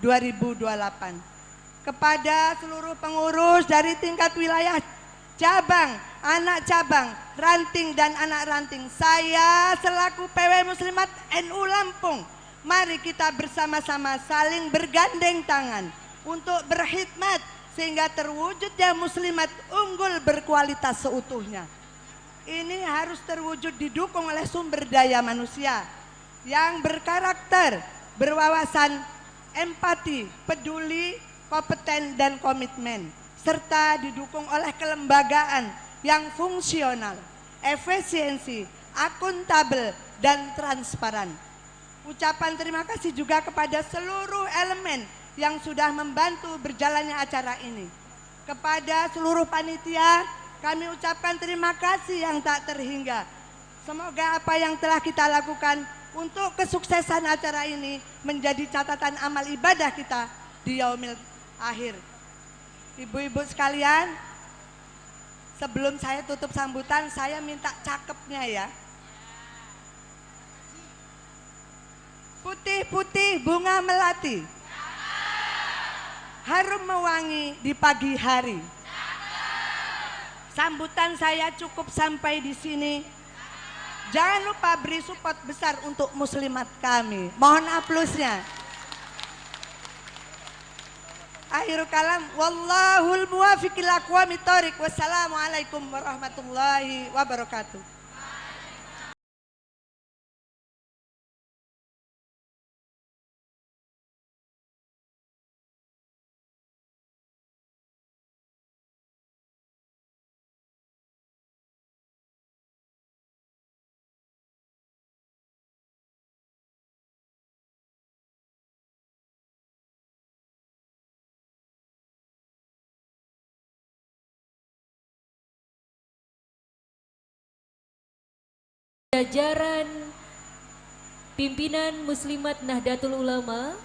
2023-2028. Kepada seluruh pengurus dari tingkat wilayah, cabang, anak cabang, ranting dan anak ranting, saya selaku PW Muslimat NU Lampung, mari kita bersama-sama saling bergandeng tangan untuk berkhidmat sehingga terwujudnya muslimat unggul berkualitas seutuhnya. Ini harus terwujud didukung oleh sumber daya manusia yang berkarakter, berwawasan, empati, peduli, kompeten dan komitmen, serta didukung oleh kelembagaan yang fungsional, efisiensi, akuntabel, dan transparan. Ucapan terima kasih juga kepada seluruh elemen yang sudah membantu berjalannya acara ini. Kepada seluruh panitia, kami ucapkan terima kasih yang tak terhingga. Semoga apa yang telah kita lakukan untuk kesuksesan acara ini menjadi catatan amal ibadah kita di yaumil akhir. Ibu-ibu sekalian, sebelum saya tutup sambutan, saya minta cakepnya ya. Putih-putih bunga melati, harum mewangi di pagi hari. Sambutan saya cukup sampai di sini. Jangan lupa beri support besar untuk muslimat kami. Mohon aplusnya. Akhirul kalam, wallahul muwaffiq ila aqwamit thoriq. Wassalamualaikum warahmatullahi wabarakatuh. Jajaran pimpinan Muslimat Nahdlatul Ulama,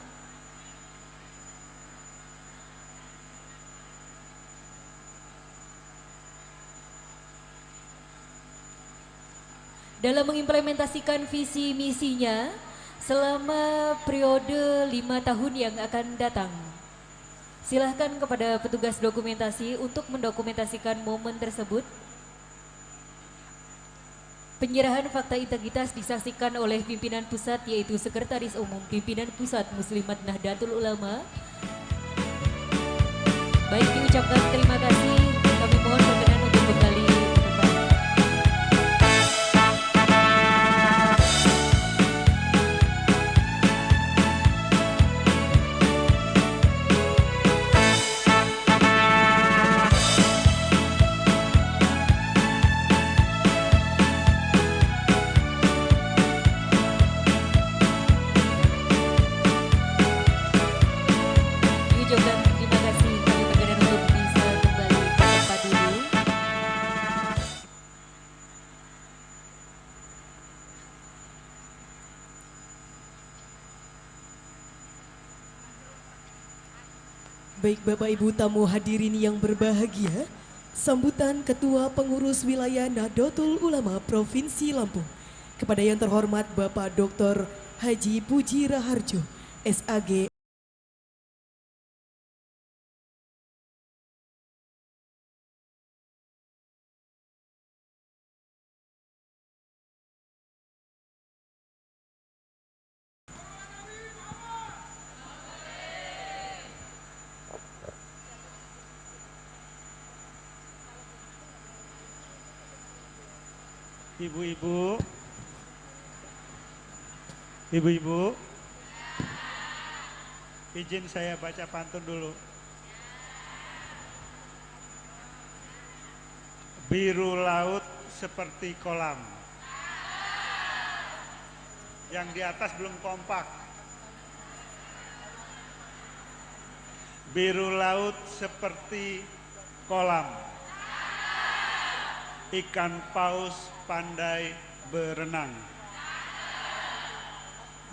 dalam mengimplementasikan visi misinya selama periode 5 tahun yang akan datang. Silahkan kepada petugas dokumentasi untuk mendokumentasikan momen tersebut. Penyerahan fakta integritas disaksikan oleh pimpinan pusat, yaitu Sekretaris Umum Pimpinan Pusat Muslimat Nahdlatul Ulama. Baik, diucapkan terima kasih. Kami mohon berkenan untuk kembali ke depan. Baik Bapak Ibu tamu hadirin yang berbahagia, sambutan Ketua Pengurus Wilayah Nahdlatul Ulama Provinsi Lampung kepada yang terhormat Bapak Dr. Haji Puji Raharjo, SAG. Ibu-ibu, ibu-ibu, izin saya baca pantun dulu. Biru laut seperti kolam. Yang di atas belum kompak. Biru laut seperti kolam. Ikan paus pandai berenang.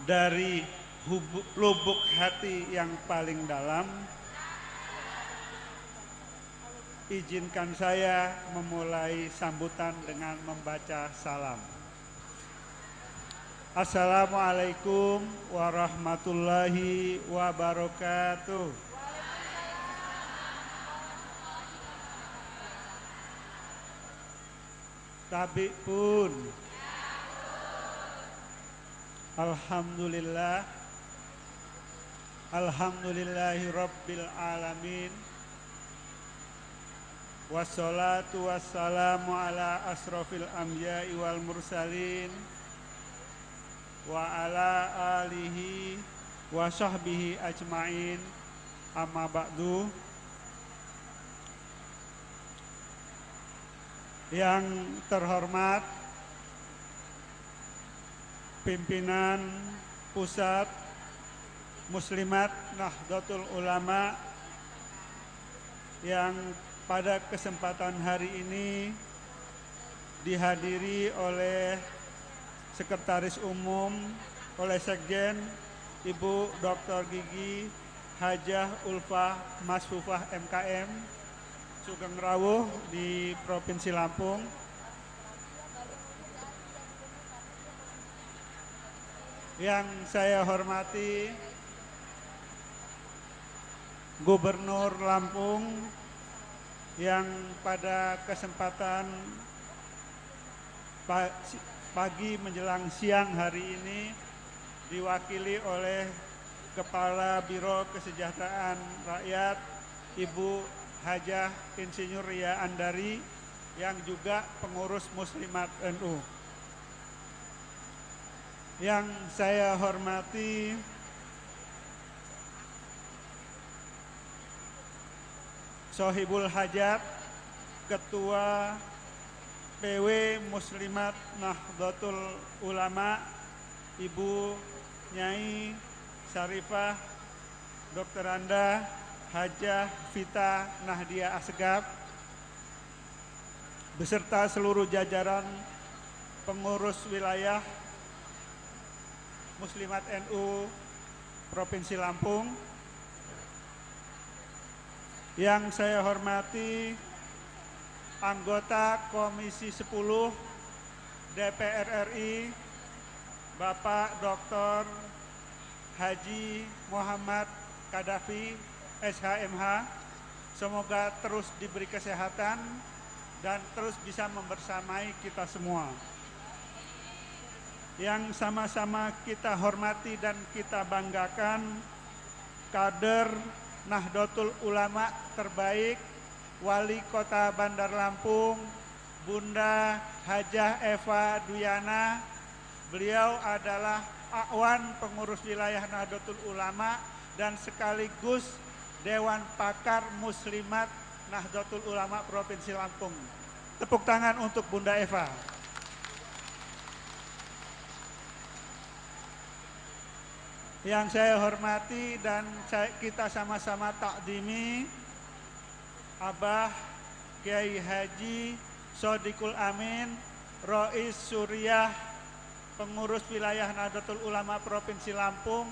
Dari lubuk hati yang paling dalam, izinkan saya memulai sambutan dengan membaca salam. Assalamualaikum warahmatullahi wabarakatuh. Tabi pun. Alhamdulillah. Alhamdulillahi rabbil alamin. Wassalatu wassalamu ala asrofil anbiya'i wal mursalin wa ala alihi wa sahbihi ajma'in, amma ba'du. Yang terhormat pimpinan Pusat Muslimat Nahdlatul Ulama yang pada kesempatan hari ini dihadiri oleh Sekretaris Umum, oleh Sekjen Ibu Dr. Gigi Hajah Ulfah Masfufah MKM Sugeng Rawuh di Provinsi Lampung, yang saya hormati Gubernur Lampung yang pada kesempatan pagi menjelang siang hari ini diwakili oleh Kepala Biro Kesejahteraan Rakyat Ibu Hajah Insinyur Ria Andari yang juga pengurus Muslimat NU. Yang saya hormati Sohibul Hajat, Ketua PW Muslimat Nahdlatul Ulama, Ibu Nyai Syarifah Dr. Anda Hajah Vita Nahdia Asegaf, beserta seluruh jajaran pengurus wilayah Muslimat NU Provinsi Lampung. Yang saya hormati anggota Komisi 10 DPR RI, Bapak Dr. Haji Muhammad Kadafi SHMH, semoga terus diberi kesehatan dan terus bisa membersamai kita semua. Yang sama-sama kita hormati dan kita banggakan, kader Nahdlatul Ulama terbaik, Wali Kota Bandar Lampung, Bunda Hajah Eva Duyana. Beliau adalah Akwan Pengurus Wilayah Nahdlatul Ulama dan sekaligus Dewan Pakar Muslimat Nahdlatul Ulama Provinsi Lampung. Tepuk tangan untuk Bunda Eva. Yang saya hormati dan kita sama-sama takdimi, Abah Kiai Haji Sodikul Amin, Rois Suriah, Pengurus Wilayah Nahdlatul Ulama Provinsi Lampung,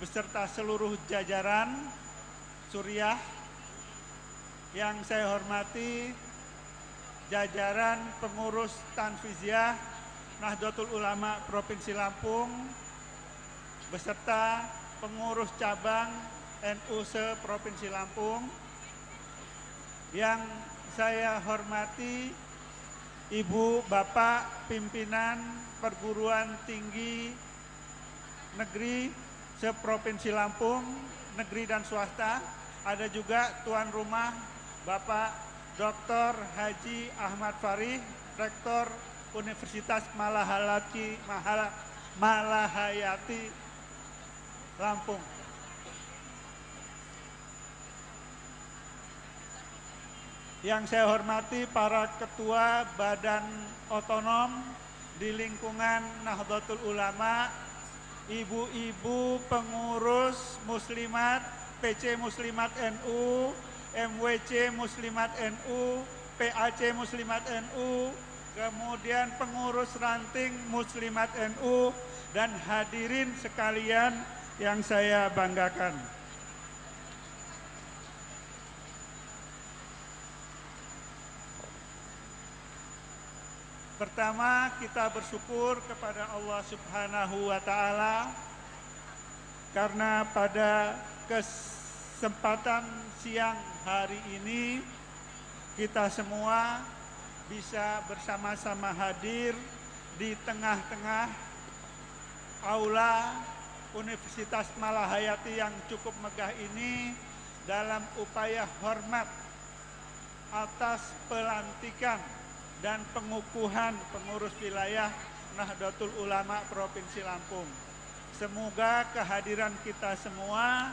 beserta seluruh jajaran, Suriah, yang saya hormati jajaran pengurus Tanfiziah Nahdlatul Ulama Provinsi Lampung beserta pengurus cabang NU se-Provinsi Lampung, yang saya hormati Ibu Bapak pimpinan perguruan tinggi negeri se-Provinsi Lampung, negeri dan swasta. Ada juga tuan rumah Bapak Dr. Haji Ahmad Farih, Rektor Universitas Malahayati Lampung. Yang saya hormati para ketua badan otonom di lingkungan Nahdlatul Ulama, ibu-ibu pengurus muslimat, PC Muslimat NU, MWC Muslimat NU, PAC Muslimat NU, kemudian pengurus ranting Muslimat NU, dan hadirin sekalian yang saya banggakan. Pertama, kita bersyukur kepada Allah Subhanahu wa Ta'ala karena pada kesempatan siang hari ini kita semua bisa bersama-sama hadir di tengah-tengah aula Universitas Malahayati yang cukup megah ini dalam upaya hormat atas pelantikan dan pengukuhan pengurus wilayah Nahdlatul Ulama Provinsi Lampung. Semoga kehadiran kita semua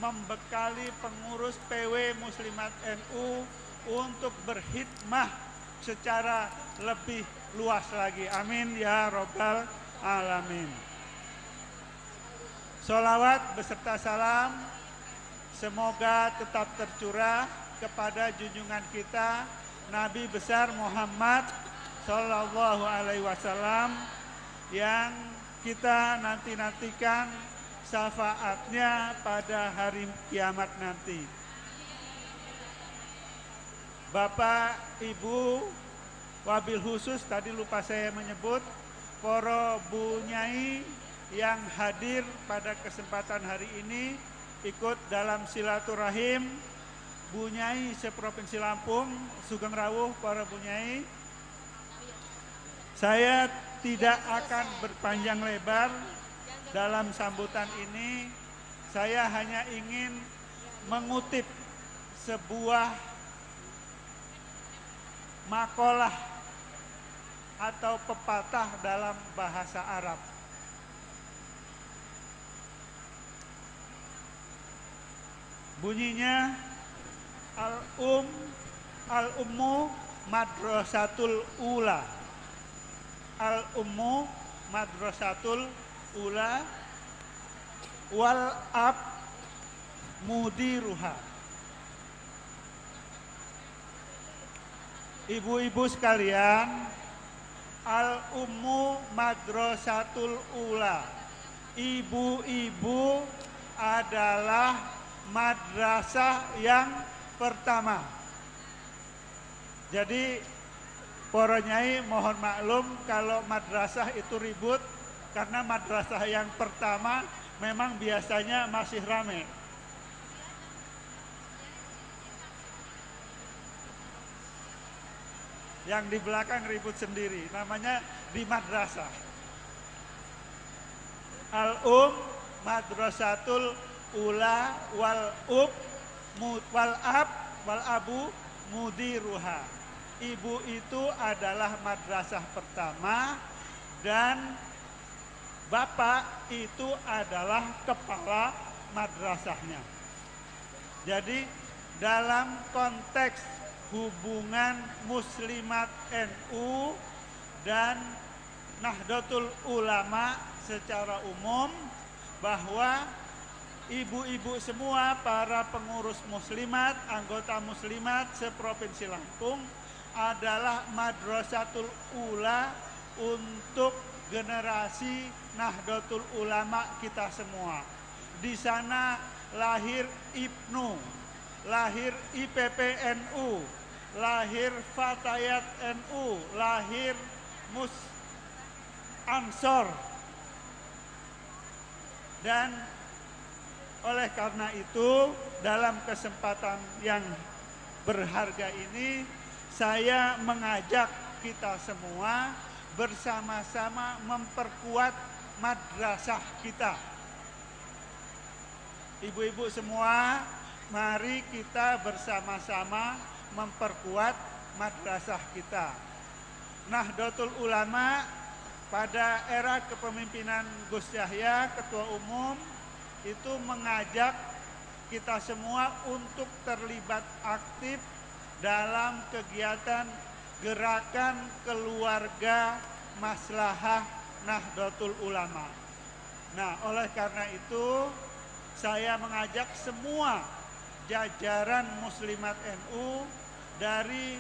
membekali pengurus PW Muslimat NU untuk berkhidmah secara lebih luas lagi. Amin ya Rabbal Alamin. Sholawat beserta salam semoga tetap tercurah kepada junjungan kita Nabi besar Muhammad Sallallahu Alaihi Wasallam yang kita nantikan syafaatnya pada hari kiamat nanti. Bapak, Ibu, wabil khusus tadi lupa saya menyebut, para Bu Nyai yang hadir pada kesempatan hari ini ikut dalam silaturahim Bu Nyai se-Provinsi Lampung, Sugeng Rawuh para Bu Nyai. Saya tidak akan berpanjang lebar dalam sambutan ini. Saya hanya ingin mengutip sebuah makalah atau pepatah dalam bahasa Arab. Bunyinya al-ummu madrasatul ula. Al-ummu madrasatul ula wal ab mudiruha. Ibu-ibu sekalian, al-ummu madrasatul ula. Ibu-ibu adalah madrasah yang pertama. Jadi para nyai mohon maklum kalau madrasah itu ribut, karena madrasah yang pertama memang biasanya masih rame. Yang di belakang ribut sendiri, namanya di madrasah. Al-um madrasatul ula wal ab wal abu mudiruha. Ibu itu adalah madrasah pertama dan bapak itu adalah kepala madrasahnya. Jadi dalam konteks hubungan Muslimat NU dan Nahdlatul Ulama secara umum, bahwa ibu-ibu semua para pengurus muslimat, anggota muslimat se-Provinsi Lampung adalah madrasatul ula untuk generasi Nahdlatul Ulama kita semua. Di sana lahir Ibnu lahir IPPNU, lahir Fatayat NU, lahir Mus Ansor. Dan oleh karena itu, dalam kesempatan yang berharga ini, saya mengajak kita semua bersama-sama memperkuat madrasah kita. Ibu-ibu semua, mari kita bersama-sama memperkuat madrasah kita. Nahdlatul Ulama pada era kepemimpinan Gus Yahya, Ketua Umum, itu mengajak kita semua untuk terlibat aktif dalam kegiatan gerakan keluarga maslahah Nahdlatul Ulama. Nah, oleh karena itu saya mengajak semua jajaran muslimat NU dari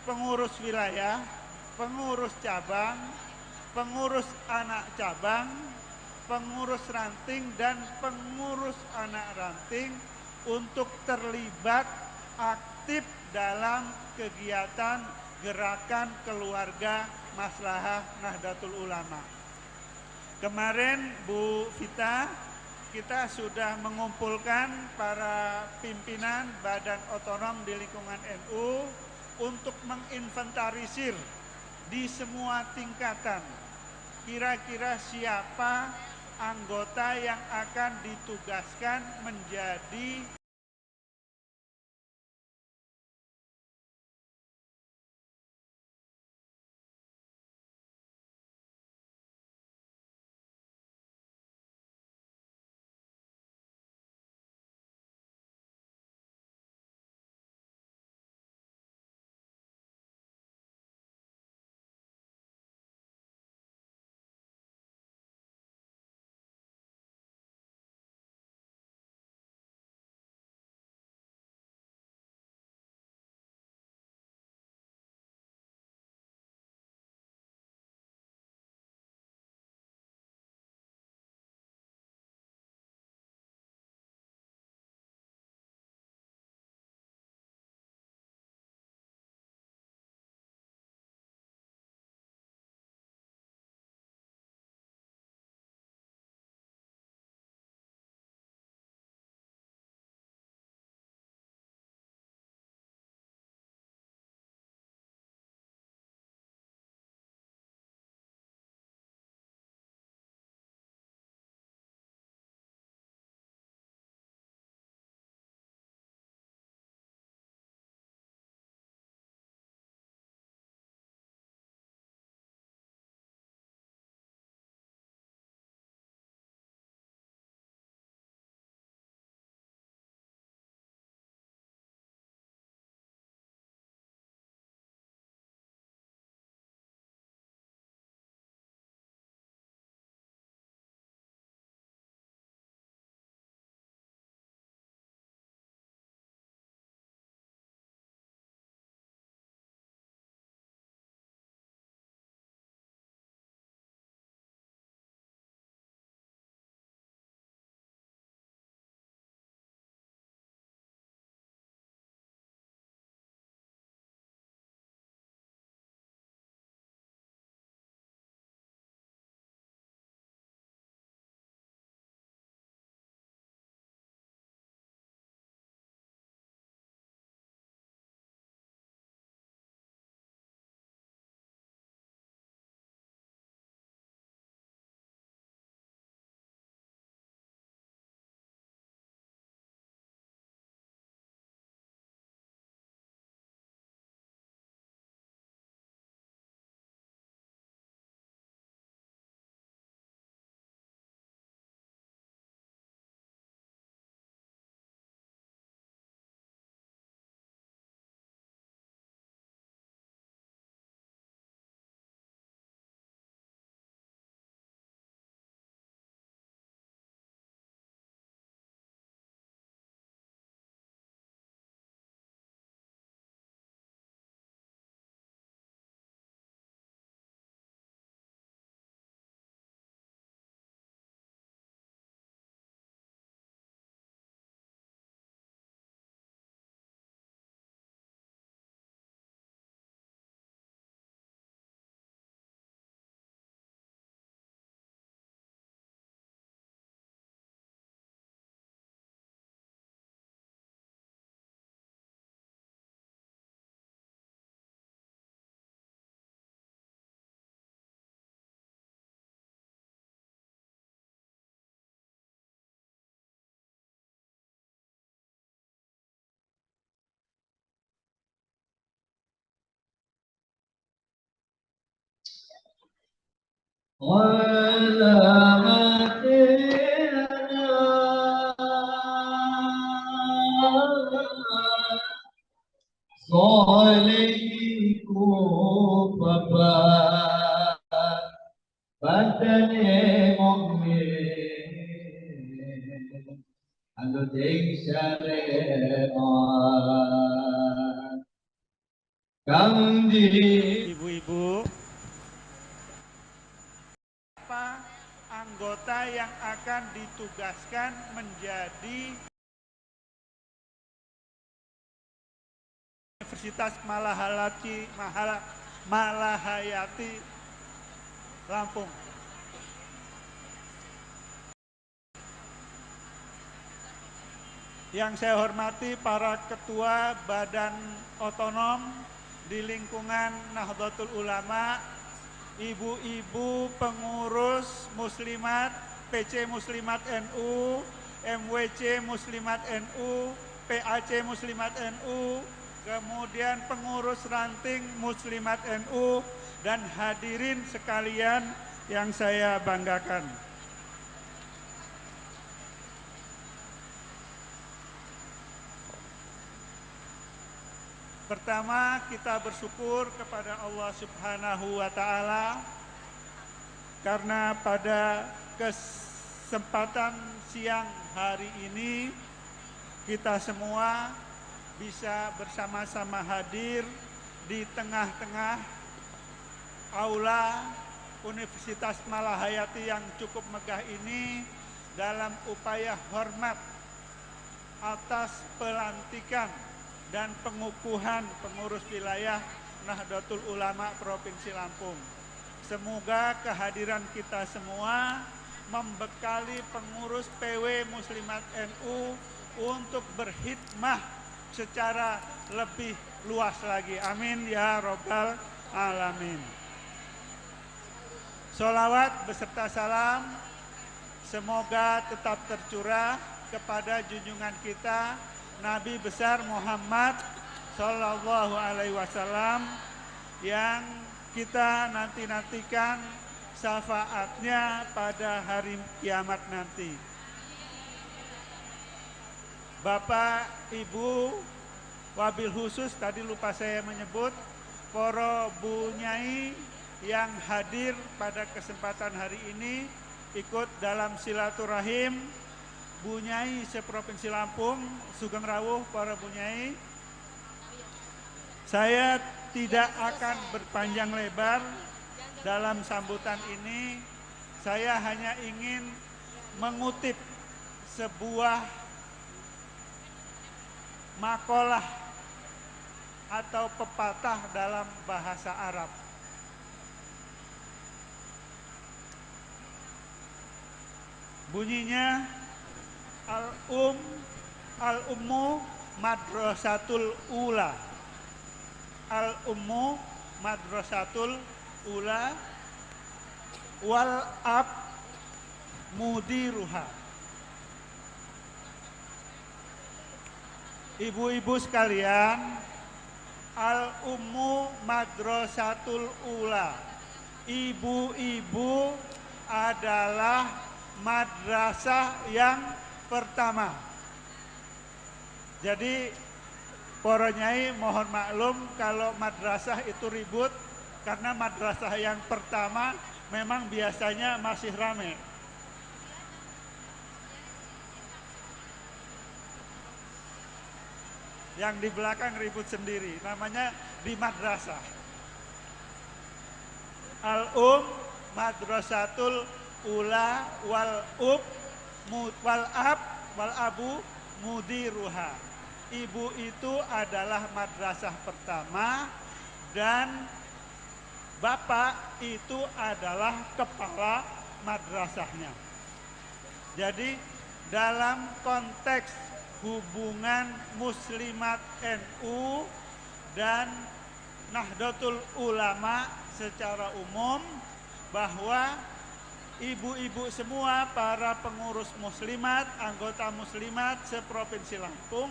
pengurus wilayah, pengurus cabang, pengurus anak cabang, pengurus ranting dan pengurus anak ranting untuk terlibat aktif dalam kegiatan gerakan keluarga maslahah Nahdlatul Ulama. Kemarin Bu Vita, kita sudah mengumpulkan para pimpinan badan otonom di lingkungan NU untuk menginventarisir di semua tingkatan kira-kira siapa anggota yang akan ditugaskan menjadi Ibu-ibu, apa anggota yang akan ditugaskan menjadi Universitas Malahayati Lampung? Yang saya hormati para ketua badan otonom di lingkungan Nahdlatul Ulama, ibu-ibu pengurus muslimat, PC Muslimat NU, MWC Muslimat NU, PAC Muslimat NU, kemudian pengurus ranting Muslimat NU, dan hadirin sekalian yang saya banggakan. Pertama, kita bersyukur kepada Allah Subhanahu wa Ta'ala karena pada kesempatan siang hari ini kita semua bisa bersama-sama hadir di tengah-tengah aula Universitas Malahayati yang cukup megah ini dalam upaya hormat atas pelantikan dan pengukuhan pengurus wilayah Nahdlatul Ulama Provinsi Lampung. Semoga kehadiran kita semua membekali pengurus PW Muslimat NU untuk berkhidmah secara lebih luas lagi. Amin ya Rabbal Alamin. Sholawat beserta salam semoga tetap tercurah kepada junjungan kita Nabi besar Muhammad Sallallahu Alaihi Wasallam yang kita nantikan syafaatnya pada hari kiamat nanti. Bapak, Ibu, wabil khusus tadi lupa saya menyebut, para Bu Nyai yang hadir pada kesempatan hari ini ikut dalam silaturahim Bu Nyai seprovinsi Lampung, Sugeng Rawuh para Bu Nyai. Saya tidak akan berpanjang lebar dalam sambutan ini. Saya hanya ingin mengutip sebuah makalah atau pepatah dalam bahasa Arab. Bunyinya Al-ummu madrasatul ula. Al-ummu madrasatul ula wal ab mudiruha. Ibu-ibu sekalian, al-ummu madrasatul ula. Ibu-ibu adalah madrasah yang pertama. Jadi para nyai mohon maklum kalau madrasah itu ribut karena madrasah yang pertama memang biasanya masih ramai. Yang di belakang ribut sendiri, namanya di madrasah. Madrasatul ula wal abu mudiruha. Ibu itu adalah madrasah pertama dan bapak itu adalah kepala madrasahnya. Jadi dalam konteks hubungan Muslimat NU dan Nahdlatul Ulama secara umum, bahwa ibu-ibu semua para pengurus muslimat, anggota muslimat seprovinsi Lampung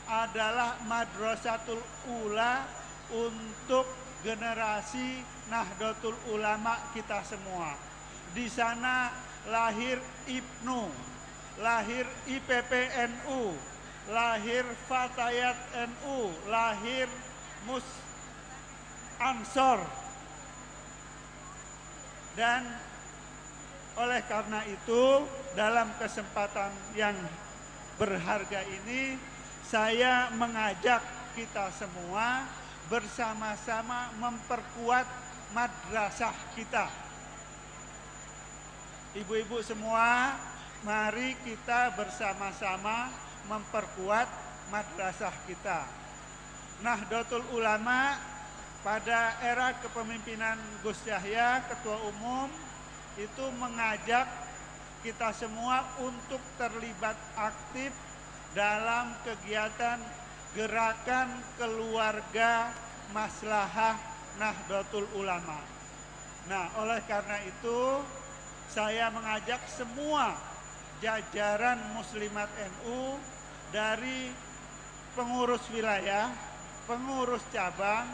adalah madrasatul ula untuk generasi Nahdlatul Ulama kita semua. Di sana lahir IPNU, lahir IPPNU, lahir Fatayat NU, lahir Mus Ansor. Dan oleh karena itu, dalam kesempatan yang berharga ini, saya mengajak kita semua bersama-sama memperkuat madrasah kita. Ibu-ibu semua, mari kita bersama-sama memperkuat madrasah kita. Nahdlatul Ulama pada era kepemimpinan Gus Yahya, Ketua Umum, itu mengajak kita semua untuk terlibat aktif dalam kegiatan gerakan keluarga maslahah Nahdlatul Ulama. Nah, oleh karena itu saya mengajak semua jajaran muslimat NU dari pengurus wilayah, pengurus cabang,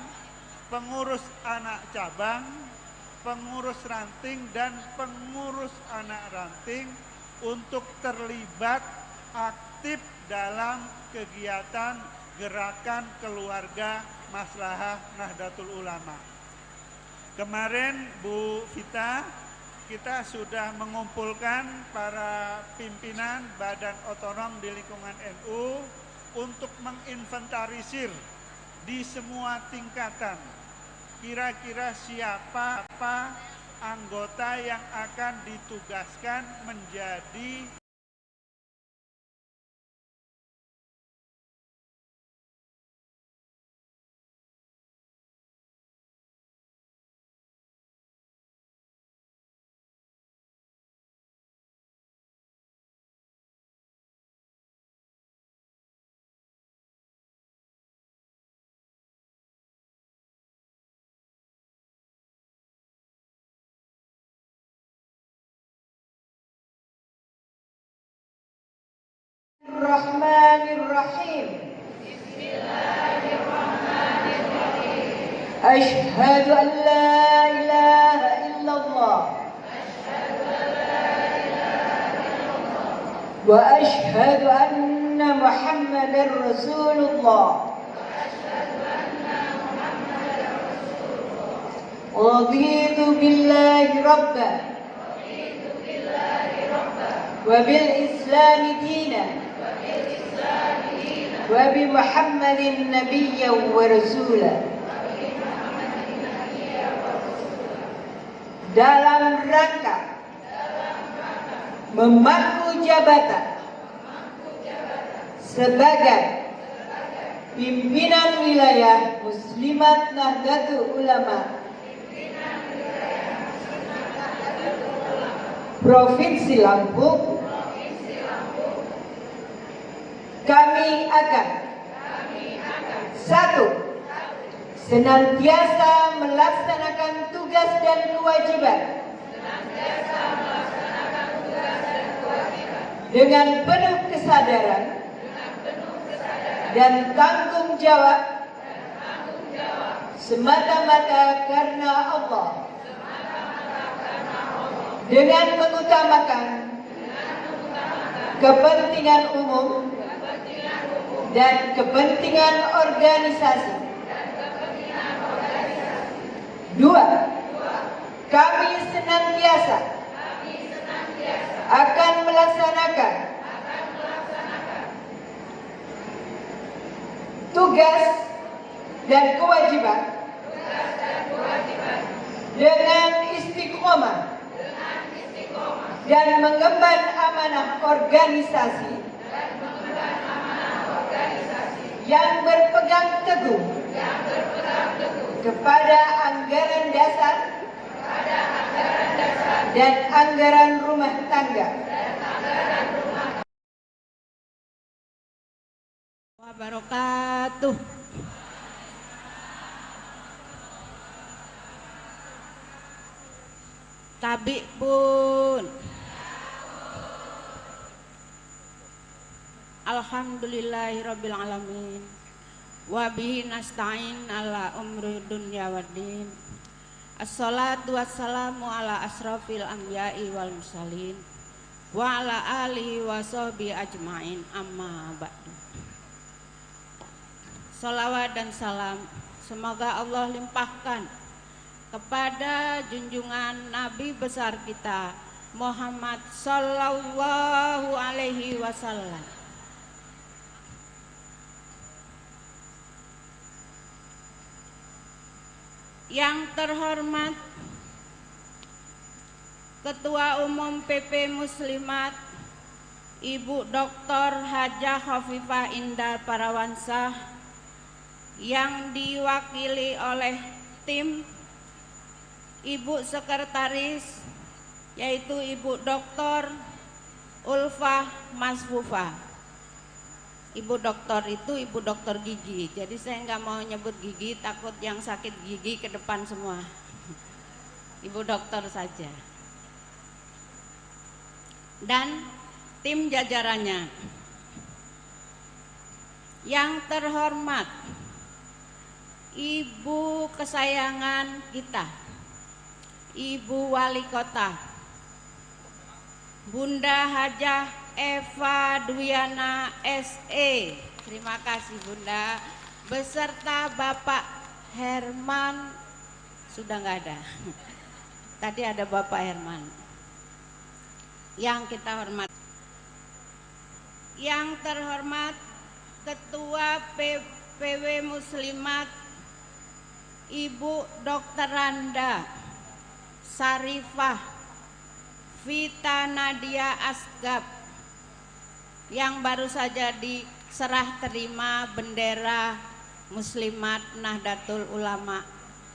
pengurus anak cabang, pengurus ranting dan pengurus anak ranting untuk terlibat aktif dalam kegiatan gerakan keluarga maslahah Nahdlatul Ulama. Kemarin Bu Vita, kita sudah mengumpulkan para pimpinan badan otonom di lingkungan NU untuk menginventarisir di semua tingkatan kira-kira siapa anggota yang akan ditugaskan menjadi Bismillahirrahmanirrahim. Asyhadu an la ilaha illallah wa asyhadu anna Muhammadar Rasulullah. Raditu billahi rabban wa bil islami dinan wa bi Muhammadin nabiyyan wa rasulah. Dalam rangka memangku jabatan sebagai pimpinan wilayah Muslimat Nahdlatul Ulama Provinsi Lampung, kami akan satu, senantiasa melaksanakan tugas dan kewajiban dengan penuh kesadaran dan tanggung jawab semata-mata karena Allah, dengan mengutamakan kepentingan umum dan kepentingan organisasi. Dua, kami senantiasa akan melaksanakan tugas dan kewajiban dengan istiqomah dan mengemban amanah organisasi yang berpegang teguh kepada anggaran dasar dan anggaran rumah tangga. Wabarakatuh. Tabik pun. Alhamdulillahirabbil alamin. Wa bihi nasta'in ala umri dunya waddin. Assalatu wassalamu ala asrafil anbiya'i wal mursalin wa ala alihi wa sahbihi ajma'in, amma ba'du. Salawat dan salam semoga Allah limpahkan kepada junjungan Nabi besar kita Muhammad sallallahu alaihi wasallam. Yang terhormat Ketua Umum PP Muslimat Ibu Dr. Hajah Khofifah Indar Parawansa, yang diwakili oleh tim Ibu Sekretaris yaitu Ibu Dr. Ulfah Masfufah. Ibu dokter itu ibu dokter gigi, jadi saya nggak mau nyebut gigi, takut yang sakit gigi ke depan semua. Ibu dokter saja. Dan tim jajarannya. Yang terhormat Ibu kesayangan kita, Ibu Wali Kota, Bunda Hajah Eva Dwiana SE, terima kasih Bunda, beserta Bapak Herman, sudah nggak ada, tadi ada Bapak Herman. Yang kita hormat, yang terhormat Ketua PPW Muslimat Ibu Dr. Randa Sarifah Vita Nadia Asgab, yang baru saja diserah terima bendera Muslimat Nahdlatul Ulama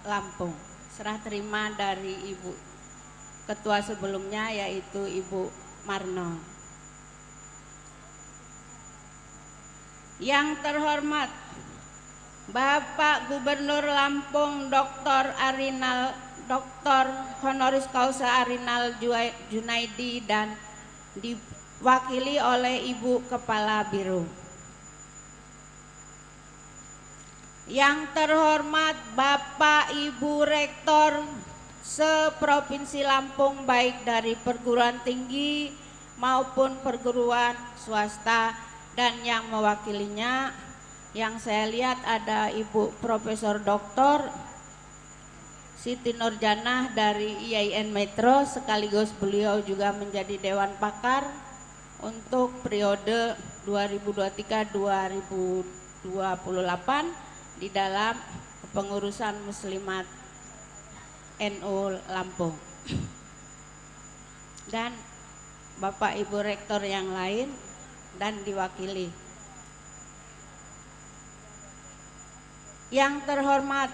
Lampung, serah terima dari Ibu Ketua sebelumnya yaitu Ibu Marno. Yang terhormat Bapak Gubernur Lampung Dr. Honoris Causa Arinal Junaidi dan diwakili oleh Ibu Kepala Biro. Yang terhormat Bapak Ibu Rektor seprovinsi Lampung, baik dari perguruan tinggi maupun perguruan swasta, dan yang mewakilinya yang saya lihat ada Ibu Profesor Dr. Siti Nurjanah dari IAIN Metro, sekaligus beliau juga menjadi Dewan Pakar untuk periode 2023-2028 di dalam pengurusan Muslimat NU Lampung. Dan Bapak Ibu Rektor yang lain dan diwakili. Yang terhormat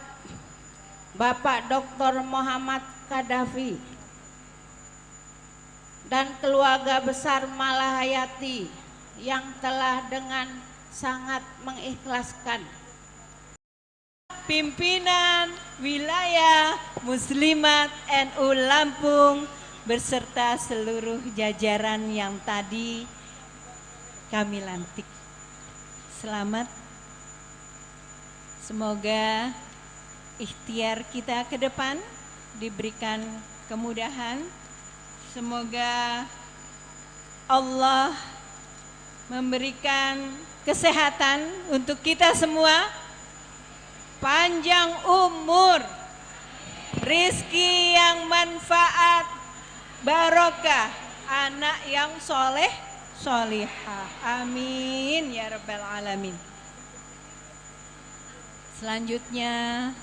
Bapak Dr. Muhammad Kadafi dan keluarga besar Malahayati yang telah dengan sangat mengikhlaskan pimpinan wilayah Muslimat NU Lampung beserta seluruh jajaran yang tadi kami lantik. Selamat. Semoga ikhtiar kita ke depan diberikan kemudahan. Semoga Allah memberikan kesehatan untuk kita semua, panjang umur, rizki yang manfaat, barokah, anak yang soleh, solihah. Amin ya rabbal alamin. Selanjutnya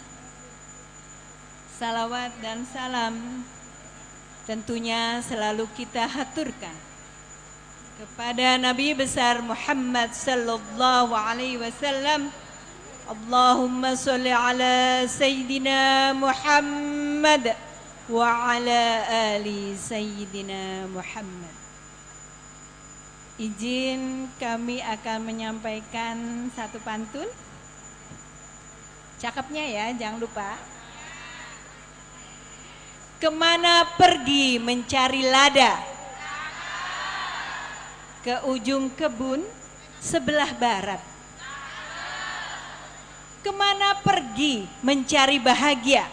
salawat dan salam tentunya selalu kita haturkan kepada Nabi besar Muhammad sallallahu alaihi wasallam. Allahumma sholli ala Sayyidina Muhammad wa ala ali Sayyidina Muhammad. Izin kami akan menyampaikan satu pantun. Cakepnya ya, jangan lupa. Kemana pergi mencari lada? Ke ujung kebun sebelah barat. Kemana pergi mencari bahagia?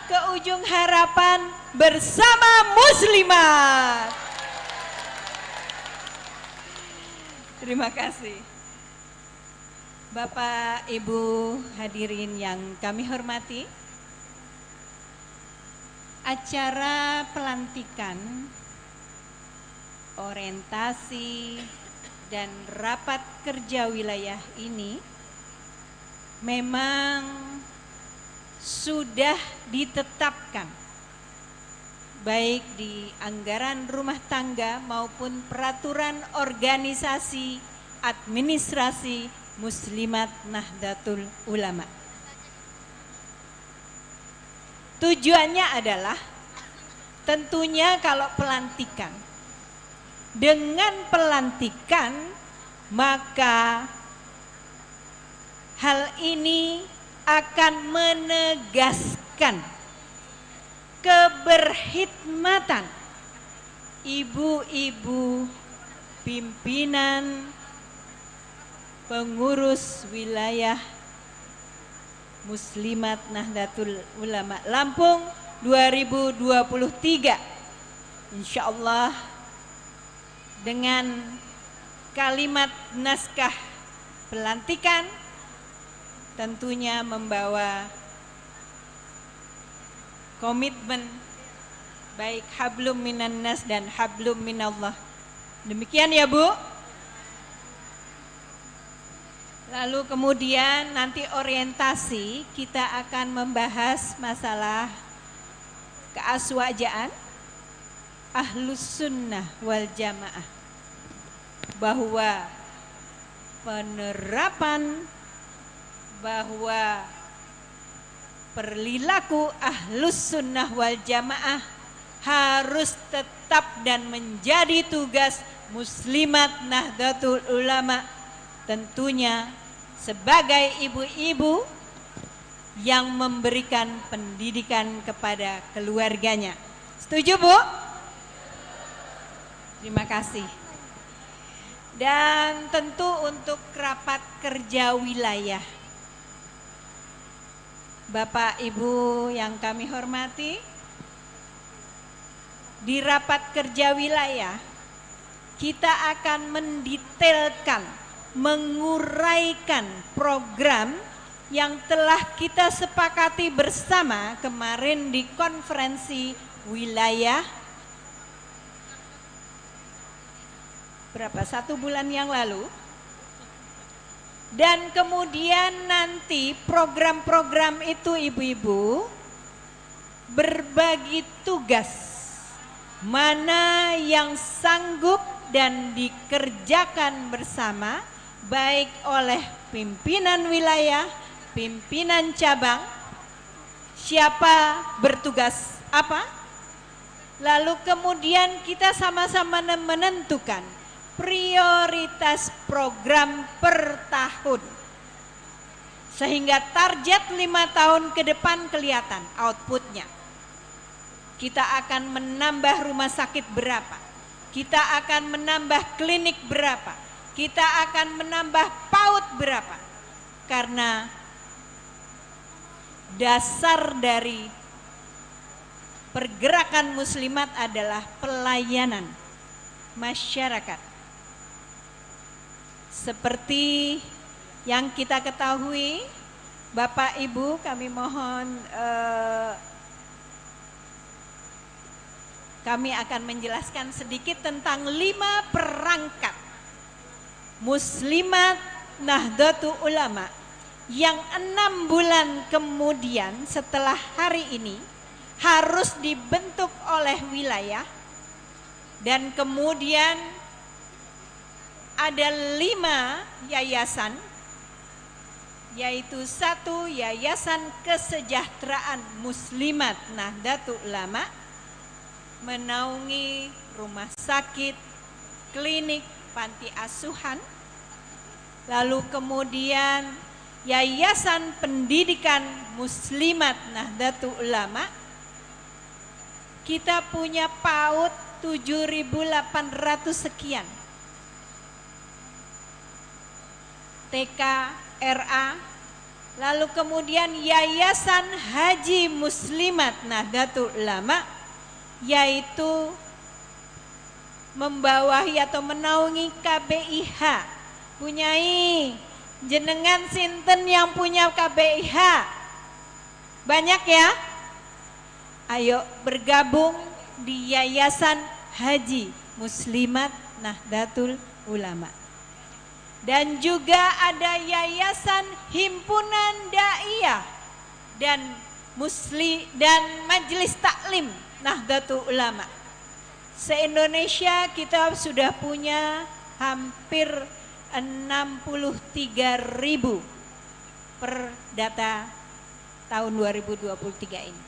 ke ujung harapan bersama muslimat. Terima kasih. Bapak, Ibu hadirin yang kami hormati, acara pelantikan, orientasi, dan rapat kerja wilayah ini memang sudah ditetapkan baik di anggaran rumah tangga maupun peraturan organisasi administrasi Muslimat Nahdlatul Ulama. Tujuannya adalah tentunya kalau pelantikan, dengan pelantikan maka hal ini akan menegaskan keberkhidmatan ibu-ibu pimpinan pengurus wilayah Muslimat Nahdlatul Ulama Lampung 2023. Insya Allah dengan kalimat naskah pelantikan tentunya membawa komitmen baik hablum minan nas dan hablum minallah. Demikian ya Bu. Lalu kemudian nanti orientasi kita akan membahas masalah keaswajaan Ahlus Sunnah wal Jamaah, bahwa penerapan bahwa perilaku Ahlus Sunnah wal Jamaah harus tetap dan menjadi tugas Muslimat Nahdlatul Ulama, tentunya sebagai ibu-ibu yang memberikan pendidikan kepada keluarganya. Setuju Bu? Terima kasih. Dan tentu untuk rapat kerja wilayah, Bapak Ibu yang kami hormati, di rapat kerja wilayah kita akan mendetailkan, menguraikan program yang telah kita sepakati bersama kemarin di konferensi wilayah satu bulan yang lalu, dan kemudian nanti program-program itu ibu-ibu berbagi tugas mana yang sanggup dan dikerjakan bersama baik oleh pimpinan wilayah, pimpinan cabang, siapa bertugas apa, lalu kemudian kita sama-sama menentukan prioritas program per tahun sehingga target 5 tahun ke depan kelihatan outputnya. Kita akan menambah rumah sakit berapa, kita akan menambah klinik berapa, kita akan menambah PAUD berapa, karena dasar dari pergerakan muslimat adalah pelayanan masyarakat. Seperti yang kita ketahui, Bapak Ibu, kami mohon kami akan menjelaskan sedikit tentang 5 perangkat Muslimat Nahdlatul Ulama yang 6 bulan kemudian setelah hari ini harus dibentuk oleh wilayah, dan kemudian ada 5 yayasan, yaitu 1 Yayasan Kesejahteraan Muslimat Nahdlatul Ulama menaungi rumah sakit, klinik, panti asuhan, lalu kemudian Yayasan Pendidikan Muslimat Nahdlatul Ulama, kita punya PAUD 7.800 sekian, TK, RA, Lalu kemudian Yayasan Haji Muslimat Nahdlatul Ulama, yaitu membawahi atau menaungi KBIH. Punyai jenengan sinten yang punya KBIH? Banyak ya? Ayo bergabung di Yayasan Haji Muslimat Nahdlatul Ulama. Dan juga ada Yayasan Himpunan Daiyah dan Majelis Taklim Nahdlatul Ulama. Se-Indonesia kita sudah punya hampir 63.000 per data tahun 2023 ini.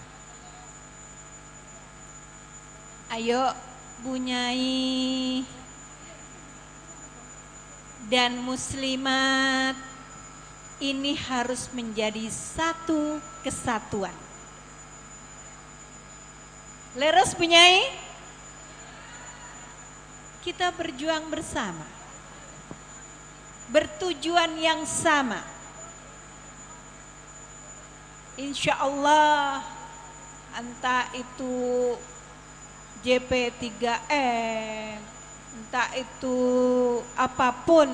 Ayo Bunyai dan muslimat ini harus menjadi satu kesatuan. Leres Bunyai, kita berjuang bersama, bertujuan yang sama. Insya Allah, entah itu JP3M, entah itu apapun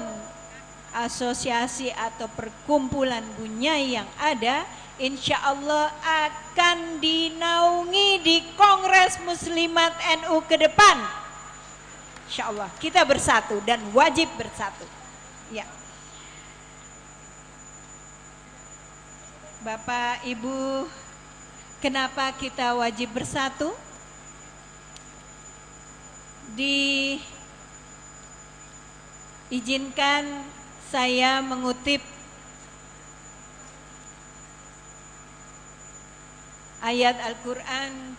asosiasi atau perkumpulan Bunyai yang ada, insya Allah akan dinaungi di Kongres Muslimat NU ke depan. Insya Allah kita bersatu dan wajib bersatu. Ya. Bapak Ibu, kenapa kita wajib bersatu? Diizinkan saya mengutip ayat Al-Quran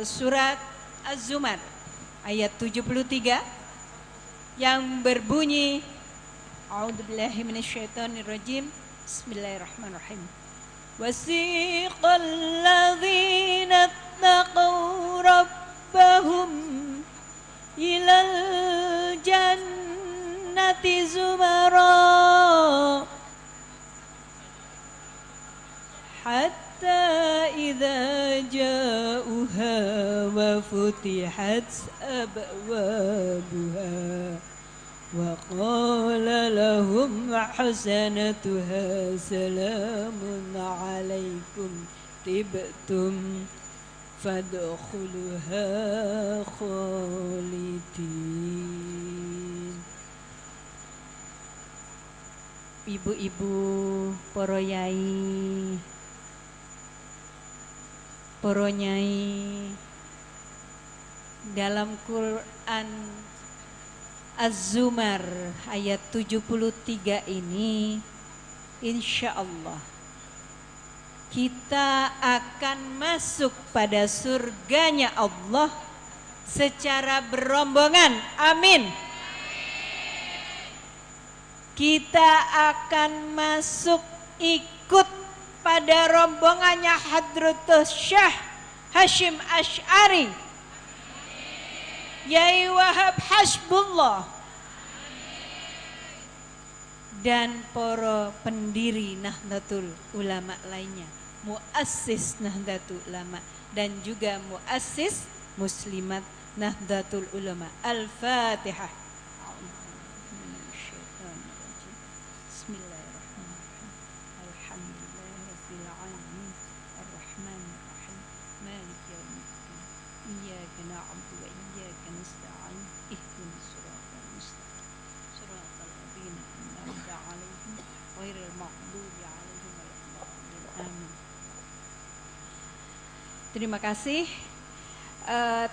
surat Az-Zumar ayat 73 yang berbunyi A'udzubillahi minasyaitonirrajim. Bismillahirrahmanirrahim. Wasiqal ladzina ittaqaw rabbahum ilal jannati zumara hatta idza ja'uha wa futihat abwabuha wa qala lahum hasanatuha salamun alaikum tibtum fadkhuluha khalidin. Ibu-ibu, para yai, para nyai, dalam Quran Az-Zumar ayat 73 ini insya Allah kita akan masuk pada surganya Allah secara berombongan. Amin. Kita akan masuk ikut pada rombongannya Hadratus Syekh Hashim Asy'ari, Yai Wahab Hasbullah, dan para pendiri Nahdlatul Ulama lainnya, muassis Nahdlatul Ulama dan juga muassis Muslimat Nahdlatul Ulama. Al-Fatihah. Bismillahirrahmanirrahim. Alhamdulillahirabbil alamin. Arrahmanirrahim. Maliki yaumiddin. Iyyaka na'budu wa iyyaka nasta'in. Ihdinas siratal mustaqim. Siratal ladzina an'amta 'alaihim ghairil maghdubi 'alaihim waladdallin. Amin. Terima kasih.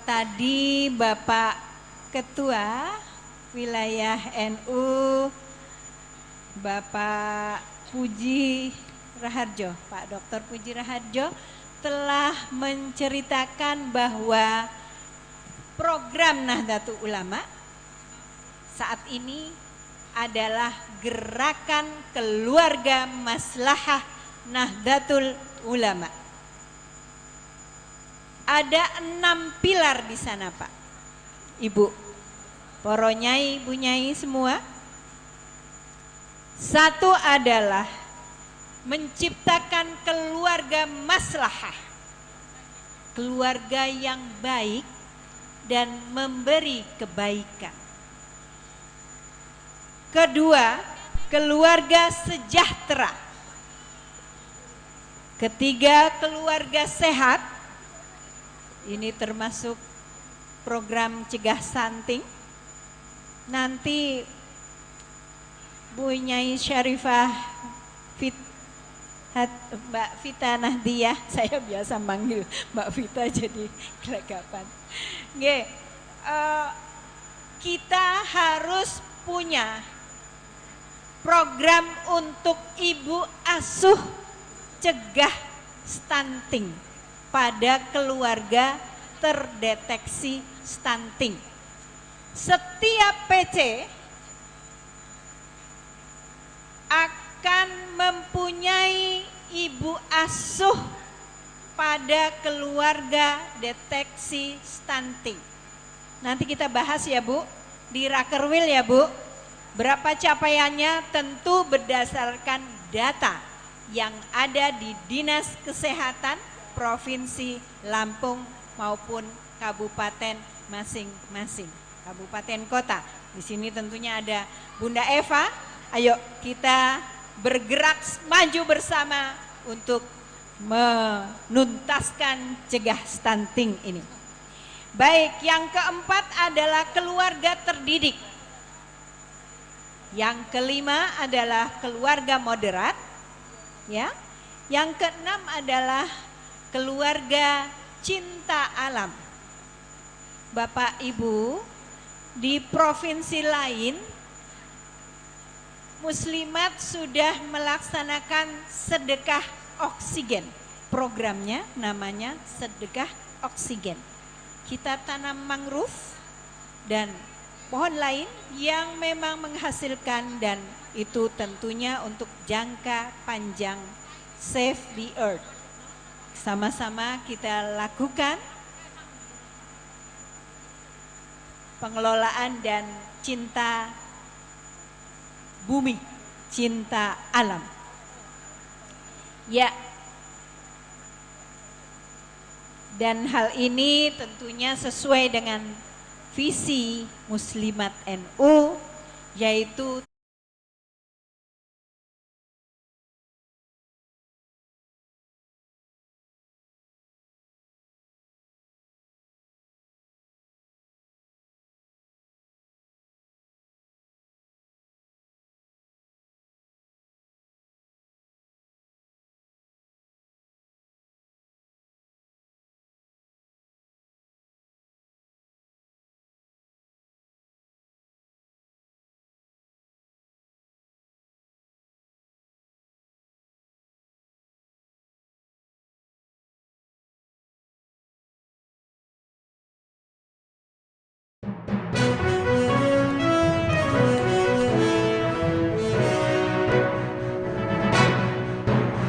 Tadi Bapak Ketua Wilayah NU Bapak Puji Raharjo, Pak Dr. Puji Raharjo telah menceritakan bahwa program Nahdlatul Ulama saat ini adalah gerakan keluarga maslahah Nahdlatul Ulama. Ada 6 pilar di sana Pak, Ibu, para nyai, bu nyai semua. Satu adalah menciptakan keluarga maslahah, keluarga yang baik dan memberi kebaikan. Kedua, keluarga sejahtera. Ketiga, keluarga sehat. Ini termasuk program cegah stunting. Nanti Bu Nyai Syarifah Mbak Vita Nahdiyah, saya biasa manggil Mbak Vita jadi kelagapan. Kita harus punya program untuk ibu asuh cegah stunting pada keluarga terdeteksi stunting. Setiap PC akan mempunyai ibu asuh pada keluarga deteksi stunting. Nanti kita bahas ya Bu, di Rakerwil ya Bu. Berapa capaiannya tentu berdasarkan data yang ada di Dinas Kesehatan Provinsi Lampung maupun kabupaten masing-masing, kabupaten kota. Di sini tentunya ada Bunda Eva. Ayo kita bergerak maju bersama untuk menuntaskan cegah stunting ini. Baik, yang keempat adalah keluarga terdidik. Yang kelima adalah keluarga moderat, ya. Yang keenam adalah keluarga cinta alam. Bapak Ibu, di provinsi lain muslimat sudah melaksanakan sedekah oksigen. Programnya namanya sedekah oksigen. Kita tanam mangrove dan pohon lain yang memang menghasilkan, dan itu tentunya untuk jangka panjang, save the earth. Sama-sama kita lakukan pengelolaan dan cinta bumi, cinta alam. Ya. Dan hal ini tentunya sesuai dengan visi Muslimat NU, yaitu